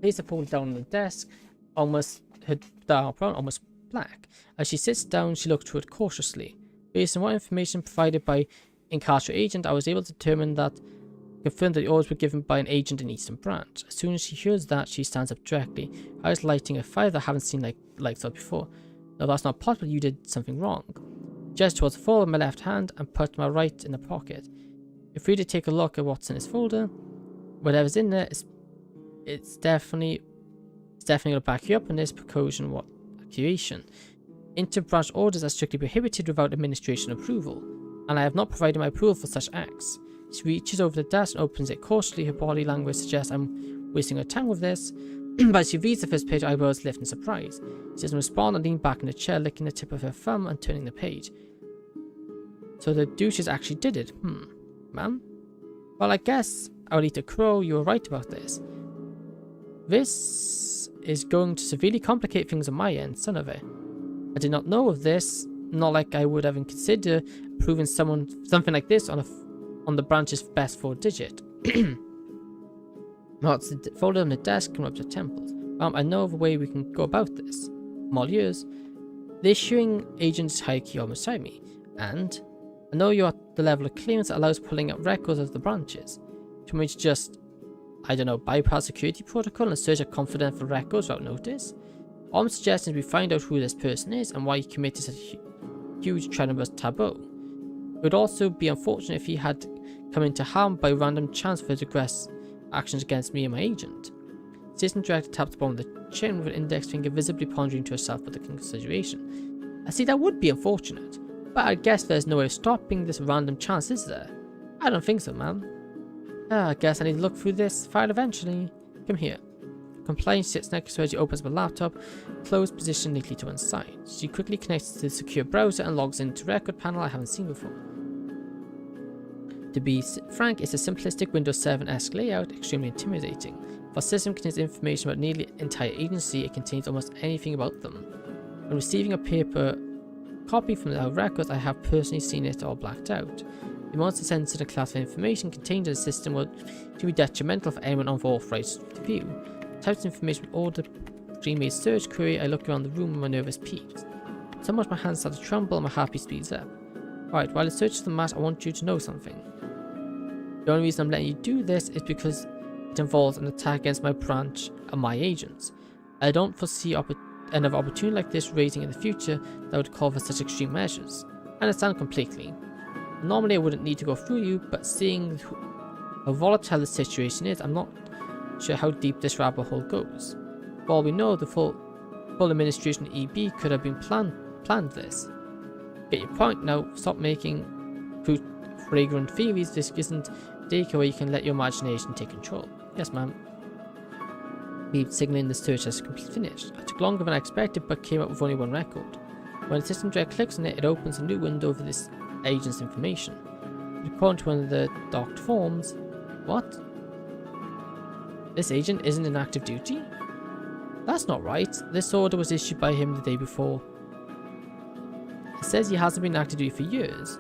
Place the phone down on the desk, almost her dark brown, almost black. As she sits down, she looks through it cautiously. Based on what information provided by incarcerated agent, I was able to determine that confirmed that the orders were given by an agent in Eastern Branch. As soon as she hears that, she stands up directly, eyes lighting a fire that I haven't seen like that before. No, that's not possible. You did something wrong. Gestured towards the folder in my left hand and put my right in the pocket. You're free to take a look at what's in this folder. Whatever's in there it's definitely gonna back you up on this precaution accusation. Inter-branch orders are strictly prohibited without administration approval, and I have not provided my approval for such acts. She reaches over the desk and opens it cautiously. Her body language suggests I'm wasting her time with this, but as she reads the first page, eyebrows lift in surprise. She doesn't respond and leans back in the chair, licking the tip of her thumb and turning the page. So the douches actually did it. Ma'am? Well, I guess I'll eat a crow. You were right about this. This is going to severely complicate things on my end, son of it. I did not know of this, not like I would have considered proving something like this on the branch's best 4-digit. Marks the folder on the desk and rubs her temples. Ma'am, I know of a way we can go about this. I'm all ears. The issuing agent's hierarchy almost beside me, and I know you're at the level of clearance that allows pulling up records of the branches. To which just, I don't know, bypass security protocol and search at confidential records without notice? All I'm suggesting is we find out who this person is and why he committed such a huge tremendous taboo. It would also be unfortunate if he had come into harm by random chance for his aggressive actions against me and my agent. Assistant Director tapped the bottom of the chin with an index finger visibly pondering to herself with a consideration. I see, that would be unfortunate, but I guess there's no way of stopping this random chance, is there? I don't think so, ma'am. I guess I need to look through this file eventually. Come here. Compliance sits next to her as she opens her laptop, closed position neatly to one side. She quickly connects to the secure browser and logs into a record panel I haven't seen before. To be frank, it's a simplistic Windows 7-esque layout, extremely intimidating. If our system contains information about nearly the entire agency, it contains almost anything about them. When receiving a paper copy from our records, I have personally seen it all blacked out. The amounts of sensitive classified information contained in the system would be detrimental for anyone unauthorized to view. Types of information with order pre-made search query. I look around the room and my nervous peaks. So much my hands start to tremble and my heartbeat speeds up. Alright, while I search the mat, I want you to know something. The only reason I'm letting you do this is because it involves an attack against my branch and my agents. I don't foresee another opportunity like this raising in the future that would call for such extreme measures. I understand completely. Normally I wouldn't need to go through you, but seeing how volatile the situation is, I'm not sure how deep this rabbit hole goes. For all we know, the full administration of EB could have been planned this. Get your point now. Stop making fragrant theories. This isn't daycare where you can let your imagination take control. Yes, ma'am. Beep signaling the search has completely finished. I took longer than I expected, but came up with only one record. When the system director clicks on it, it opens a new window for this agent's information. According to one of the docked forms, what? This agent isn't in active duty? That's not right. This order was issued by him the day before. It says he hasn't been in active duty for years.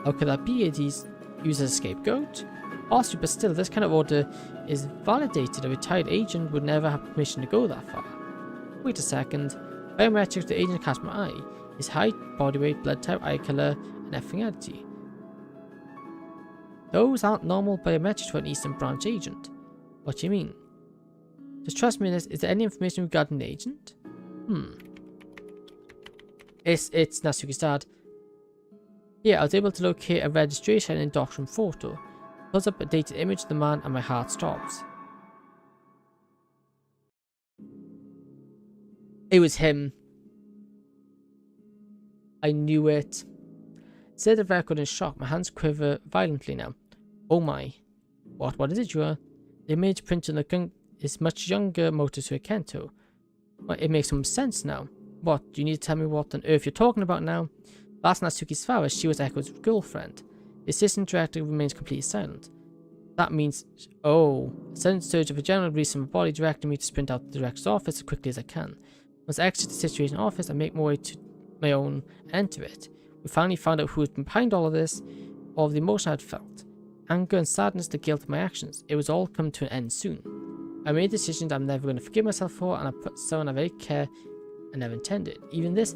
How could that be? He's used as a scapegoat? Possibly, but still, this kind of order is validated. A retired agent would never have permission to go that far. Wait a second. Biometrics the agent cast my eye. His height, body weight, blood type, eye color, and ethnicity. Those aren't normal biometrics for an Eastern Branch agent. What do you mean? Just trust me in this. Is there any information regarding the agent? It's Natsuki's dad. Yeah, I was able to locate a registration and indoctrination photo. Pulls up a dated image of the man and my heart stops. It was him. I knew it. Said the record in shock. My hands quiver violently now. Oh my. What is it, Jura? The image printed on the gun is much younger Motosuke Kento. Well, it makes some sense now. What? Do you need to tell me what on earth you're talking about now? Last Natsuki's father, she was Echo's girlfriend. The assistant director remains completely silent. That means, oh, a sudden surge of adrenaline released in my body, directing me to sprint out the director's office as quickly as I can. Once I exit the situation office, I make my way to my own and enter it. We finally found out who had been behind all of this, all of the emotion I had felt. Anger and sadness, the guilt of my actions. It was all coming to an end soon. I made a decision that I'm never going to forgive myself for, and I put someone I very care I never intended. Even this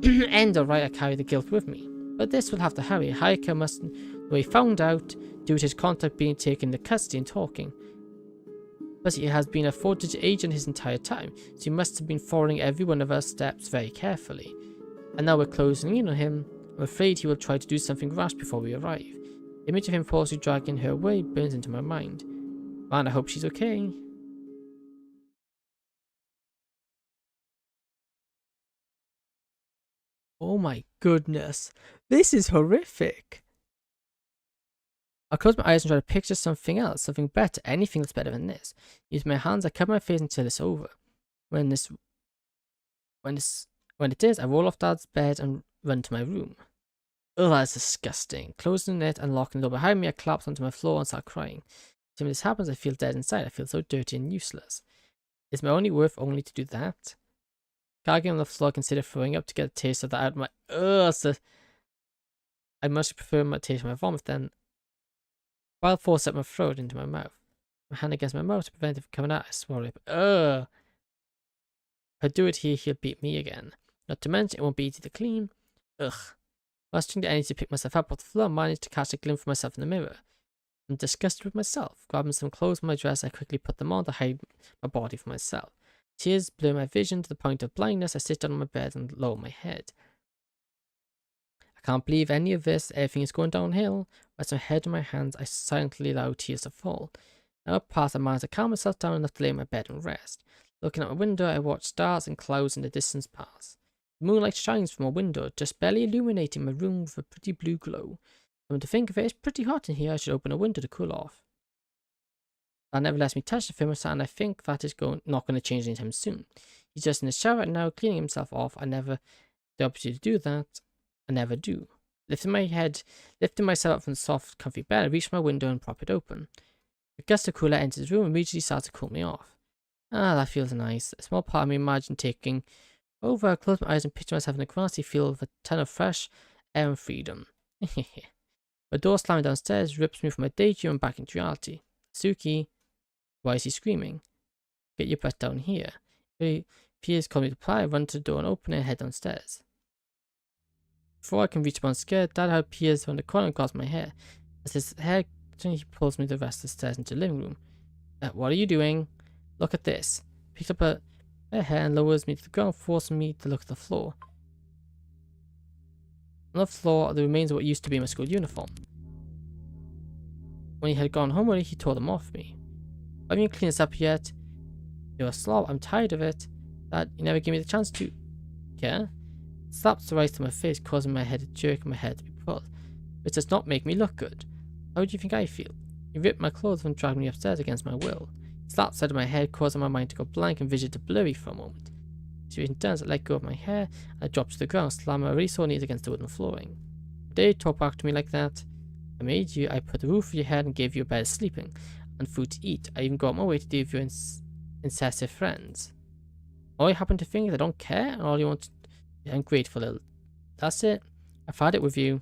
end alright, I carry the guilt with me. But this will have to hurry. Hayaka must, though he found out, due to his contact being taken into custody and talking. But he has been a 4-digit agent his entire time, so he must have been following every one of our steps very carefully. And now we're closing in on him. I'm afraid he will try to do something rash before we arrive. The image of him forcibly dragging her away burns into my mind. Man, I hope she's okay. Oh my goodness. This is horrific. I close my eyes and try to picture something else, something better, anything that's better than this. Use my hands, I cover my face until it's over. When it is, I roll off Dad's bed and run to my room. Oh, that's disgusting. Closing it and locking the door behind me, I collapse onto my floor and start crying. When this happens, I feel dead inside. I feel so dirty and useless. Is my only worth only to do that? Gagging on the floor, I consider throwing up to get a taste of that out of my... Ugh, I much prefer my taste of my vomit then. While force up my throat into my mouth. My hand against my mouth to prevent it from coming out, I swallow it. Ugh. If I do it here, he'll beat me again. Not to mention, it won't be easy to clean. Ugh. Mustering the energy to pick myself up off the floor, I managed to catch a glimpse of myself in the mirror. I'm disgusted with myself. Grabbing some clothes from my dress, I quickly put them on to hide my body from myself. Tears blur my vision to the point of blindness. I sit down on my bed and lower my head. I can't believe any of this. Everything is going downhill. With my head in my hands, I silently allow tears to fall. Now up past, I manage to calm myself down enough to lay in my bed and rest. Looking out my window, I watch stars and clouds in the distance pass. The moonlight shines from a window, just barely illuminating my room with a pretty blue glow. Come to think of it, it's pretty hot in here. I should open a window to cool off. That never lets me touch the thermostat, and I think that is not going to change anytime soon. He's just in the shower right now, cleaning himself off. I never the opportunity to do that. I never do. Lifting myself up from the soft, comfy bed, I reach for my window and prop it open. A gust of cool air enters the room and immediately starts to cool me off. Ah, that feels nice. A small part of me imagined taking over. I close my eyes and picture myself in a grassy field with a ton of fresh air and freedom. My door slamming downstairs rips me from my daydream and back into reality. Suki, why is he screaming? Get your butt down here. If he has called me to play, I run to the door and open it and head downstairs. Before I can reach one scared, Dad appears from the corner and grabs my hair. As his hair, he pulls me the rest of the stairs into the living room. What are you doing? Look at this. Picks up her hair and lowers me to the ground, forcing me to look at the floor. On the floor are the remains of what used to be my school uniform. When he had gone home with it, he tore them off me. Haven't you cleaned this up yet? You're a slob. I'm tired of it. Dad, you never gave me the chance to. Yeah? It slaps the right to my face, causing my head to jerk and my head to be pulled. Which does not make me look good. How do you think I feel? He ripped my clothes and dragged me upstairs against my will. He slapped the side of my head, causing my mind to go blank and vision to blurry for a moment. Situation turns, I let go of my hair, and I dropped to the ground, slamming my already sore knees against the wooden flooring. Dare you talk back to me like that? I made you, I put a roof over your head and gave you a bed of sleeping, and food to eat. I even go out my way to deal with your incessive friends. All you happen to think is I don't care, and all you want to be ungrateful. That's it. I've had it with you.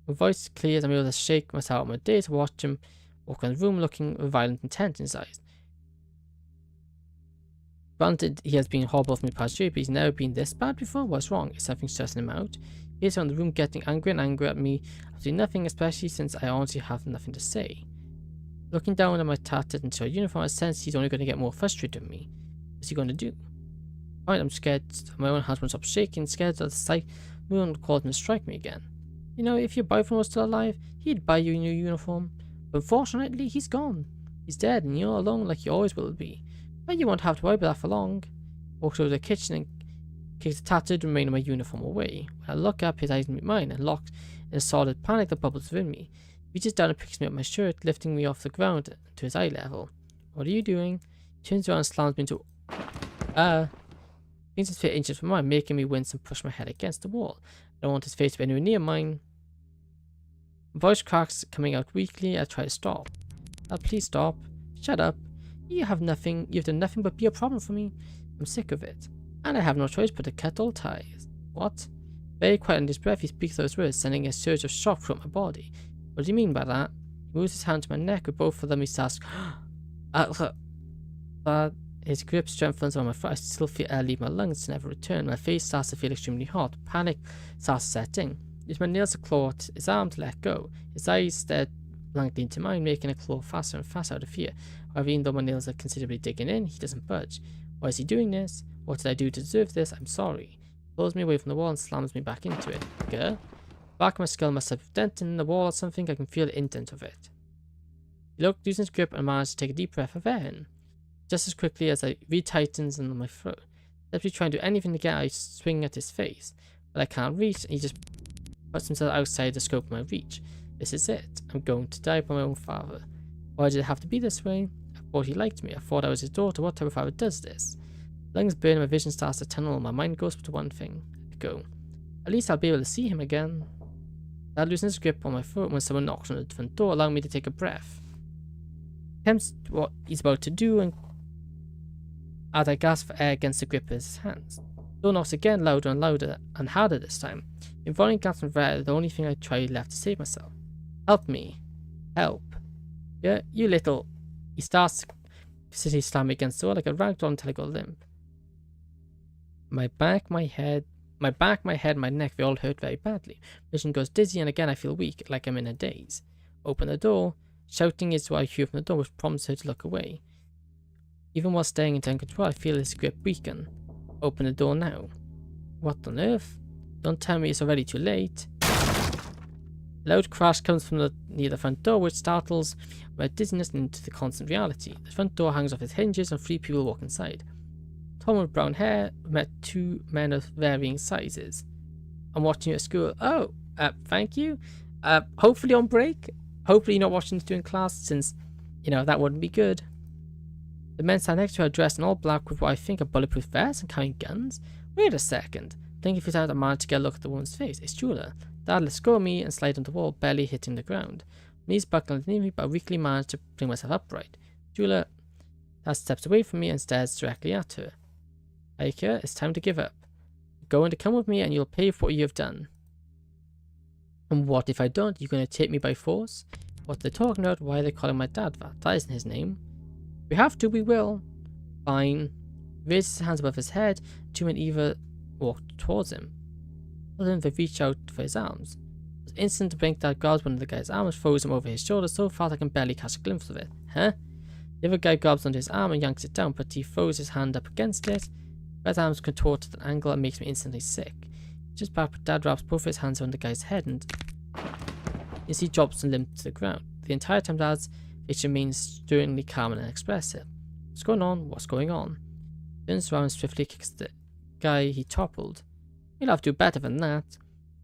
My voice clears, I'm able to shake myself out of my days to watch him walk around the room looking with violent intent in his eyes. Granted, he has been horrible for me past year, but he's never been this bad before. What's wrong? Is something stressing him out? He's around the room getting angry and angry at me, absolutely nothing, especially since I honestly have nothing to say. Looking down at my tattered and torn uniform, I sense he's only going to get more frustrated with me. What's he going to do? Alright, I'm scared. My own hands won't stop shaking, scared that the sight won't cause him to strike me again. You know, if your boyfriend was still alive, he'd buy you a new uniform. But unfortunately, he's gone. He's dead, and you're alone like you always will be. But you won't have to worry about that for long. Walks over to the kitchen and kicks the tattered remain of my uniform away. When I look up, his eyes meet mine, and locked in a solid panic that bubbles within me. He reaches down and picks me up my shirt, lifting me off the ground to his eye level. What are you doing? He turns around and slams me into... Brings his feet inches from mine, making me wince and push my head against the wall. I don't want his face to be anywhere near mine. Voice cracks coming out weakly. I try to stop. Please stop. Shut up. You've done nothing but be a problem for me. I'm sick of it. And I have no choice but to cut all ties. What? Very quiet under his breath, he speaks those words, sending a surge of shock through my body. What do you mean by that? He moves his hand to my neck, with both of them he starts. His grip strengthens on my foot. I still feel air leave my lungs to never return. My face starts to feel extremely hot. Panic starts to set in. Use my nails to claw at his arm to let go. His eyes stare blankly into mine, making a claw faster and faster out of fear. However, even though my nails are considerably digging in, he doesn't budge. Why is he doing this? What did I do to deserve this? I'm sorry. He pulls me away from the wall and slams me back into it. Grr. Back of my skull must have a dent in the wall or something. I can feel the indent of it. He loosens his grip and manages to take a deep breath of air in. Just as quickly as I retightens in my throat. Instead of trying to do anything to get, I swing at his face. But I can't reach, and he just puts himself outside the scope of my reach. This is it. I'm going to die by my own father. Why did it have to be this way? I thought he liked me. I thought I was his daughter. What type of father does this? Lungs burn and my vision starts to tunnel. My mind goes to one thing. Go. At least I'll be able to see him again. Dad loosens his grip on my throat when someone knocks on the front door, allowing me to take a breath. Attempts what he's about to do, and as I gasp for air against the grip of his hands. Door knocks again, louder and louder, and harder this time. In volume gaps and air, the only thing I try left to save myself. Help me. Help. Yeah, you little. He starts to slam me against the wall like a ragdoll until I go limp. My back, my head, my neck, they all hurt very badly. Vision goes dizzy, and again I feel weak, like I'm in a daze. Open the door. Shouting is what I hear from the door, which prompts her to look away. Even while staying into control, I feel his grip weaken. Open the door now. What on earth? Don't tell me it's already too late. A loud crash comes from near the front door, which startles my dizziness into the constant reality. The front door hangs off its hinges and 3 people walk inside. Tom with brown hair met 2 men of varying sizes. I'm watching you at school. Oh, thank you. Hopefully on break. Hopefully you're not watching this during class, since, that wouldn't be good. The men stand next to her, dressed in all black with what I think are bulletproof vests and carrying guns. Wait a second. Thinking for a time, I managed to get a look at the woman's face. It's Julia. Dad lets go of me and slide on the wall, barely hitting the ground. Knees buckle underneath me, but I weakly manage to bring myself upright. Julia steps away from me and stares directly at her. Aika, it's time to give up. You're going to come with me and you'll pay for what you have done. And what if I don't? You're going to take me by force? What they're talking about? Why are they calling my dad that? That isn't his name. We have to, we will. Fine. He raises his hands above his head. 2 men either walk towards him. Then they reach out for his arms. It was instant to blink that grabs one of the guy's arms, throws him over his shoulder so fast I can barely catch a glimpse of it. Huh? The other guy grabs onto his arm and yanks it down, but he throws his hand up against it. Right arms contort at an angle that makes me instantly sick. Just back, but Dad wraps both his hands around the guy's head and he drops and limp to the ground. The entire time Dad's face remains sternly calm and inexpressive. What's going on? What's going on? Turns around and swiftly kicks the guy he toppled. You'll have to do better than that.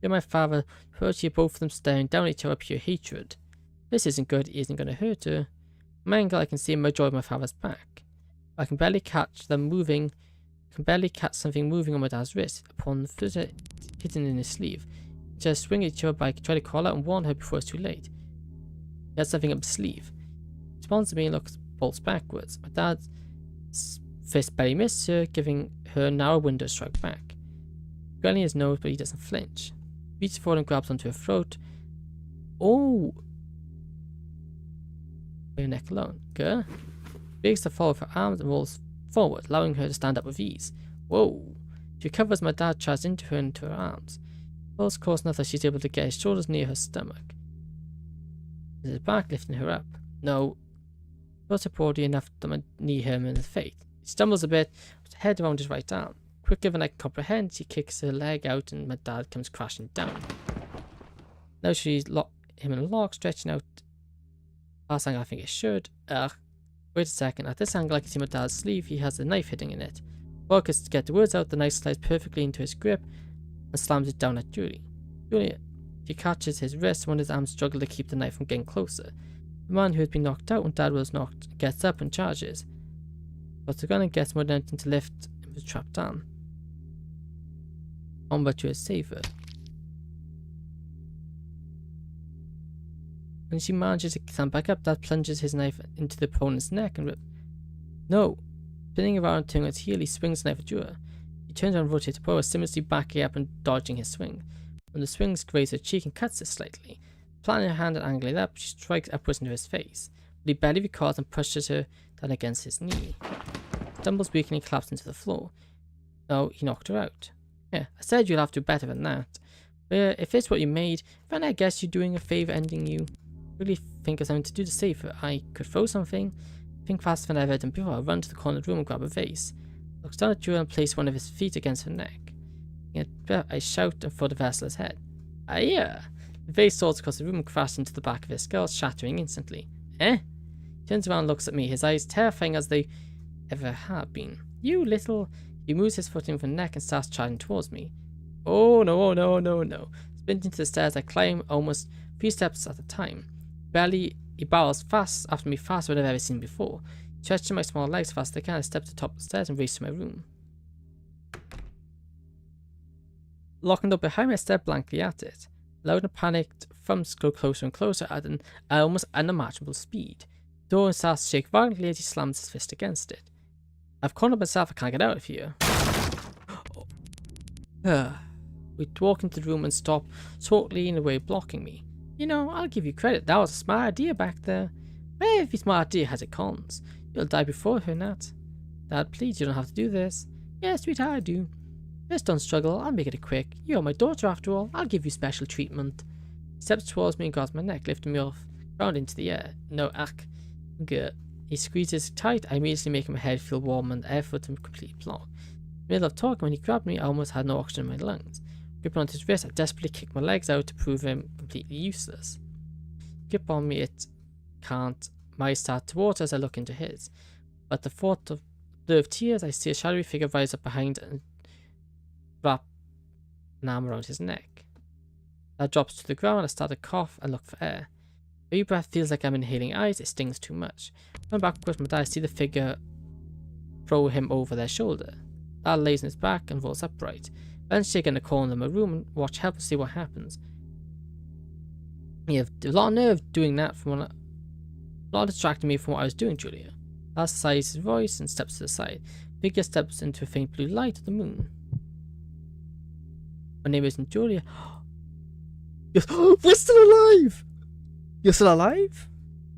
You and my father hurt you, both of them staring down at each other, pure hatred. This isn't good, he isn't going to hurt her. From my angle, I can see him jaw of my father's back. I can barely catch something moving on my dad's wrist. Upon the flutter hidden in his sleeve, he just swing at each other, but I try to call out and warn her before it's too late. He has something up his sleeve. He responds to me and bolts backwards. My dad's fist barely missed her, giving her a narrow window strike back. Grinding his nose, but he doesn't flinch. He reaches forward and grabs onto her throat. Oh! By her neck alone. Grr. Breaks the fall with her arms and rolls forward, allowing her to stand up with ease. Whoa! She recovers. My dad charges into her arms. Pulls close enough that she's able to get his shoulders near her stomach. His back, lifting her up. No. Not supporting enough to knee him in the face. He stumbles a bit, with her head around his right arm. Quicker than I can comprehend, she kicks her leg out and my dad comes crashing down. Now she's him in a lock, stretching out past angle I think it should. Wait a second, at this angle I can see my dad's sleeve, he has a knife hitting in it. Focus to get the words out, the knife slides perfectly into his grip and slams it down at Julie. She catches his wrist when his arms struggle to keep the knife from getting closer. The man who has been knocked out when Dad was knocked gets up and charges. But the gunner gets more than anything to lift and was trapped down. Combat to a saver. When she manages to stand back up, Dad plunges his knife into the opponent's neck and rips. No! Spinning around and turning on its heel, he swings the knife at Jura. He turns around and rotates the power, seamlessly backing up and dodging his swing. When the swings graze her cheek and cuts it slightly, planting her hand and angling it up, she strikes upwards into his face. But he barely recalls and pushes her down against his knee. Stumbles weakly and collapses into the floor. Oh, he knocked her out. Yeah, I said you'll have to do better than that. But if it's what you made, then I guess you're doing a favour ending you. Really think of something to do to save her. I could throw something. Think faster than I've ever done before. I run to the corner of the room and grab a vase. Looks down at Jura and place one of his feet against her neck. I shout and throw the vase at his head. Aya! The vase soars across the room and crashes into the back of his skull, shattering instantly. Eh? He turns around and looks at me, his eyes terrifying as they ever have been. You little... He moves his foot in from the neck and starts charging towards me. Oh no, oh no, no, no. Sprinting to the stairs, I climb almost 3 steps at a time. Barely, he barrels fast after me, faster than I've ever seen before. Stretching my small legs fast as I can, I step to the top of the stairs and race to my room. Locking the door behind me, I stare blankly at it. Loud and panicked, thumbs go closer and closer at an almost unimaginable speed. The door starts to shake violently as he slams his fist against it. I've cornered myself, I can't get out of here. We walk into the room and stop, shortly in the way blocking me. You know, I'll give you credit, that was a smart idea back there. But every smart idea has its cons. You'll die before her, Nat. Dad, please, you don't have to do this. Yes, sweetheart, I do. Just don't struggle, I'll make it quick. You're my daughter after all, I'll give you special treatment. He steps towards me and grabs my neck, lifting me off ground into the air. No, ack. Good. He squeezes tight, I immediately make my head feel warm and effort to completely block. In the middle of talking, when he grabbed me, I almost had no oxygen in my lungs. Gripping onto his wrist, I desperately kick my legs out to prove him completely useless. Grip on me, it can't. My eyes start to water as I look into his. But the thought of blur of tears, I see a shadowy figure rise up behind and wrap an arm around his neck. I drops to the ground, I start to cough and look for air. Every breath feels like I'm inhaling ice, it stings too much. When back across my dad, I see the figure throw him over their shoulder. Dad lays on his back and rolls upright. Then shake in the corner of my room and watch helplessly what happens. You have a lot of nerve doing that from a lot distracting me from what I was doing, Julia. Dad sighs his voice and steps to the side. Figure steps into a faint blue light of the moon. My name isn't Julia. We're still alive! You're still alive?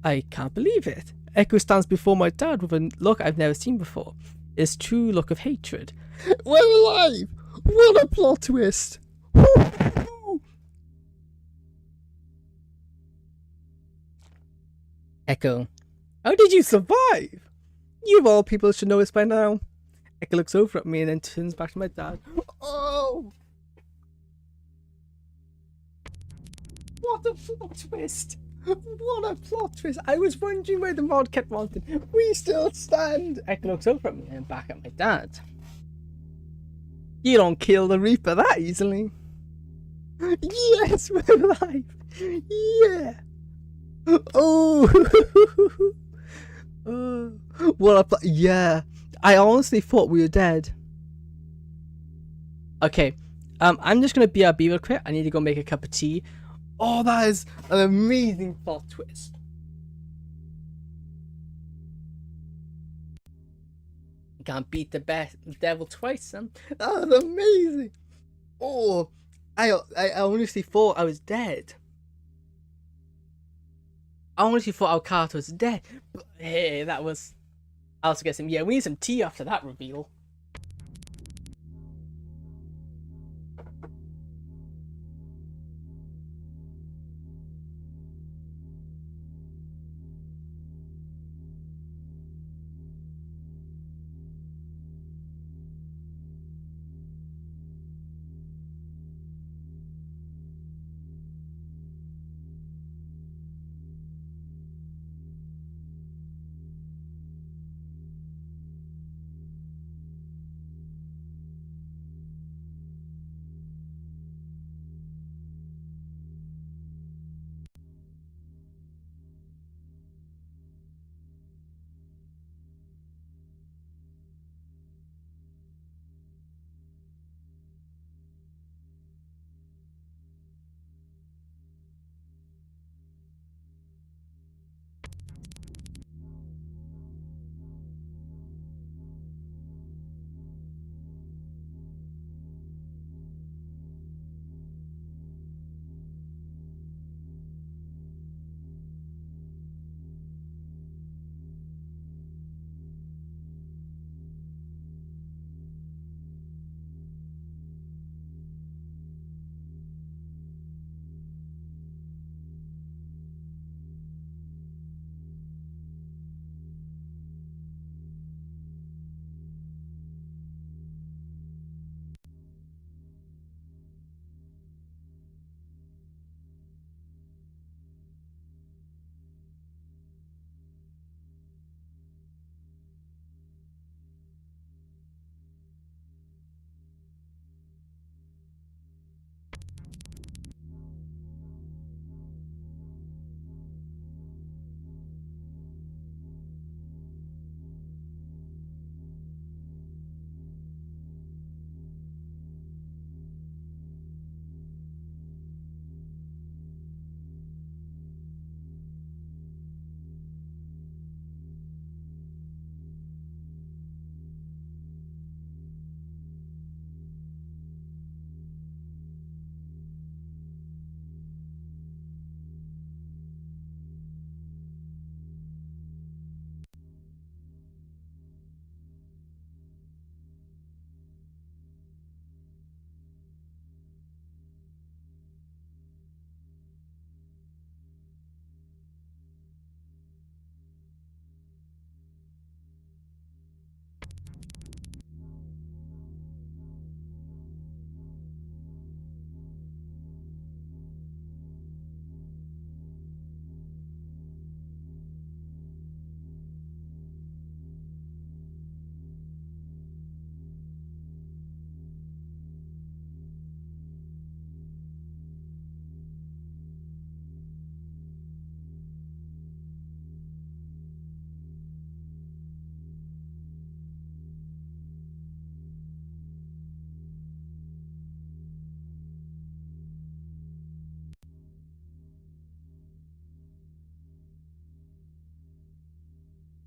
I can't believe it. Echo stands before my dad with a look I've never seen before. His true look of hatred. We're alive! What a plot twist! Echo. How did you survive? You of all people should know this by now. Echo looks over at me and then turns back to my dad. Oh! What a plot twist! What a plot twist! I was wondering where the mod kept wanting. We still stand! Echo looks over at me and back at my dad. You don't kill the Reaper that easily. Yes, we're alive! Yeah! Oh! What a yeah! I honestly thought we were dead. Okay, I'm just gonna BRB real quick. I need to go make a cup of tea. Oh, that is an amazing plot twist. You can't beat the devil twice, son. That was amazing. Oh, I honestly thought I was dead. I honestly thought our Carter was dead. But hey, that was... I also get some... Yeah, we need some tea after that reveal.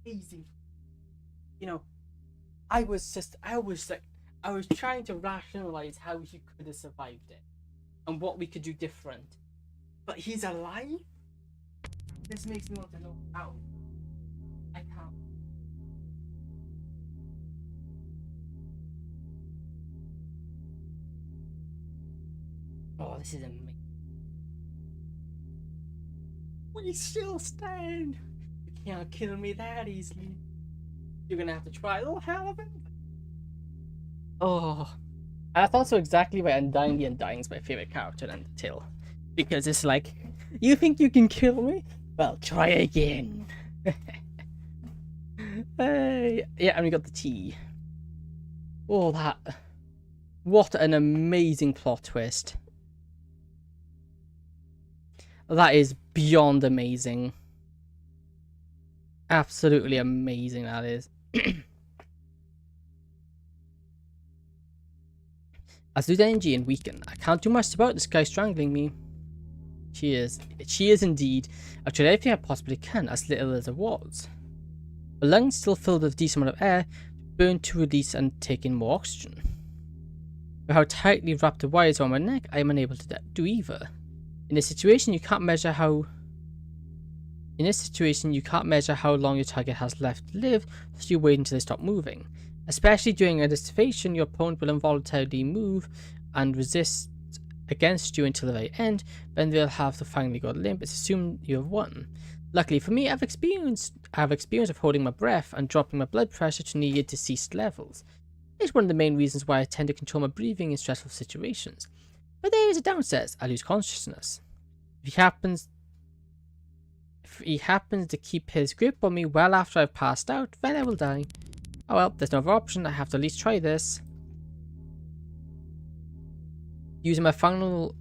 amazing. You know, I was trying to rationalize how he could have survived it and what we could do different. But he's alive? This makes me want to know how. I can't. Oh, this is amazing. We still stand. You can't kill me that easily. You're gonna have to try a little hell of it. Oh, that's also exactly why Undying the Undying is my favorite character in Undertale, because it's like, you think you can kill me? Well, try again. Hey, yeah, and we got the tea. Oh, what an amazing plot twist. That is beyond amazing. Absolutely amazing, that is. As lose energy and weaken, I can't do much about this guy strangling me. She is indeed. I've tried everything I possibly can, as little as it was. My lungs still filled with a decent amount of air, burn to release and take in more oxygen. With how tightly wrapped the wires around my neck, I am unable to do either. In this situation, you can't measure how long your target has left to live, so you wait until they stop moving. Especially during a activation, your opponent will involuntarily move and resist against you until the very end, then they'll have to finally go limp. It's assumed you have won. Luckily for me, I have experience of holding my breath and dropping my blood pressure to near deceased levels. It's one of the main reasons why I tend to control my breathing in stressful situations. But there is a downside: I lose consciousness. If he happens to keep his grip on me well after I've passed out, then I will die. Oh well, there's no other option. I have to at least try this. Using my final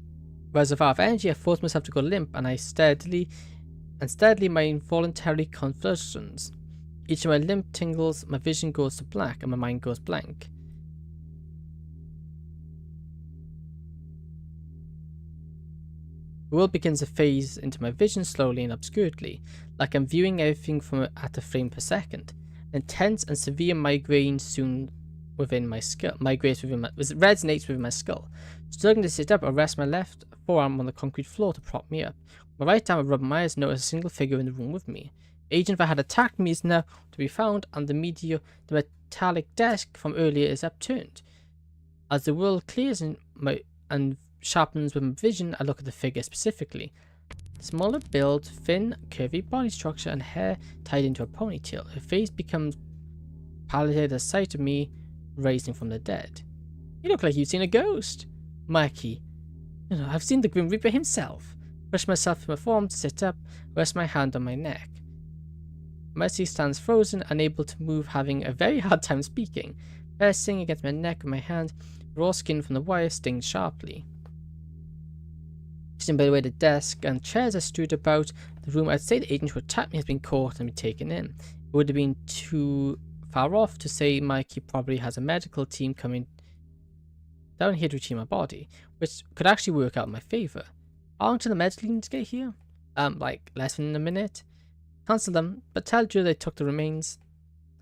reservoir of energy, I force myself to go limp, and steadily my involuntary convulsions. Each of my limp tingles, my vision goes to black, and my mind goes blank. The world begins to phase into my vision slowly and obscurely, like I'm viewing everything at a frame per second. Intense and severe migraine soon within my skull. Resonates within my skull. Struggling to sit up, I rest my left forearm on the concrete floor to prop me up. My right arm, I rub my eyes, notice a single figure in the room with me. The agent that had attacked me is now to be found, and the metallic desk from earlier is upturned. As the world clears and sharpens with my vision, I look at the figure specifically. Smaller build, thin, curvy body structure, and hair tied into a ponytail. Her face becomes pallid at the sight of me rising from the dead. You look like you've seen a ghost, Mikey. I've seen the Grim Reaper himself. Push myself to my form to sit up, rest my hand on my neck. Mercy stands frozen, unable to move, having a very hard time speaking. Pressing against my neck with my hand, raw skin from the wire stings sharply. Sitting by the way the desk and chairs are strewed about the room, I'd say the agent who attacked me has been caught and been taken in. It would have been too far off to say Mikey probably has a medical team coming down here to retrieve my body, which could actually work out in my favour. How long till the medical team to get here? Like less than a minute. Cancel them, but tell Drew they took the remains.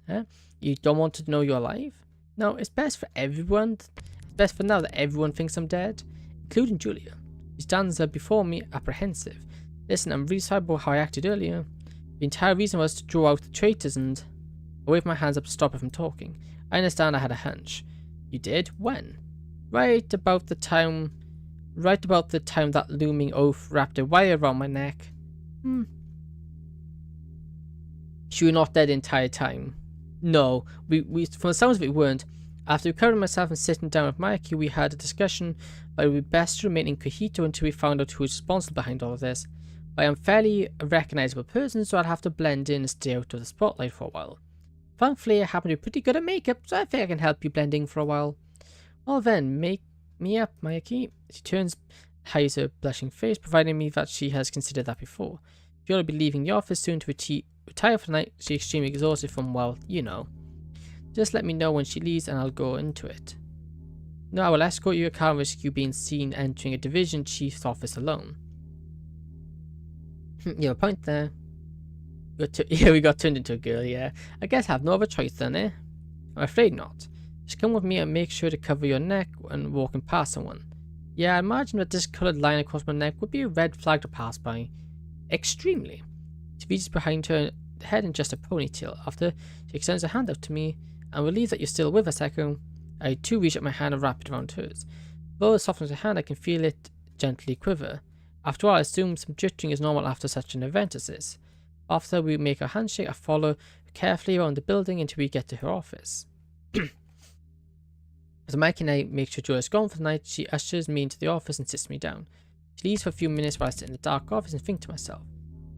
Huh? You don't want to know you're alive? No, it's best for everyone. It's best for now that everyone thinks I'm dead, including Julia. She stands there before me, apprehensive. Listen, I'm really sorry about how I acted earlier. The entire reason was to draw out the traitors, and I waved my hands up to stop her from talking. I understand I had a hunch. You did? When? Right about the time that looming oath wrapped a wire around my neck. You were not dead the entire time. No, we from the sounds of it, we weren't. After recovering myself and sitting down with Mikey, we had a discussion that it would be best to remain incognito until we found out who was responsible behind all of this. I am fairly a recognizable person, so I'll have to blend in and stay out of the spotlight for a while. Thankfully, I happen to be pretty good at makeup, so I think I can help you blend in for a while. Well then, make me up, Mikey. She turns, hides her blushing face, providing me that she has considered that before. She'll be leaving the office soon to retire for the night. She's extremely exhausted from, well, you know. Just let me know when she leaves and I'll go into it. No, I will escort you. I can't risk you being seen entering a division chief's office alone. You have a point there. We got turned into a girl, yeah. I guess I have no other choice then, eh? I'm afraid not. Just come with me and make sure to cover your neck when walking past someone. Yeah, I imagine that this coloured line across my neck would be a red flag to pass by. Extremely. She reaches behind her head in just a ponytail. After, she extends a hand out to me. I'm relieved that you're still with us, Echo. I too reach out my hand and wrap it around hers. Though it softens her hand, I can feel it gently quiver. After all, I assume some jittering is normal after such an event as this. After we make a handshake, I follow carefully around the building until we get to her office. As Mikey and I make sure Joe is gone for the night, she ushers me into the office and sits me down. She leaves for a few minutes while I sit in the dark office and think to myself.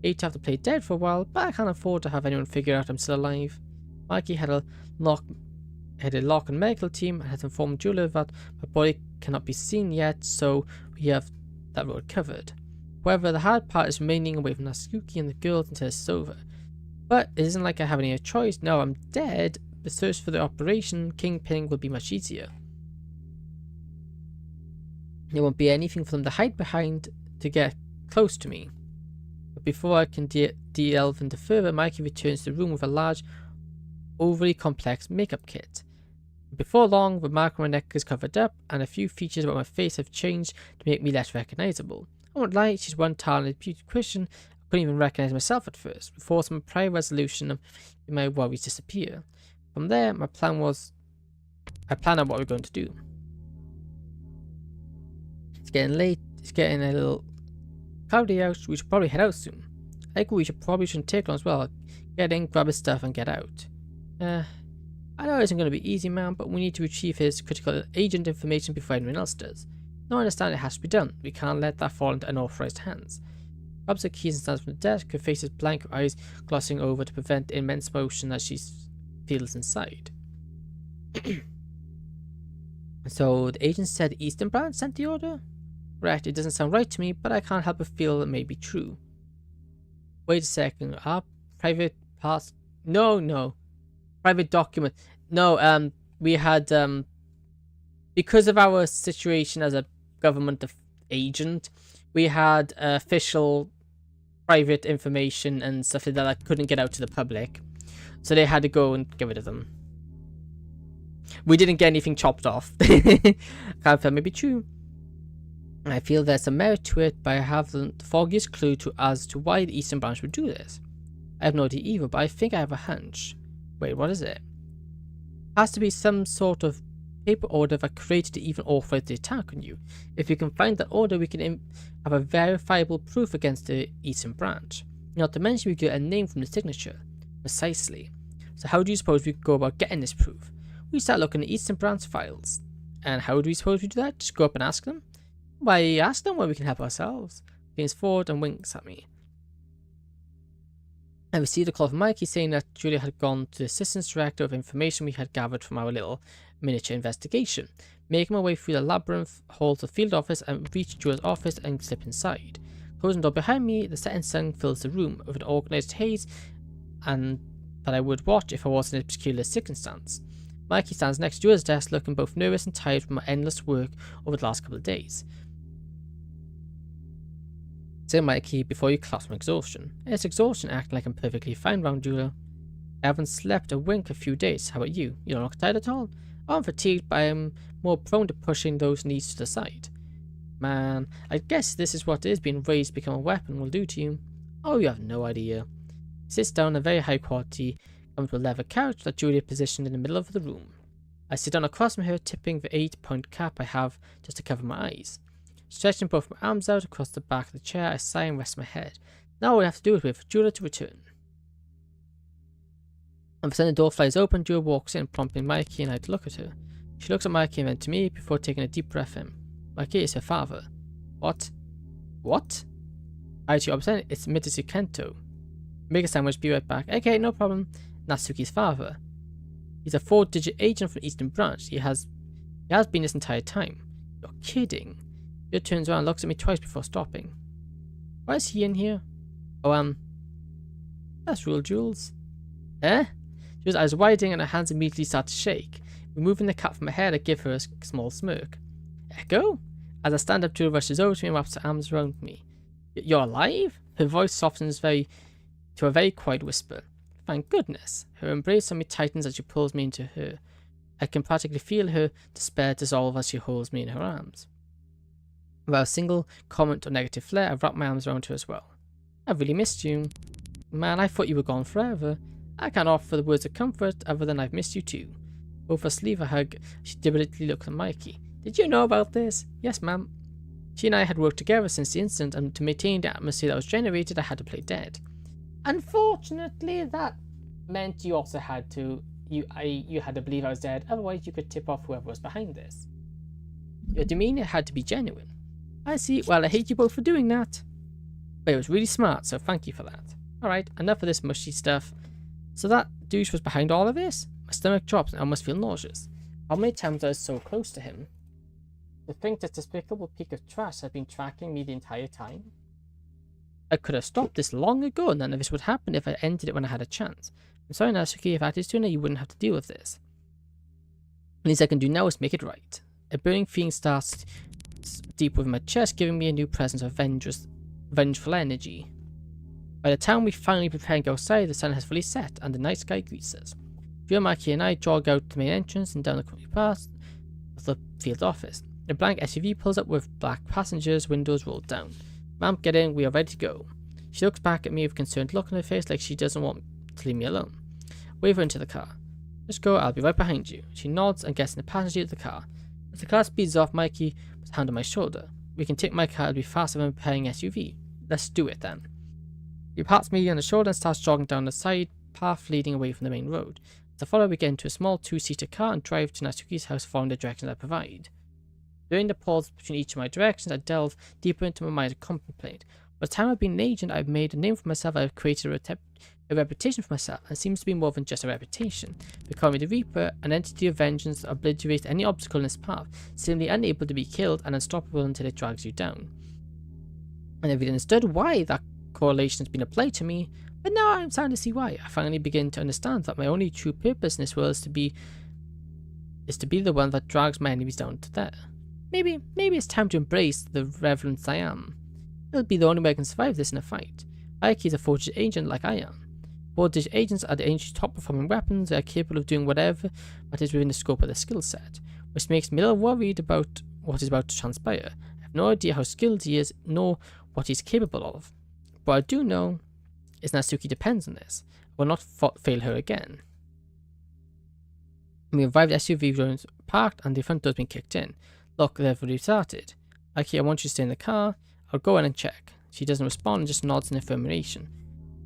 I hate to have to play dead for a while, but I can't afford to have anyone figure out I'm still alive. Mikey had a lock and medical team and has informed Julia that my body cannot be seen yet, so we have that road covered. However, the hard part is remaining away from Natsuki and the girls until it's over. But it isn't like I have any choice. Now I'm dead. The search for the operation Kingpin will be much easier. There won't be anything for them to hide behind to get close to me. But before I can delve into further, Mikey returns to the room with a large, overly complex makeup kit. Before long, the mark on my neck is covered up, and a few features about my face have changed to make me less recognizable. I won't lie, she's one talented beautician. I couldn't even recognize myself at first. Before some prior resolution, my worries disappear. From there, I plan out what we're going to do. It's getting late. It's getting a little cloudy out. We should probably head out soon. I think we shouldn't take long as well. Get in, grab his stuff, and get out. I know it isn't going to be easy, man, but we need to retrieve his critical agent information before anyone else does. No, I understand it has to be done. We can't let that fall into unauthorized hands. Grabs the keys and stands from the desk, her face is blank, her eyes glossing over to prevent the immense motion that she feels inside. So, the agent said Eastern Branch sent the order? Correct, it doesn't sound right to me, but I can't help but feel it may be true. Wait a second, private pass... No. Private document. No, we had, because of our situation as a government agent, we had official private information and stuff like that I couldn't get out to the public. So they had to go and get rid of them. We didn't get anything chopped off. Can't feel maybe true. I feel there's some merit to it, but I haven't the foggiest clue as to why the Eastern Branch would do this. I have no idea either, but I think I have a hunch. Wait, what is it? Has to be some sort of paper order that created to even authorize the attack on you. If we can find that order, we can have a verifiable proof against the Eastern Branch. Not to mention we get a name from the signature. Precisely. So how do you suppose we could go about getting this proof? We start looking at Eastern Branch files. And how do we suppose we do that? Just go up and ask them? Why, ask them where we can help ourselves. Leans forward and winks at me. I received a call from Mikey saying that Julia had gone to the assistant director of information we had gathered from our little miniature investigation. Making my way through the labyrinth halls of field office and reach Julia's office and slip inside. Closing the door behind me, the setting sun fills the room with an organized haze and that I would watch if I was in a particular circumstance. Mikey stands next to Julia's desk looking both nervous and tired from my endless work over the last couple of days. Say Mikey before you collapse from exhaustion. It's exhaustion acting like I'm perfectly fine round Julia. I haven't slept a wink a few days. How about you? You don't look tired at all? I'm fatigued, but I am more prone to pushing those needs to the side. Man, I guess this is what it is being raised to become a weapon will do to you. Oh, you have no idea. He sits down on a very high quality, comfortable leather couch that Julia positioned in the middle of the room. I sit down across from her, tipping the 8-point cap I have just to cover my eyes. Stretching both my arms out across the back of the chair, I sigh and rest my head. Now all we have to do is wait for Julia to return. And then the door flies open, Julia walks in, prompting Mikey and I to look at her. She looks at Mikey and then to me before taking a deep breath in. Mikey is her father. What? What? I to upset it's Mitsuki Kento. Make a sandwich, be right back. Okay, no problem. Natsuki's father. He's a 4-digit agent from Eastern Branch. He has been this entire time. You're kidding. He turns around and looks at me twice before stopping. Why is he in here? Oh, that's real, Jules. Eh? Jules' eyes widening and her hands immediately start to shake. Removing the cap from her head, I give her a small smirk. Echo? As I stand up, Jules rushes over to me and wraps her arms around me. You're alive? Her voice softens very to a very quiet whisper. Thank goodness. Her embrace on me tightens as she pulls me into her. I can practically feel her despair dissolve as she holds me in her arms. Without a single comment or negative flare, I wrap my arms around her as well. I've really missed you. Man, I thought you were gone forever. I can't offer the words of comfort other than I've missed you too. Both of us leave a hug. She deliberately looks at Mikey. Did you know about this? Yes, ma'am. She and I had worked together since the incident, and to maintain the atmosphere that was generated, I had to play dead. Unfortunately, that meant you also had to you had to believe I was dead, otherwise you could tip off whoever was behind this. Your demeanor had to be genuine. I see. Well, I hate you both for doing that. But it was really smart, so thank you for that. Alright, enough of this mushy stuff. So that douche was behind all of this? My stomach drops and I almost feel nauseous. How many times I was so close to him? To think this despicable piece of trash had been tracking me the entire time? I could have stopped this long ago, and none of this would happen if I ended it when I had a chance. I'm sorry, Natsuki, if I had it sooner, you wouldn't have to deal with this. The least I can do now is make it right. A burning feeling starts deep within my chest, giving me a new presence of vengeful energy. By the time we finally prepare and go outside, the sun has fully set, and the night sky greets us. Maki and I jog out the main entrance and down the country path of the field office. A blank SUV pulls up with black passengers, windows rolled down. Ma'am, get in, we are ready to go. She looks back at me with a concerned look on her face, like she doesn't want to leave me alone. Wave her into the car. Just go, I'll be right behind you. She nods and gets in the passenger of the car. As the car speeds off, Mikey puts a hand on my shoulder. We can take my car, it'll be faster than preparing SUV. Let's do it then. He pats me on the shoulder and starts jogging down the side path leading away from the main road. As I follow, we get into a small two-seater car and drive to Natsuki's house following the directions I provide. During the pause between each of my directions, I delve deeper into my mind and contemplate. By the time I've been an agent, I've made a name for myself, I've created a reputation for myself, and it seems to be more than just a reputation. They call me the Reaper, an entity of vengeance that obliterates any obstacle in its path, seemingly unable to be killed and unstoppable until it drags you down. I never understood why that correlation has been applied to me, but now I'm starting to see why. I finally begin to understand that my only true purpose in this world is to be the one that drags my enemies down to there. Maybe it's time to embrace the reverence I am. It'll be the only way I can survive this in a fight. Aiki is a forged agent like I am. Forged agents are the ancient's top performing weapons. They are capable of doing whatever that is within the scope of their skill set, which makes me a little worried about what is about to transpire. I have no idea how skilled he is, nor what he's capable of. But I do know is Natsuki depends on this. I will not fail her again. We arrived at the SUV rooms parked and the front door's been kicked in. Look, they've already started. Aiki, I want you to stay in the car. I'll go in and check. She doesn't respond and just nods in affirmation.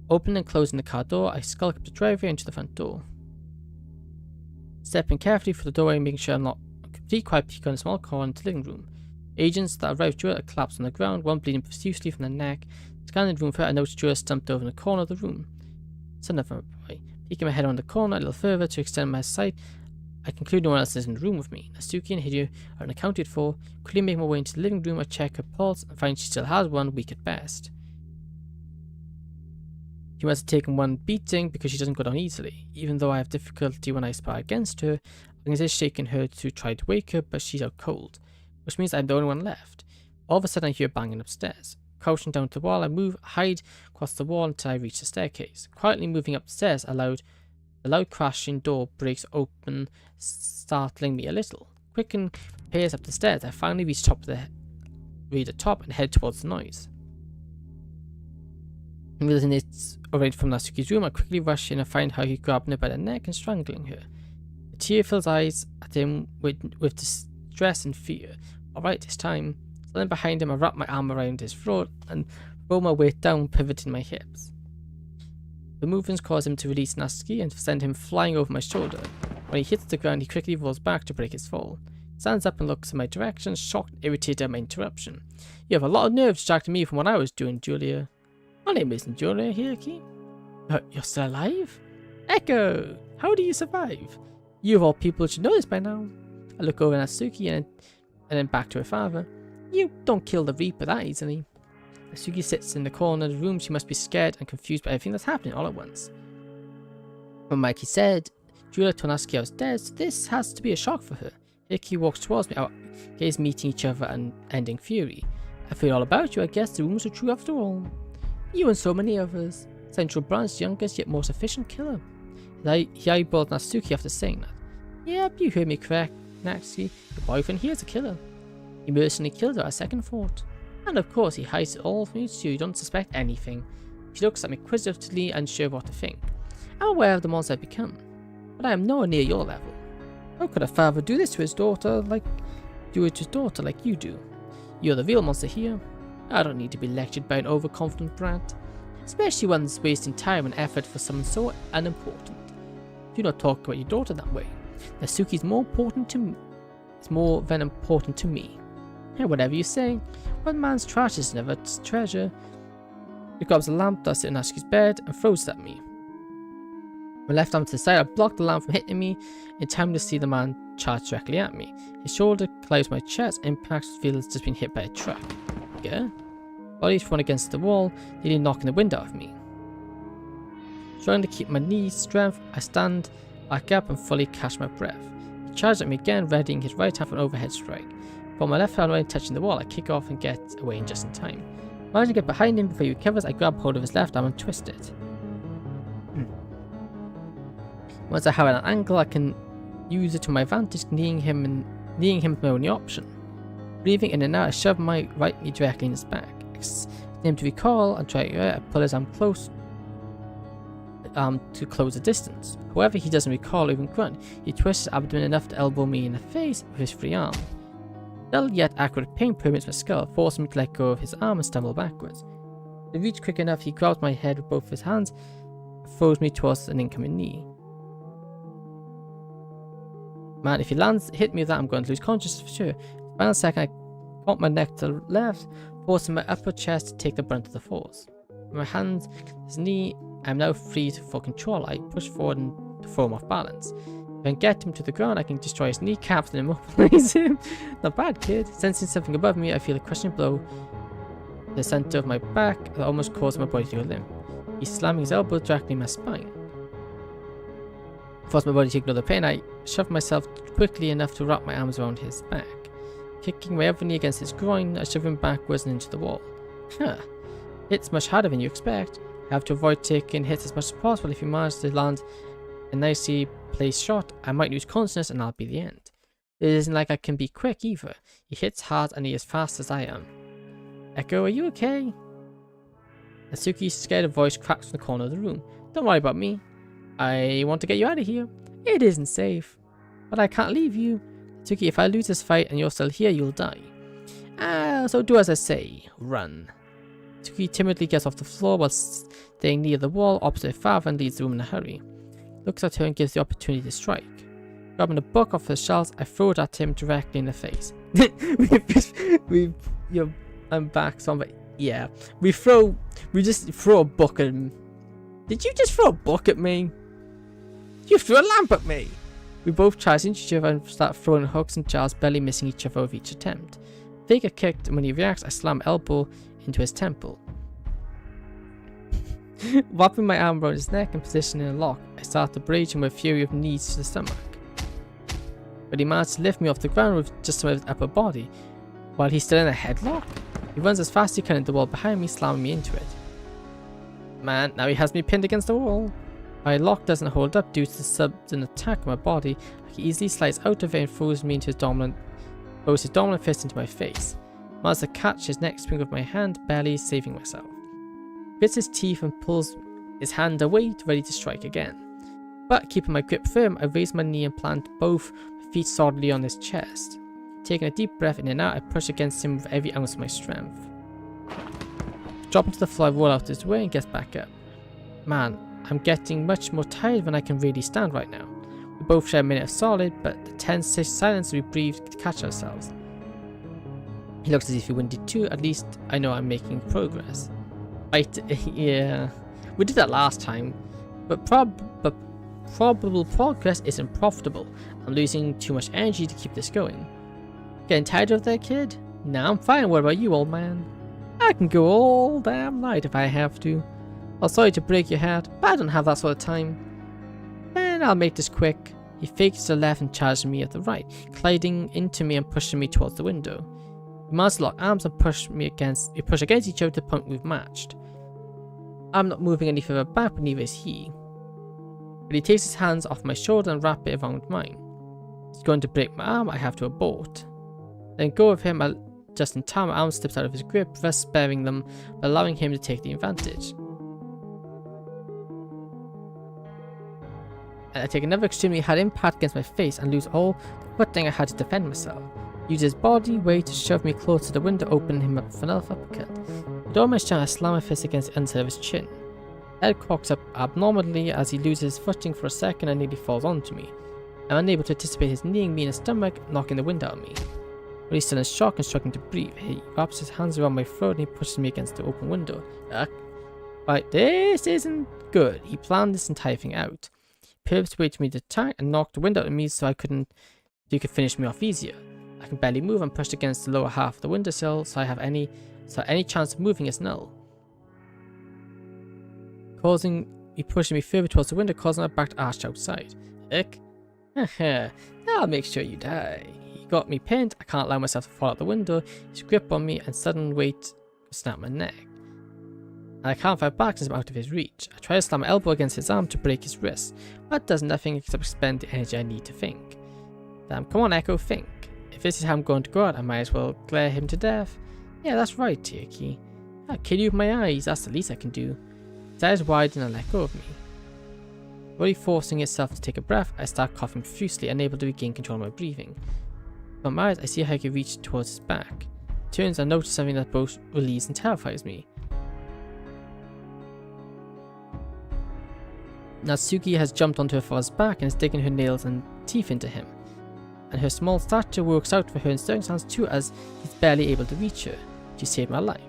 Opening and closing the car door, I skulk up the driveway into the front door. Stepping carefully through the doorway, making sure I'm not a complete quiet peek on a small corner into the living room. Agents that arrived through it are collapsed on the ground, one bleeding profusely from the neck. Scanning the room for it, I noticed Jura slumped over in the corner of the room. Son of a boy. Peeking my head around the corner a little further to extend my sight, I conclude no one else is in the room with me. Natsuki and Hideo are unaccounted for. Quickly make my way into the living room, I check her pulse and find she still has one, weak at best. She must have taken one beating because she doesn't go down easily. Even though I have difficulty when I spar against her, I can resist shaking her to try to wake her, but she's out cold, which means I'm the only one left. All of a sudden I hear banging upstairs. Crouching down to the wall, I hide across the wall until I reach the staircase. Quietly moving up the stairs, the loud crashing door breaks open, startling me a little. Quick and pace up the stairs, I finally reach the top and head towards the noise. Realizing it's already from Natsuki's room, I quickly rush in and find her grabbing her by the neck and strangling her. A tear fills eyes at him with distress and fear. Alright, it's time. Standing behind him, I wrap my arm around his throat and roll my weight down, pivoting my hips. The movements cause him to release Natsuki and send him flying over my shoulder. When he hits the ground, he quickly rolls back to break his fall. He stands up and looks in my direction, shocked and irritated at my interruption. You have a lot of nerve distracting me from what I was doing, Julia. My name isn't Julia, Hiraki. You're still alive? Echo! How do you survive? You of all people should know this by now. I look over at Natsuki and then back to her father. You don't kill the Reaper that easily. Natsuki sits in the corner of the room. She must be scared and confused by everything that's happening all at once. When Mikey said, Julia told Natsuki I was dead, so this has to be a shock for her. Hiraki walks towards me, our gaze meeting each other and ending fury. I feel all about you, I guess the rumors are true after all. You and so many others. Central Brand's youngest yet most efficient killer. He eyeballed Natsuki after saying that. Yep, you heard me correct, Natsuki. Your boyfriend here is a killer. He mercenarily killed her at second thought. And of course, he hides it all from you so you don't suspect anything. She looks at me inquisitively, unsure what to think. I'm aware of the monster I've become, but I am nowhere near your level. How could a father do this to his daughter like you do? You're the real monster here. I don't need to be lectured by an overconfident brat, especially when it's wasting time and effort for someone so unimportant. Do not talk about your daughter that way. Natsuki is more than important to me. And whatever you say, one man's trash is never treasure. He grabs a lamp that's in Natsuki's bed and throws it at me. My left arm to the side, I block the lamp from hitting me in time to see the man charge directly at me. His shoulder collides my chest, impacts feels just been hit by a truck. Yeah? Body thrown against the wall, nearly knocking the wind out of me. Trying to keep my knees strength, I stand back up and fully catch my breath. He charges at me again, readying his right hand for an overhead strike. While my left hand while touching the wall, I kick off and get away in just in time. Managing to get behind him before he recovers, I grab hold of his left arm and twist it. Once I have an angle, I can use it to my advantage, kneeing him is my only option. Breathing in and out, I shove my right knee directly in his back. Expecting him to recoil and try to pull his arm close to close the distance. However, he doesn't recoil or even grunt. He twists his abdomen enough to elbow me in the face with his free arm. Dull yet accurate pain permeates my skull, forcing me to let go of his arm and stumble backwards. To reach quick enough, he grabs my head with both his hands and throws me towards an incoming knee. Man, if he hit me with that, I'm going to lose consciousness for sure. Final second, I pop my neck to the left, forcing my upper chest to take the brunt of the force. With my hands, his knee, I'm now free for control. I push forward and throw him off balance. If I can get him to the ground, I can destroy his kneecaps and immobilize him. Not bad, kid. Sensing something above me, I feel a crushing blow to the center of my back that almost caused my body to go limp. He's slamming his elbow directly in my spine. Force my body to ignore the pain, I shove myself quickly enough to wrap my arms around his back. Kicking my other knee against his groin, I shove him backwards and into the wall. Huh. It's much harder than you expect. I have to avoid taking hits as much as possible. If you manage to land a nicely placed shot, I might lose consciousness and that'll be the end. It isn't like I can be quick either. He hits hard and he is fast as I am. Echo, are you okay? Natsuki's scared voice cracks from the corner of the room. Don't worry about me. I want to get you out of here. It isn't safe. But I can't leave you. Natsuki, if I lose this fight and you're still here, you'll die. So do as I say. Run. Natsuki timidly gets off the floor while staying near the wall opposite her father and leaves the room in a hurry. Looks at her and gives the opportunity to strike. Grabbing a book off the shelves, I throw it at him directly in the face. I'm back, so I'm like, yeah. We just throw a book at him. Did you just throw a book at me? You threw a lamp at me! We both charge into each other and start throwing hooks and jars, barely missing each other with each attempt. They get kicked, and when he reacts, I slam elbow into his temple. Wrapping my arm around his neck and positioning a lock, I start to braid him with fury of knees to the stomach. But he managed to lift me off the ground with just some of his upper body, while he's still in a headlock. He runs as fast as he can into the wall behind me, slamming me into it. Man, now he has me pinned against the wall. My lock doesn't hold up due to the sudden attack of my body. He easily slides out of it and throws his dominant fist into my face. I manage to catch his neck spring with my hand, barely saving myself. He grits his teeth and pulls his hand away, ready to strike again. But keeping my grip firm, I raise my knee and plant both my feet solidly on his chest. Taking a deep breath in and out, I push against him with every ounce of my strength. Dropping to the floor, I roll out his way and get back up. Man, I'm getting much more tired than I can really stand right now. We both share a minute of solid, but the tense silence we breathe to catch ourselves. He looks as if he winded too. At least I know I'm making progress. Right, yeah. We did that last time, but probable progress isn't profitable. I'm losing too much energy to keep this going. Getting tired of that, kid? Nah, I'm fine. What about you, old man? I can go all damn night if I have to. Well, sorry to break your heart, but I don't have that sort of time. And I'll make this quick. He fakes to the left and charges me at the right, colliding into me and pushing me towards the window. We manage to lock arms and push against each other to the point we've matched. I'm not moving any further back, but neither is he. But he takes his hands off my shoulder and wrap it around mine. He's going to break my arm, I have to abort. Then go with him, just in time, my arm slips out of his grip, thus sparing them, but allowing him to take the advantage. And I take another extremely hard impact against my face and lose all the footing I had to defend myself. Use his body weight to shove me close to the window, opening him up for another uppercut. With all my strength, I slam my fist against the underside of his chin. Head cocks up abnormally as he loses his footing for a second and nearly falls onto me. I'm unable to anticipate his kneeing me in the stomach, knocking the wind out of me. But he's still in shock and struggling to breathe. He wraps his hands around my throat and he pushes me against the open window. Right, this isn't good. He planned this entire thing out. He purposely waited for me to attack and knocked the wind out of me so he could finish me off easier. I can barely move. I'm pushed against the lower half of the windowsill, so any chance of moving is null. Pushing me further towards the window, causing my back to arch outside. Ick. I'll make sure you die. He got me pinned. I can't allow myself to fall out the window. His grip on me and sudden weight snap my neck. And I can't fight back since I'm out of his reach. I try to slam my elbow against his arm to break his wrist, but does nothing except expend the energy I need to think. Damn, come on Echo, think. If this is how I'm going to go out, I might as well glare him to death. Yeah, that's right, Turkey. I'll kill you with my eyes, that's the least I can do. His eyes widen and let go of me. Body forcing itself to take a breath, I start coughing profusely, unable to regain control of my breathing. From my eyes, I see how he can reach towards his back. It turns, I notice something that both relieves and terrifies me. Natsuki has jumped onto her father's back and is digging her nails and teeth into him. And her small stature works out for her in circumstances too, as he's barely able to reach her. She saved my life.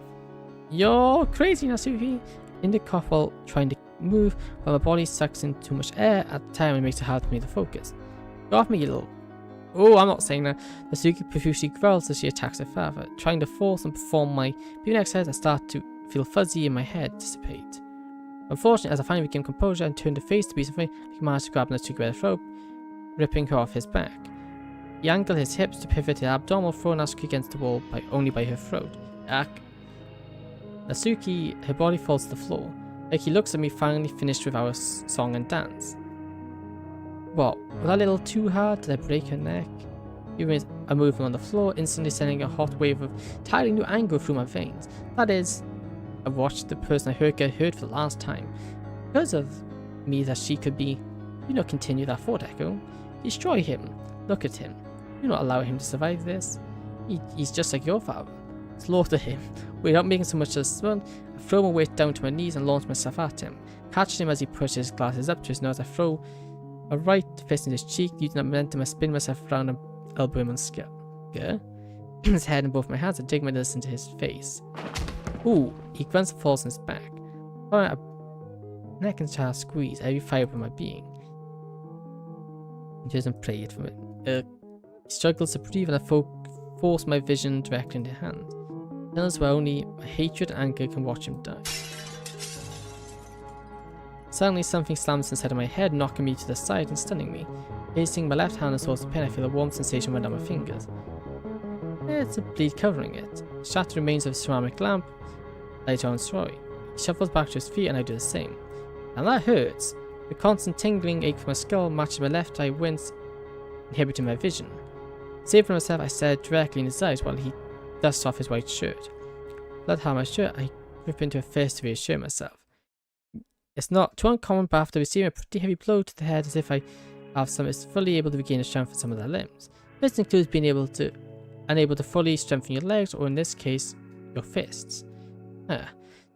You're crazy, Natsuki! In the cough while trying to move, while my body sucks in too much air at the time and makes it hard for me to focus. Go off me, you little... Oh, I'm not saying that. Natsuki profusely growls as she attacks her father, trying to force and perform my beauty exercise. I start to feel fuzzy in my head dissipate. Unfortunately, as I finally regain composure and turn to face the beast of me, I can manage to grab Natsuki by the throat, ripping her off his back. He angled his hips to pivot her abdominal, throwing Natsuki against the wall only by her throat. Natsuki, her body falls to the floor. Like he looks at me, finally finished with our song and dance. What? Was that a little too hard? Did I break her neck? Even a movement on the floor, instantly sending a hot wave of entirely new anger through my veins. That is, I watched the person I heard get hurt for the last time. Because of me that she could be, continue that thought, Echo. Destroy him. Look at him. Do not allow him to survive this. He's just like your father. Slaughter him. Without making so much as fun, I throw my weight down to my knees and launch myself at him. Catching him as he pushes his glasses up to his nose, I throw a right fist in his cheek. Using that momentum, I spin myself around and elbow him on the skull. His head in both my hands, I dig my nose into his face. Ooh, he grunts and falls on his back. My neck and chest squeeze every fibre of my being. He doesn't play it from it. He struggles to breathe and I force my vision directly into his hand. Tunnels where only my hatred and anger can watch him die. Suddenly something slams inside of my head, knocking me to the side and stunning me. Placing my left hand towards the pen, I feel a warm sensation run down my fingers. It's a bleed covering it. Shattered remains of a ceramic lamp light on Troy. He shuffles back to his feet and I do the same. And that hurts. The constant tingling ache from my skull matches my left eye wince, inhibiting my vision. Saved for myself, I stared directly in his eyes while he dusts off his white shirt. Blood on my shirt, I rip into a fist to reassure myself. It's not too uncommon, but after receiving a pretty heavy blow to the head, as if I have is fully able to regain the strength for some of their limbs. This includes being unable to fully strengthen your legs, or in this case, your fists.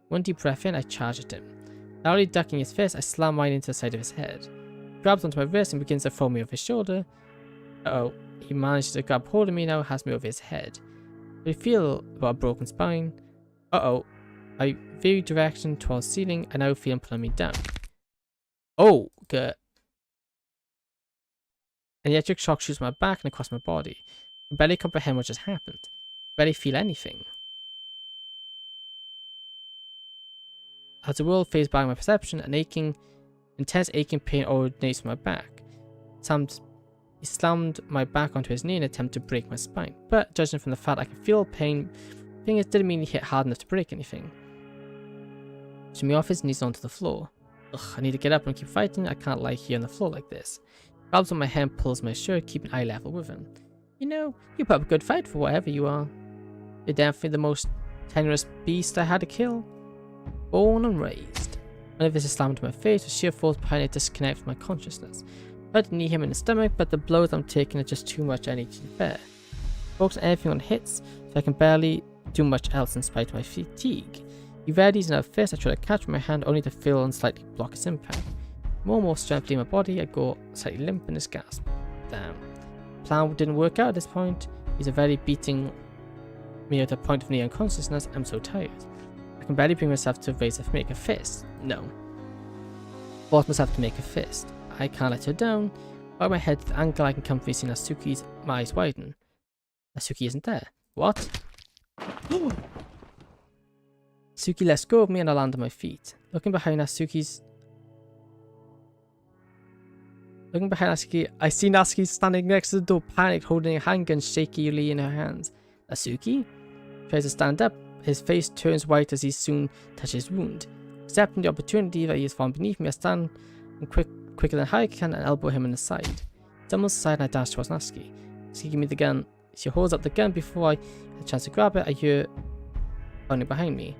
One deep breath in, I charge at him. Narrowly ducking his fist, I slam mine into the side of his head. He grabs onto my wrist and begins to throw me over his shoulder. He managed to grab hold of me now, has me over his head. I feel about a broken spine. I veer direction towards the ceiling and now feel him pulling me down. Oh, good. An electric shock shoots my back and across my body. I barely comprehend what just happened. I barely feel anything. As the world fades by my perception, intense aching pain originates from my back. He slammed my back onto his knee in an attempt to break my spine, but judging from the fact I can feel pain, fingers didn't mean he hit hard enough to break anything. Pushing me off his knees onto the floor. Ugh, I need to get up and keep fighting. I can't lie here on the floor like this. Grabs on my hand, pulls my shirt, keeping eye level with him. You know, you put up a good fight for whatever you are. You're definitely the most tenuous beast I had to kill. Born and raised. One of this is slammed to my face with sheer force behind it disconnects my consciousness. I tried to knee him in the stomach, but the blows I'm taking are just too much energy to bear. Focus on everything on hits, so I can barely do much else in spite of my fatigue. He readies another fist. I try to catch with my hand only to fail and slightly block his impact. More and more strength leaving my body, I go slightly limp in his gasp. Damn. Plan didn't work out at this point. He's already beating me at a point of near unconsciousness. I'm so tired. I can barely bring myself to make a fist. No. Force myself to make a fist. I can't let her down. By my head to the angle I can comfortably see Natsuki's eyes widen. Natsuki isn't there. What? Natsuki lets go of me and I land on my feet. Looking behind Natsuki, I see Natsuki standing next to the door, panicked, holding a handgun shakily in her hands. Natsuki tries to stand up. His face turns white as he soon touches his wound. Accepting the opportunity that he has fallen beneath me, I stand and quicker than I can and elbow him in the side. Stumbles aside and I dash towards Natsuki. Natsuki, give me the gun. She holds up the gun. Before I have a chance to grab it, I hear running behind me.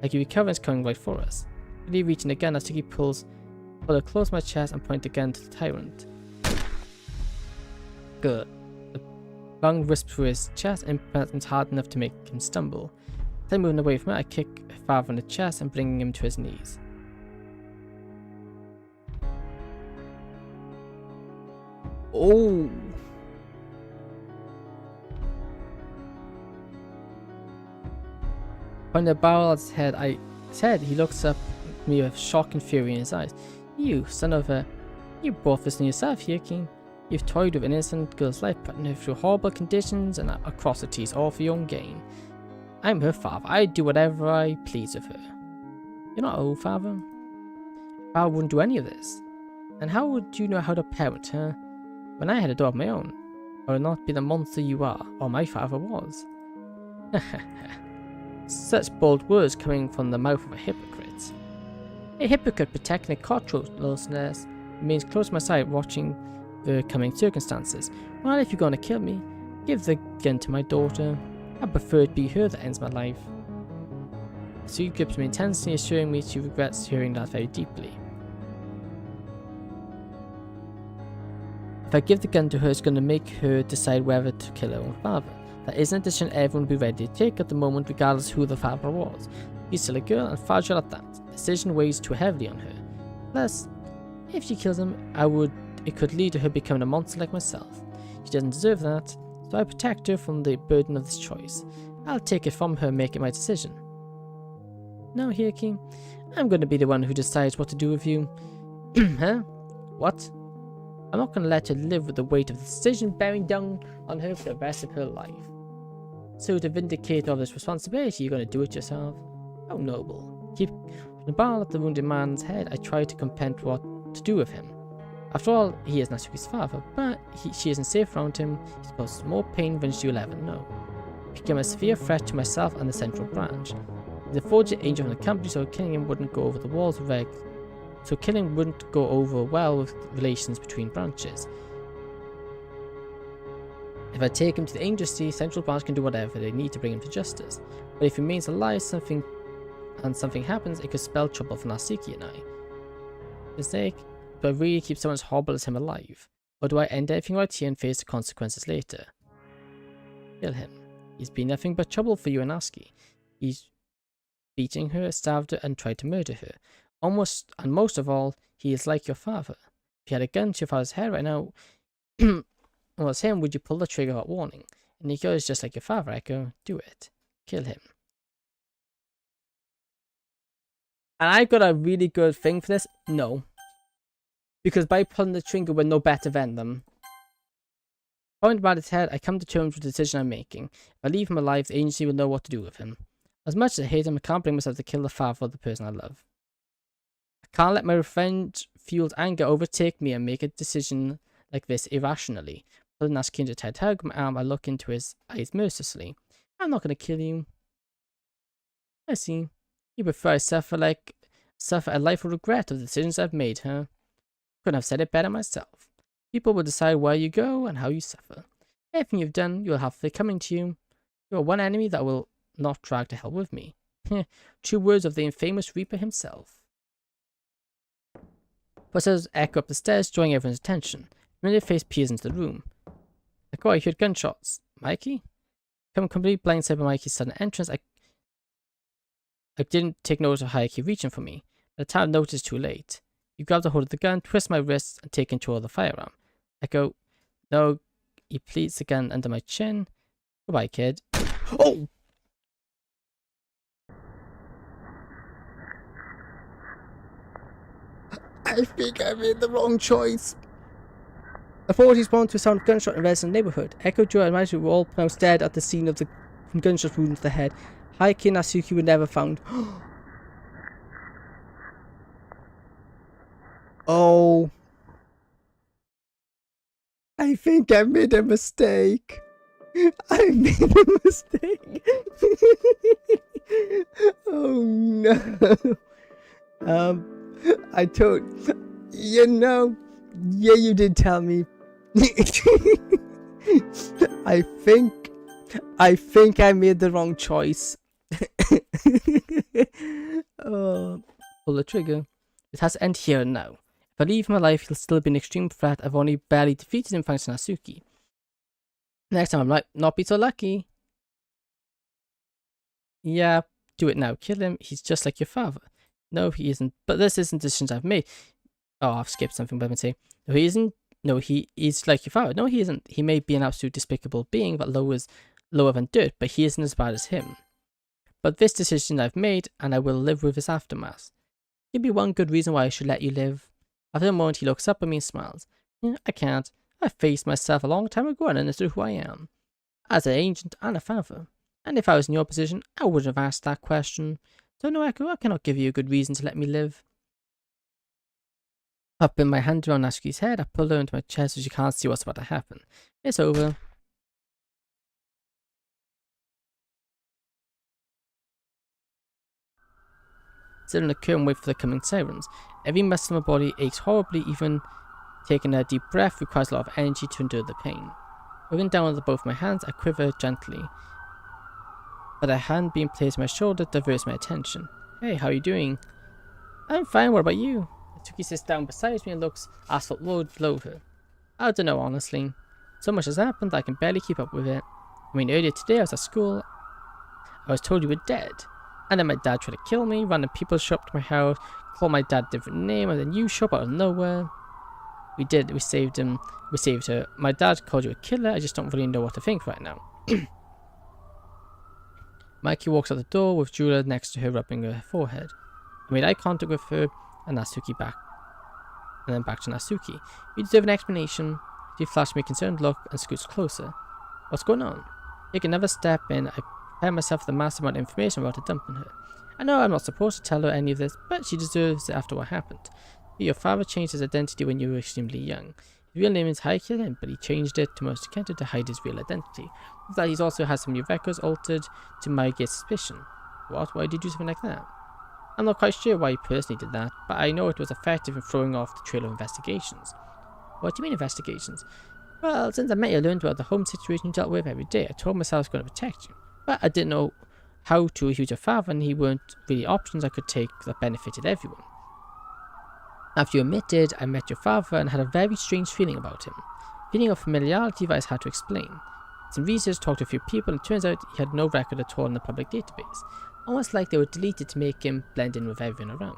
Like he recovers, coming right for us. Really reaching the gun, Natsuki pulls her close to my chest and point the gun to the tyrant. Good. The bung wisps through his chest and impacts hard enough to make him stumble. Then moving away from it, I kick Father in the chest and bringing him to his knees. Oh! Pointing the barrel at his head, he looks up at me with shock and fury in his eyes. You, son of a... You brought this on yourself here, King. You've toyed with an innocent girl's life, putting her through horrible conditions and atrocities, all for your own gain. I'm her father. I do whatever I please with her. You're not old, Father. I wouldn't do any of this. And how would you know how to parent her? When I had a daughter of my own, I would not be the monster you are, or my father was. Such bold words coming from the mouth of a hypocrite. A hypocrite protecting a cockroachlessness remains close to my side, watching the coming circumstances. Well, if you're going to kill me, give the gun to my daughter. I prefer it be her that ends my life. Sue grips me intensely, assuring me she regrets hearing that very deeply. If I give the gun to her, it's going to make her decide whether to kill her own father. That is an decision everyone will be ready to take at the moment, regardless who the father was. She's still a girl and fragile at that. The decision weighs too heavily on her. Plus, if she kills him, it could lead to her becoming a monster like myself. She doesn't deserve that, so I protect her from the burden of this choice. I'll take it from her and make it my decision. Now here, King, I'm going to be the one who decides what to do with you. Huh? What? I'm not going to let her live with the weight of the decision bearing down on her for the rest of her life. So to vindicate all this responsibility, you're going to do it yourself? How noble. Keep the barrel at the wounded man's head, I try to comprehend what to do with him. After all, he is Natsuki's father, but she isn't safe around him. He causes more pain than she will ever know. He became a severe threat to myself and the Central Branch. He's a fortunate angel from the company, so killing him wouldn't go over the walls with killing wouldn't go over well with relations between branches. If I take him to the agency, Central Branch can do whatever they need to bring him to justice. But if he remains alive, something happens, it could spell trouble for Natsuki and I. Mistake? Do I really keep someone as horrible as him alive? Or do I end everything right here and face the consequences later? Kill him. He's been nothing but trouble for you and Natsuki. He's beating her, starved her, and tried to murder her. Almost, and most of all, he is like your father. If you had a gun to your father's head right now, and it was him, would you pull the trigger without warning? And Nico is just like your father, Echo. Do it. Kill him. And I got a really good thing for this. No. Because by pulling the trigger, we're no better than them. Pointing about his head, I come to terms with the decision I'm making. If I leave him alive, the agency will know what to do with him. As much as I hate him, I can't bring myself to kill the father of the person I love. I can't let my revenge-fueled anger overtake me and make a decision like this irrationally. Pulling Natsuki into a tight hug, my arm, I look into his eyes mercilessly. I'm not going to kill you. I see. You prefer I suffer like Suffer a life of regret of the decisions I've made, huh? Couldn't have said it better myself. People will decide where you go and how you suffer. Everything you've done, you'll have it coming to you. You are one enemy that will not drag to hell with me. True words of the infamous Reaper himself. Footsteps echo up the stairs, drawing everyone's attention. A familiar face peers into the room. Like, oh, I heard gunshots. Mikey? Come completely blindsided by Mikey's sudden entrance, I didn't take notice of how he kept reaching for me. By the time I noticed, too late. He grabbed a hold of the gun, twists my wrists, and take control of the firearm. I go, no, he pleats the gun under my chin. Goodbye, kid. Oh! I think I made the wrong choice. Authorities responded to a sound of gunshot in a resident neighborhood. Echo, Joe, and Magic were all pronounced dead at the scene of the gunshot wound to the head. Hayaki and Natsuki were never found. Oh. I think I made a mistake. I made a mistake. Oh no. I told you know. Yeah, you did tell me. I think I made the wrong choice. Oh, pull the trigger. It has to end here and now. If I leave my life, he'll still be an extreme threat. I've only barely defeated him thanks to Natsuki. Next time I might not be so lucky. Yeah, do it now. Kill him. He's just like your father. No, he isn't. But this isn't decisions I've made. Oh, I've skipped something, but I'm saying. No, he isn't. No, he is like your father. No, he isn't. He may be an absolute despicable being that lower than dirt, but he isn't as bad as him. But this decision I've made, and I will live with its aftermath. Give me one good reason why I should let you live. After a moment, he looks up at me and smiles. I can't. I faced myself a long time ago and understood who I am. As an agent and a father. And if I was in your position, I wouldn't have asked that question. So no, Echo, I cannot give you a good reason to let me live. I put my hand around Natsuki's head, I pulled her into my chest so she can't see what's about to happen. It's over. Sit in the curtain and wait for the coming sirens. Every muscle in my body aches horribly, even taking a deep breath requires a lot of energy to endure the pain. Looking down at both my hands, I quiver gently. But a hand being placed on my shoulder diverts my attention. Hey, how are you doing? I'm fine, what about you? Natsuki sits down beside me and looks asphalt road below her. I don't know, honestly. So much has happened that I can barely keep up with it. I mean, earlier today I was at school. I was told you were dead. And then my dad tried to kill me, random people showed up to my house, called my dad a different name, and then you showed up out of nowhere. We saved him. We saved her. My dad called you a killer, I just don't really know what to think right now. Mikey walks out the door with Julia next to her rubbing her forehead. I made eye contact with her and Natsuki back. And then back to Natsuki. You deserve an explanation. She flashed me a concerned look and scoots closer. What's going on? Take another step in. I prepare myself for the massive amount of information about to dump on her. I know I'm not supposed to tell her any of this, but she deserves it after what happened. Your father changed his identity when you were extremely young. His real name is Hayaki, but he changed it to Most Kento to hide his real identity. With that, he's also had some new records altered to mitigate suspicion. What? Why did you do something like that? I'm not quite sure why he personally did that, but I know it was effective in throwing off the trail of investigations. What do you mean investigations? Well, since I met you, I learned about the home situation you dealt with every day. I told myself I was going to protect you, but I didn't know how to. He was your father, and he weren't really options I could take that benefited everyone. After you admitted, I met your father and had a very strange feeling about him. Feeling of familiarity that I had to explain. Some research talked to a few people and it turns out he had no record at all in the public database. Almost like they were deleted to make him blend in with everyone around.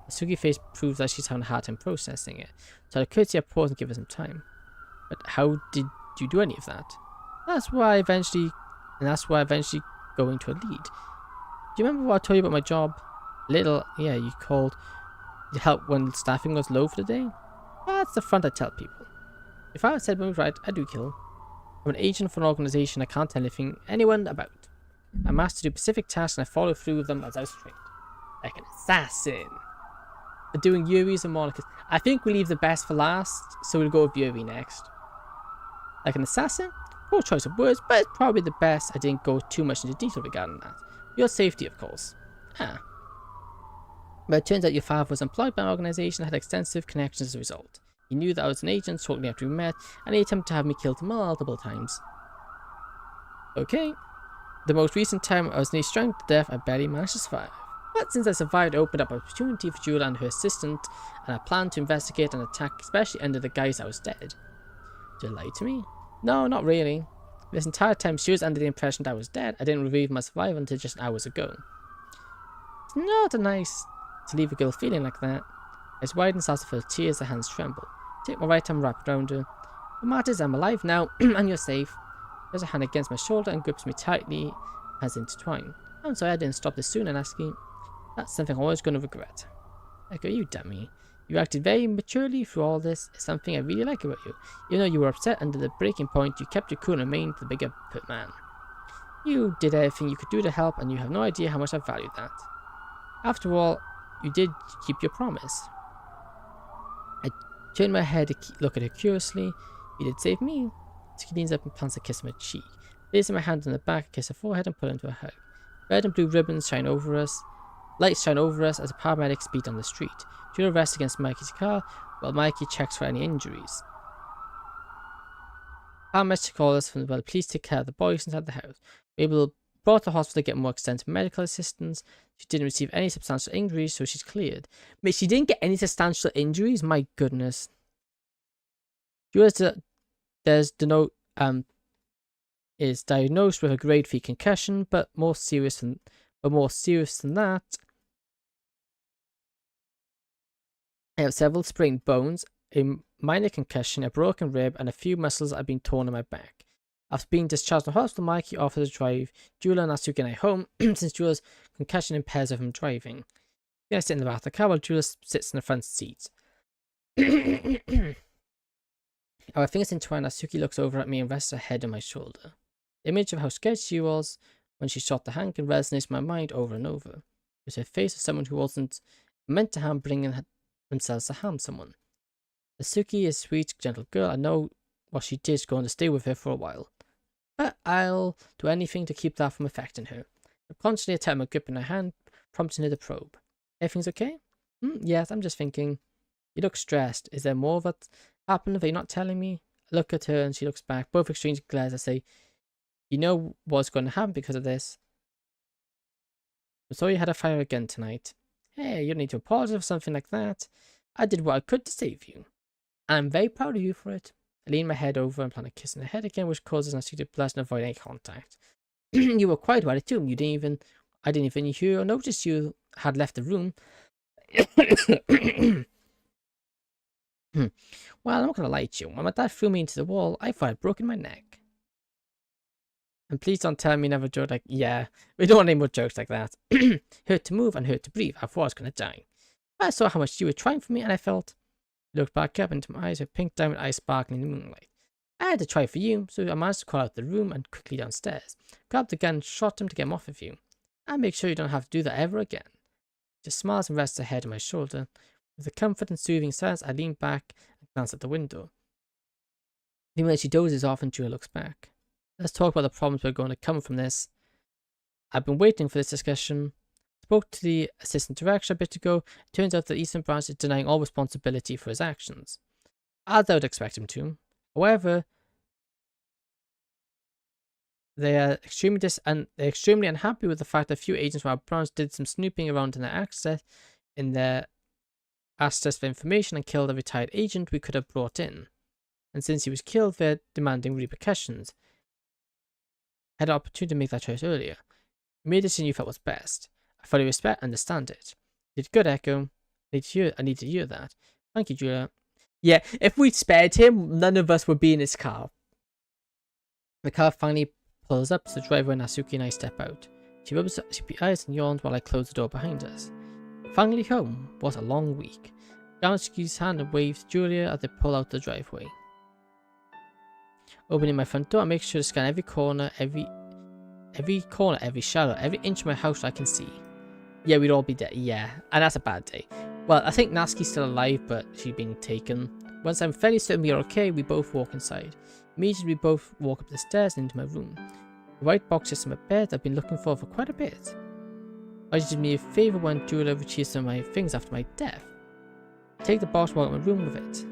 Natsuki's face proves that she's having a hard time processing it, so I courtesy I pause and give her some time. But how did you do any of that? That's why I eventually go into a lead. Do you remember what I told you about my job? Yeah, you called. You help when staffing was low for the day? That's the front I tell people. If I said when right, I do kill. I'm an agent for an organization I can't tell anyone about. I'm asked to do specific tasks and I follow through with them as I was trained. Like an assassin. Doing Yuri's and Monica's. I think we leave the best for last, so we'll go with Yuri next. Like an assassin? Poor choice of words, but it's probably the best. I didn't go too much into detail regarding that. Your safety, of course. Ah. But it turns out your father was employed by an organization that had extensive connections as a result. He knew that I was an agent shortly after we met, and he attempted to have me killed multiple times. Okay. The most recent time I was nearly strangled to death, I barely managed to survive. But since I survived, it opened up an opportunity for Julia and her assistant, and I planned to investigate an attack, especially under the guise I was dead. Did you lie to me? No, not really. This entire time she was under the impression that I was dead. I didn't reveal my survival until just hours ago. It's not nice to leave a girl feeling like that. As wide and starts to feel tears, her hands tremble. Take my right arm, wrap around her. What matters, I'm alive now, and you're safe. There's a hand against my shoulder and grips me tightly, hands intertwined. I'm sorry I didn't stop this sooner, Nasky. That's something I'm always going to regret. Echo, you dummy. You acted very maturely through all this. It's something I really like about you. Even though you were upset under the breaking point, you kept your cool and remained the bigger man. You did everything you could do to help, and you have no idea how much I valued that. After all, you did keep your promise. I turned my head to look at her curiously. You did save me. She leans up and plants a kiss on my cheek. Placing my hand on the back, I kiss her forehead and pull her into a hug. Red and blue ribbons shine over us. Lights shine over us as the paramedics speed on the street. Julia rests against Mikey's car while Mikey checks for any injuries. Paramedics call us from the police take care of the boys inside the house. We were brought to the hospital to get more extensive medical assistance. She didn't receive any substantial injuries, so she's cleared. But she didn't get any substantial injuries? My goodness. Julia is diagnosed with a grade 3 concussion, but more serious than that. I have several sprained bones, a minor concussion, a broken rib, and a few muscles have been torn in my back. After being discharged from hospital, Mikey offers to drive Julia and Natsuki and I home, since Julia's concussion impairs her from driving. I sit in the back of the car while Julia sits in the front seat. Our fingers entwined, Natsuki looks over at me and rests her head on my shoulder. The image of how scared she was when she shot the handgun resonates in my mind over and over. It was her face of someone who wasn't meant to harm, bringing themselves to harm someone. Natsuki is a sweet, gentle girl. I know what she did is going to stay with her for a while. But I'll do anything to keep that from affecting her. Constantly I tighten my grip in her hand, prompting her to probe. Everything's okay? Yes, I'm just thinking. You look stressed. Is there more that happened that you're not telling me? I look at her and she looks back. Both exchange glares. I say, you know what's going to happen because of this. I'm sorry you had a fire again tonight. Hey, you don't need to apologize for something like that. I did what I could to save you. I'm very proud of you for it. I lean my head over and plan a kiss in her head again, which causes Natsuki to blush and avoid any contact. You were quite about it too. I didn't even hear or notice you had left the room. Well, I'm not going to lie to you. When my dad threw me into the wall, I thought I'd broken my neck. And please don't tell me never joke like, yeah, we don't want any more jokes like that. Hurt to move and hurt to breathe. I thought I was going to die. I saw how much you were trying for me and I felt. I looked back up into my eyes with pink diamond eyes sparkling in the moonlight. I had to try for you, so I managed to crawl out the room and quickly downstairs. Grabbed the gun and shot him to get him off of you. And make sure you don't have to do that ever again. She smiles and rests her head on my shoulder. With a comfort and soothing sense, I lean back and glance at the window. Even as she dozes off and Julia looks back. Let's talk about the problems we're going to come from this. I've been waiting for this discussion. Spoke to the assistant director a bit ago. It turns out the Eastern Branch is denying all responsibility for his actions. As I would expect him to. However, they are extremely unhappy with the fact that a few agents from our branch did some snooping around in their access for information and killed a retired agent we could have brought in. And since he was killed, they're demanding repercussions. I had an opportunity to make that choice earlier. You made a decision you felt was best. I fully respect and understand it. You did good, Echo. I need to hear that. Thank you, Julia. Yeah, if we'd spared him, none of us would be in his car. The car finally pulls up, so the driver and Natsuki and I step out. She rubs her eyes and yawns while I close the door behind us. Finally home. What a long week. Natsuki's hand and waves to Julia as they pull out the driveway. Opening my front door, I make sure to scan every corner, every shadow, every inch of my house I can see. Yeah, we'd all be dead. Yeah, and that's a bad day. Well, I think Natsuki's still alive, but she's been taken. Once I'm fairly certain we are okay, we both walk inside. Immediately, we both walk up the stairs and into my room. The white box sits on my bed I've been looking for quite a bit. I did me a favor when Jewel retrieved some of my things after my death. Take the box while I'm in my room with it.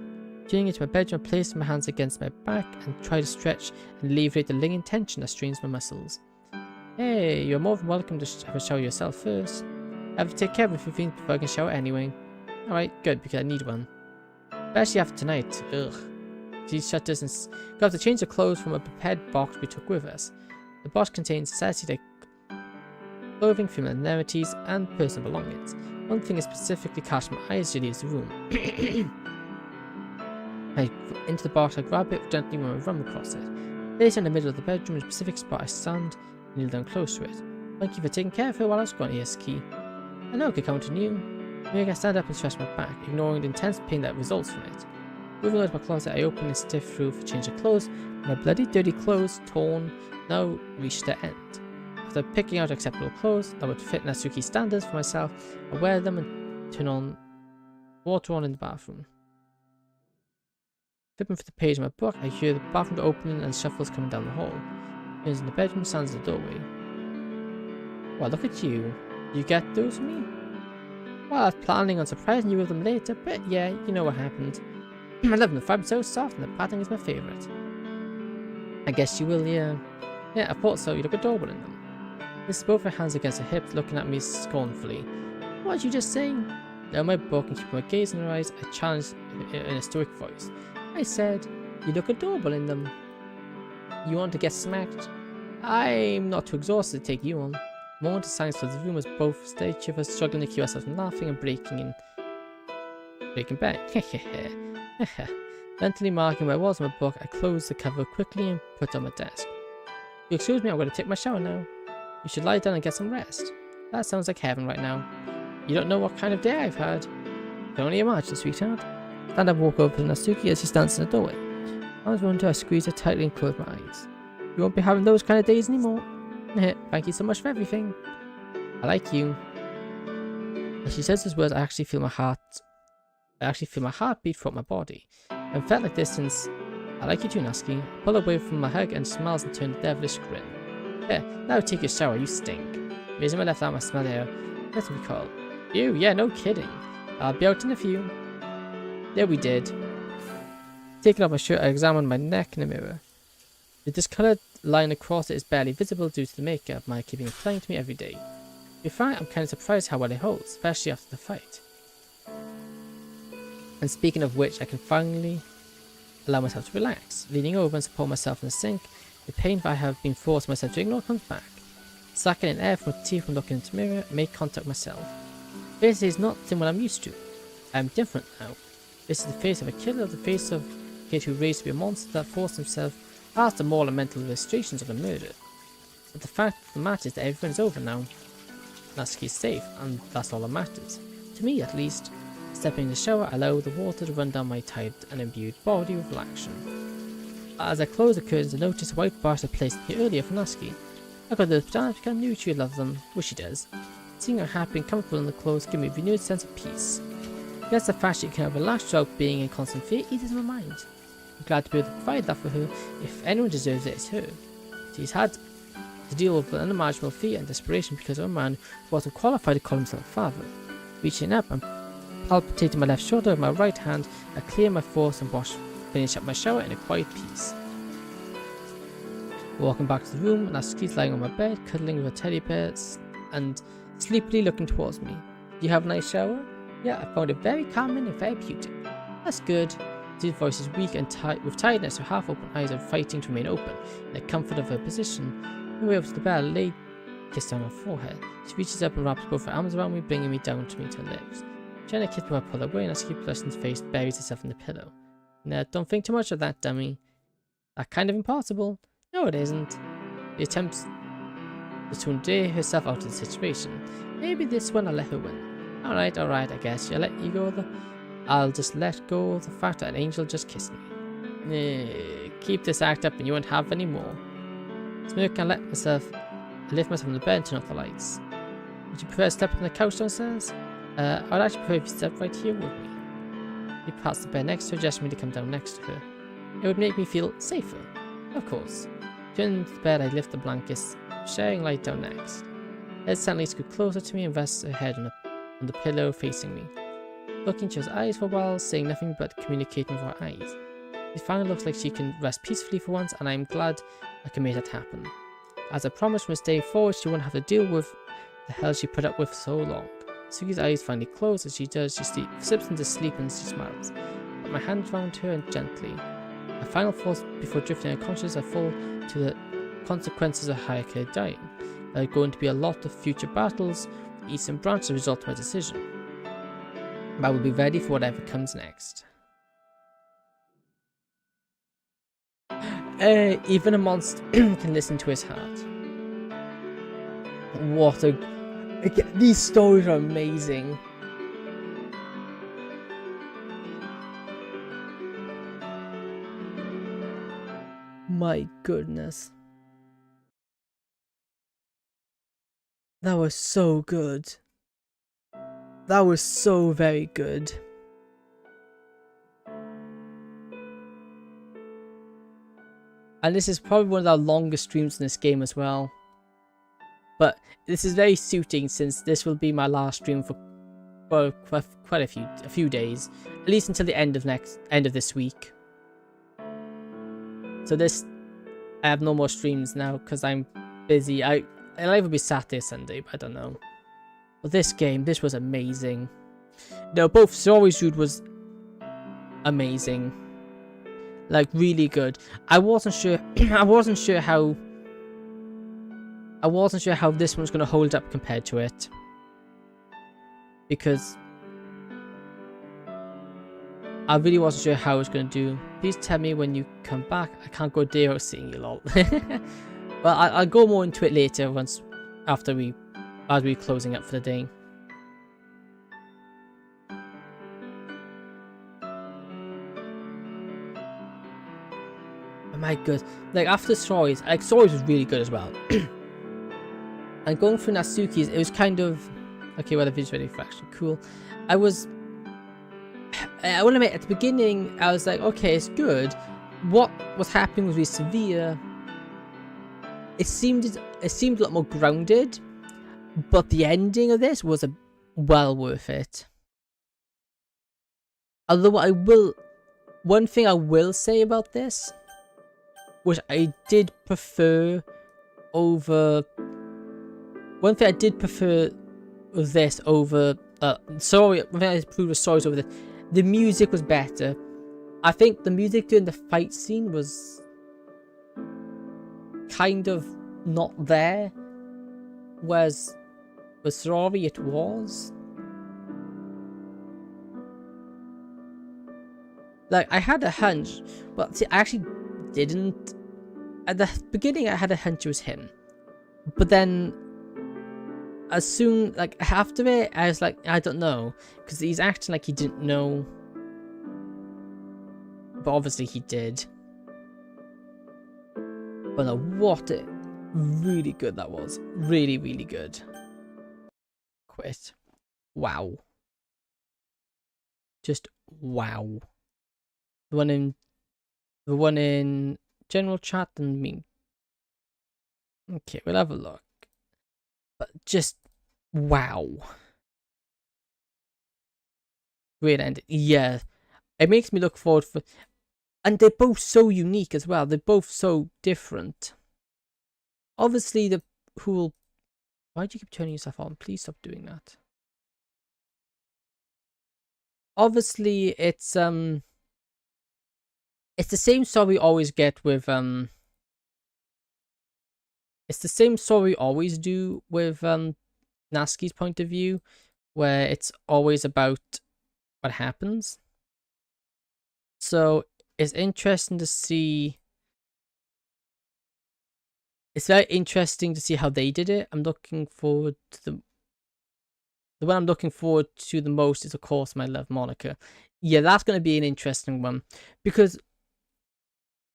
Turning into my bedroom, I place my hands against my back and try to stretch and alleviate the lingering tension that strains my muscles. Hey, you're more than welcome to have a shower yourself first. I have to take care of a few things before I can shower anyway. Alright, good, because I need one. Especially after tonight. Ugh. These shutters and we have to change the clothes from a prepared box we took with us. The box contains necessities like clothing, familiarities, and personal belongings. One thing is specifically catches my eyes as she leaves the room. Into the box, I grab it gently when I run across it. Placed in the middle of the bedroom, in a specific spot, I stand and kneel down close to it. Thank you for taking care of her while I was gone, Ski. I know I could count on you. Maybe I stand up and stretch my back, ignoring the intense pain that results from it. Moving out of my closet, I open and stiff through for change of clothes. My bloody dirty clothes, torn, now reach their end. After picking out acceptable clothes that would fit Natsuki's standards for myself, I wear them and turn on water on in the bathroom. Flipping through the page of my book, I hear the bathroom door opening and shuffles coming down the hall. Turns in the bedroom, stands in the doorway. Well, look at you. You get those for me? Well, I was planning on surprising you with them later, but yeah, you know what happened. I love them, the fabric's so soft and the pattern is my favourite. I guess you will, yeah. Yeah, I thought so, you look adorable in them. Mrs. both her hands against her hips, looking at me scornfully. What did you just say? Now my book and keeping my gaze in her eyes, I challenged in a stoic voice. I said, you look adorable in them. You want to get smacked? I'm not too exhausted to take you on. A moment of silence filled the room as both stayed each other, struggling to keep ourselves from laughing and breaking back. Mentally marking where I was in my book, I closed the cover quickly and put it on my desk. You excuse me, I'm going to take my shower now. You should lie down and get some rest. That sounds like heaven right now. You don't know what kind of day I've had. I can only imagine, sweetheart. Stand up, walk over to Natsuki as she stands in the doorway. Arms around her, I squeeze her tightly and close my eyes. You won't be having those kind of days anymore. Thank you so much for everything. I like you. As she says those words, I actually feel my heartbeat throughout my body. I've felt like this since. I like you too, Natsuki. I pull away from my hug and smiles and turn a devilish grin. Yeah, now take your shower, you stink. Raising my left arm, I smell the air. Let me call. You? Yeah, no kidding. I'll be out in a few. There we did. Taking off my shirt, I examined my neck in the mirror. The discoloured line across it is barely visible due to the makeup my keeping applying to me every day. To be frank, I'm kind of surprised how well it holds, especially after the fight. And speaking of which, I can finally allow myself to relax. Leaning over and support myself in the sink, the pain that I have been forced myself to ignore comes back. Sucking in air from my teeth when looking into the mirror, make contact with myself. This is not the what I'm used to. I am different now. This is the face of a killer, the face of a kid who raised to be a monster that forced himself past the moral and mental illustrations of the murder. But the fact of the matter is that everything is over now. Natsuki is safe, and that's all that matters. To me, at least. Stepping in the shower, I allow the water to run down my tired and imbued body with relaxation. As I close the curtains, I notice a white bar I placed here earlier for Natsuki. I got those pajamas because I knew she would love them, which she does. Seeing her happy and comfortable in the clothes gives me a renewed sense of peace. I guess the fact she can relax without being in constant fear eases my mind. I'm glad to be able to provide that for her. If anyone deserves it, it's her. She's had to deal with unimaginable fear and desperation because of a man who wasn't qualified to call himself a father. Reaching up and palpitating my left shoulder with my right hand, I clear my thoughts and finish up my shower in a quiet peace. Walking back to the room, Natsuki's lying on my bed, cuddling with her teddy bear and sleepily looking towards me. Do you have a nice shower? Yeah, I found it very calming and therapeutic. That's good. His voice is weak and with tiredness, her half-open eyes are fighting to remain open in the comfort of her position. On the way up to the bed, I lay kissed on her forehead. She reaches up and wraps both her arms around me, bringing me down to meet her lips. Trying to kiss me, I pull away, and Natsuki Blushing's face buries itself in the pillow. Now, don't think too much of that, dummy. That's kind of impossible. No, it isn't. She attempts to endear herself out of the situation. Maybe this one I'll let her win. Alright, I guess. I'll just let go of the fact that an angel just kissed me. Keep this act up and you won't have any more. Smirk and lift myself from the bed and turn off the lights. Would you prefer stepping on the couch downstairs? I'd actually prefer if you stepped right here with me. He pats the bed next to her, gesturing me to come down next to her. It would make me feel safer. Of course. Turning to the bed, I lift the blankets, sharing light down next. Ed suddenly scooped closer to me and rested her head on the pillow facing me. Looking into his eyes for a while, saying nothing but communicating with her eyes. It finally looks like she can rest peacefully for once, and I'm glad I can make that happen. As I promised from this day forward, she wouldn't have to deal with the hell she put up with so long. Suki's eyes finally close. As she does, she slips into sleep and she smiles. I put my hand around her and gently. My final thoughts before drifting unconscious, I fall to the consequences of Hayake dying. There are going to be a lot of future battles with Eastern Branch as a result of my decision. But I will be ready for whatever comes next. Even a monster can listen to his heart. What a... Again, these stories are amazing. My goodness. That was so good. That was so very good. And this is probably one of our longest streams in this game as well. But this is very suiting since this will be my last stream for quite a few days, at least until the end of this week. So I have no more streams now because I'm busy. It'll either be Saturday or Sunday, but I don't know. But this was amazing. No, both Sori's Route was amazing. Like, really good. I wasn't sure how this one was going to hold up compared to it. Because I really wasn't sure how it was going to do. Please tell me when you come back. I can't go there without seeing you, lol. Well, I'll go more into it later as we're closing up for the day. Oh my god. Like, after Sori's, Sori's was really good as well. And going through Natsuki's, it was kind of... Okay, well, the video's ready for action. Cool. I will admit, at the beginning, I was like, okay, it's good. What was happening was really severe. It seemed a lot more grounded, but the ending of this was well worth it. Although one thing I will say about this, which I did prefer over... One thing I did prefer this over... Sorry, one thing I preferred was Sori's over this. The music was better. I think the music during the fight scene was kind of not there. Whereas with Sori it was. Like, I had a hunch. Well, see, I actually didn't. At the beginning I had a hunch it was him. But then as soon, like, after it, I was like, I don't know. Because he's acting like he didn't know. But obviously he did. But no, really good that was. Really, really good. Quit. Wow. Just wow. The one in general chat and me. Okay, we'll have a look. But just wow. Great ending. Yeah. It makes me look forward for... And they're both so unique as well. They're both so different. Obviously, why do you keep turning yourself on? Please stop doing that. Obviously, it's the same story we always get with It's the same story we always do with Natsuki's point of view, where it's always about what happens. So it's interesting to see. It's very interesting to see how they did it. I'm looking forward to the one I'm looking forward to the most is, of course, My Love Monica. Yeah, that's going to be an interesting one. Because,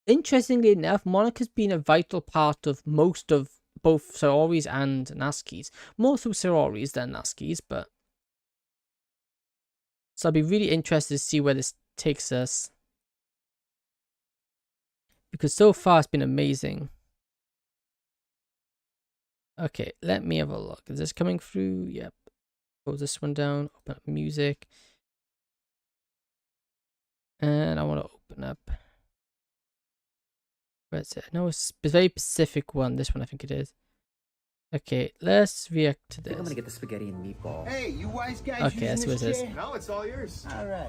interestingly enough, Monica's been a vital part of most of both Saori's and Natsuki's. More so Saori's than Natsuki's, but... So I'll be really interested to see where this takes us. Because so far it's been amazing. Okay, let me have a look. Is this coming through? Yep. Close this one down. Open up music. And I want to open up. Where's it? No, it's a very specific one. This one, I think it is. Okay, let's react to this. I think I'm gonna get the spaghetti and meatball. Hey, you wise guys. Okay, that's what it is. No, it's all yours. All right.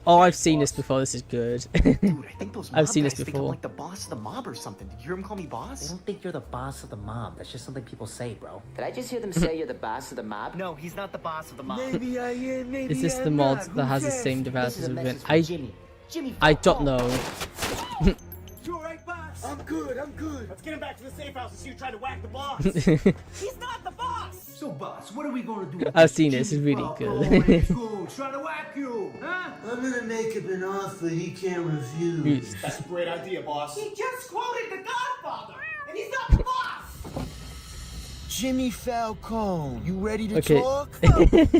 Oh, I've seen this before. This is good. Dude, I think those mob I've seen this guys think I'm before. like the boss of the mob or something. Did you hear him call me boss? I don't think you're the boss of the mob. That's just something people say, bro. Did I just hear them say you're the boss of the mob? No, he's not the boss of the mob. Maybe I am. Maybe Is this the I'm mod not. that has the Who same cares? developers This is a as message it? from Jimmy. Jimmy I don't Falcone. know. You all right, boss? I'm good. I'm good. Let's get him back to the safe house and see you trying to whack the boss. He's not the boss! So, boss, what are we gonna do? I've seen this. It's really good. Trying to whack you, huh? I'm gonna make him an offer he can't refuse. That's a great idea, boss. He just quoted The Godfather, and he's not the boss! Jimmy Falcone, you ready to Okay. talk?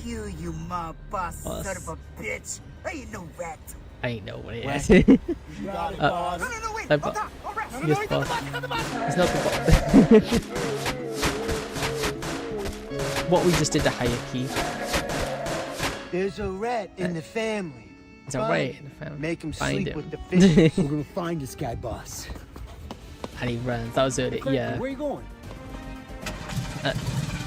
You mob boss, Boss. son of a bitch. I ain't no rat. I ain't know what it is. You got it, boss. No, wait. I'm Hold bo- on. All right. No, Yes, he's not the boss. boss. He's not the boss. It's not the boss. What we just did to Hayaki. There's a rat in the family. It's a Find way him. in the family. Make him Find sleep him. with the fish. We're gonna find this guy, boss. And he runs. That was it. Yeah. Where you going?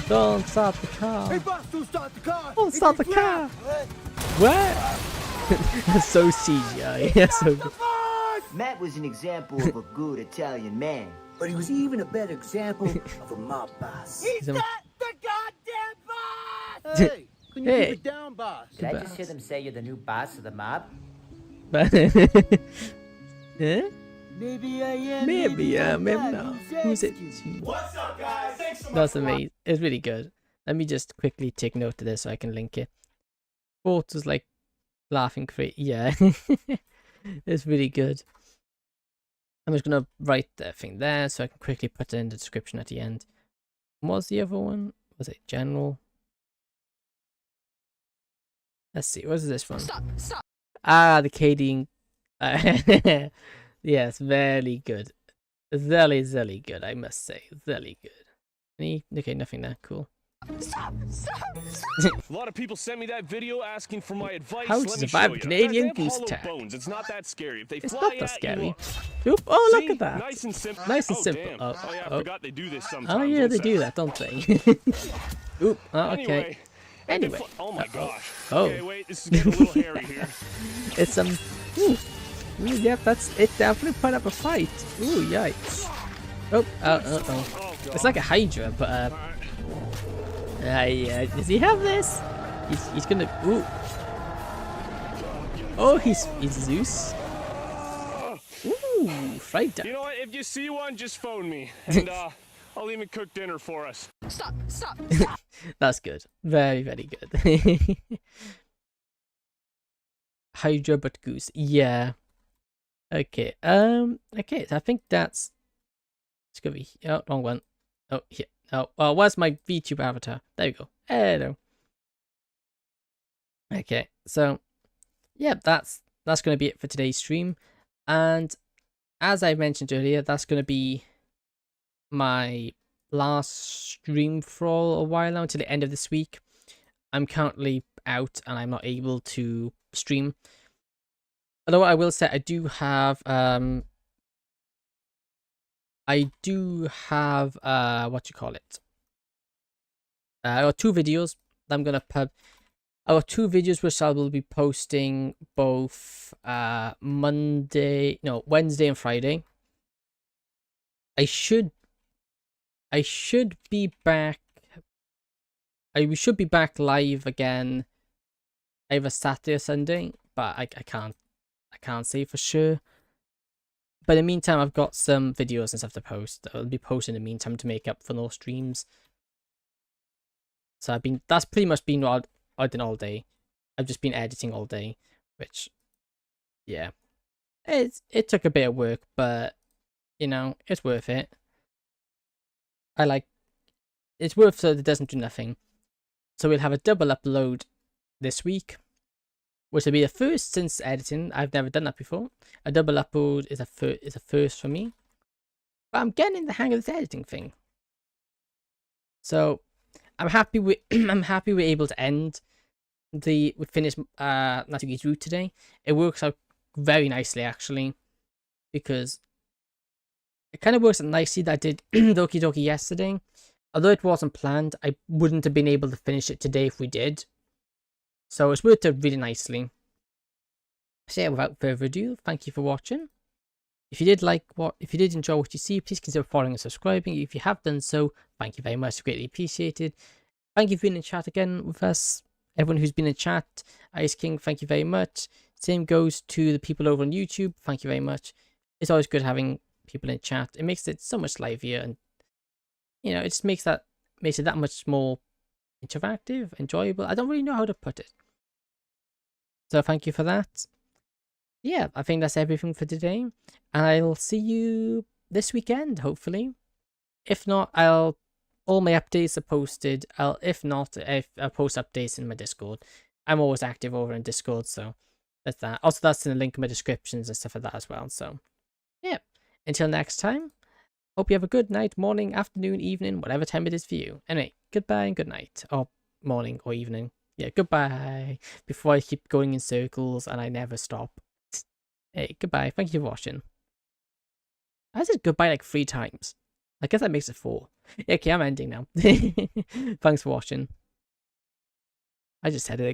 Don't stop the car. Hey, boss, don't start the car. Don't stop the car. What? That's so CGI. Yeah, so good. Matt was an example of a good Italian man. But he was even a better example of a mob boss. He's a- The goddamn boss! Hey, can you Hey. keep it down, boss? Did I just hear them say you're the new boss of the mob? But yeah? Maybe I am. Maybe I'm not. not. Who's it? What's up, guys? Thanks so much. That's amazing. It's really good. Let me just quickly take note of this so I can link it. Photos like laughing crazy. Yeah. It's really good. I'm just gonna write the thing there so I can quickly put it in the description at the end. What was the other one? Was it general? Let's see. What is this one? Stop! Ah, the KD. Yes, very good. Very, very good, I must say. Very good. Any? Okay, nothing there. Cool. Stop! A lot of people sent me that video asking for my advice. How to Let me survive show a you. Canadian They have goose hollow attack. bones. It's not that scary. If they It's fly not that at scary. You, Oop! Oh, see? look at that. Nice and simple. Nice and Oh, simple. damn. Oh, Oh, yeah, I oh. forgot they do this sometimes. Oh yeah, One they sec. do that, don't they? Oop! Oh, okay. Anyway. they Anyway. Oh my gosh. Oh. Okay, wait. This is getting a little hairy here. It's Ooh, yep, that's it. Definitely put up a fight. Ooh, yikes! Oh, oh. Oh god. It's like a Hydra, but yeah. Does he have this? He's gonna. Ooh. Oh, he's Zeus. Ooh, fried duck. You know what? If you see one, just phone me, and I'll even cook dinner for us. Stop! That's good. Very, very good. Hydra but goose. Yeah. Okay. Okay. So I think that's. It's gonna be. Oh, wrong one. Oh, here. Oh, well, where's my VTuber avatar? There we go. Hello. Okay. So, yeah, that's gonna be it for today's stream, and as I mentioned earlier, that's gonna be my last stream for a while now until the end of this week. I'm currently out and I'm not able to stream. Although I will say I do have what you call it? I got 2 videos that I'm gonna pub. I got 2 videos which I will be posting both Wednesday and Friday. I should be back. We should be back live again either Saturday or Sunday, but I can't say for sure. But in the meantime, I've got some videos and stuff to post. I'll be posting in the meantime to make up for no streams. So that's pretty much been what I've done all day. I've just been editing all day, which, yeah, it took a bit of work, but you know, it's worth it. It's worth so that it doesn't do nothing. So we'll have a double upload this week, which will be the first since editing. I've never done that before. A double upload is a first for me. But I'm getting the hang of this editing thing. So I'm happy we I'm happy we're able to end we finished Natsuki's route today. It works out very nicely actually, because it kind of works out nicely that I did Doki Doki yesterday. Although it wasn't planned, I wouldn't have been able to finish it today if we did. So it's worked out really nicely. So yeah, without further ado, thank you for watching. If you did enjoy what you see, please consider following and subscribing. If you have done so, thank you very much. Greatly appreciated. Thank you for being in chat again with us. Everyone who's been in chat, Ice King, thank you very much. Same goes to the people over on YouTube. Thank you very much. It's always good having people in chat. It makes it so much livelier, and you know, it just makes it that much more interactive, enjoyable. I don't really know how to put it. So thank you for that. Yeah, I think that's everything for today, and I'll see you this weekend, hopefully. If not, all my updates are posted. I'll post updates in my Discord. I'm always active over in Discord, so that's that. Also, that's in the link in my descriptions and stuff like that as well. So, yeah. Until next time, hope you have a good night, morning, afternoon, evening, whatever time it is for you. Anyway, goodbye and good night, or morning or evening. Yeah, goodbye. Before I keep going in circles and I never stop. Hey, goodbye. Thank you for watching. I said goodbye like 3 times. I guess that makes it 4. Okay, I'm ending now. Thanks for watching. I just said it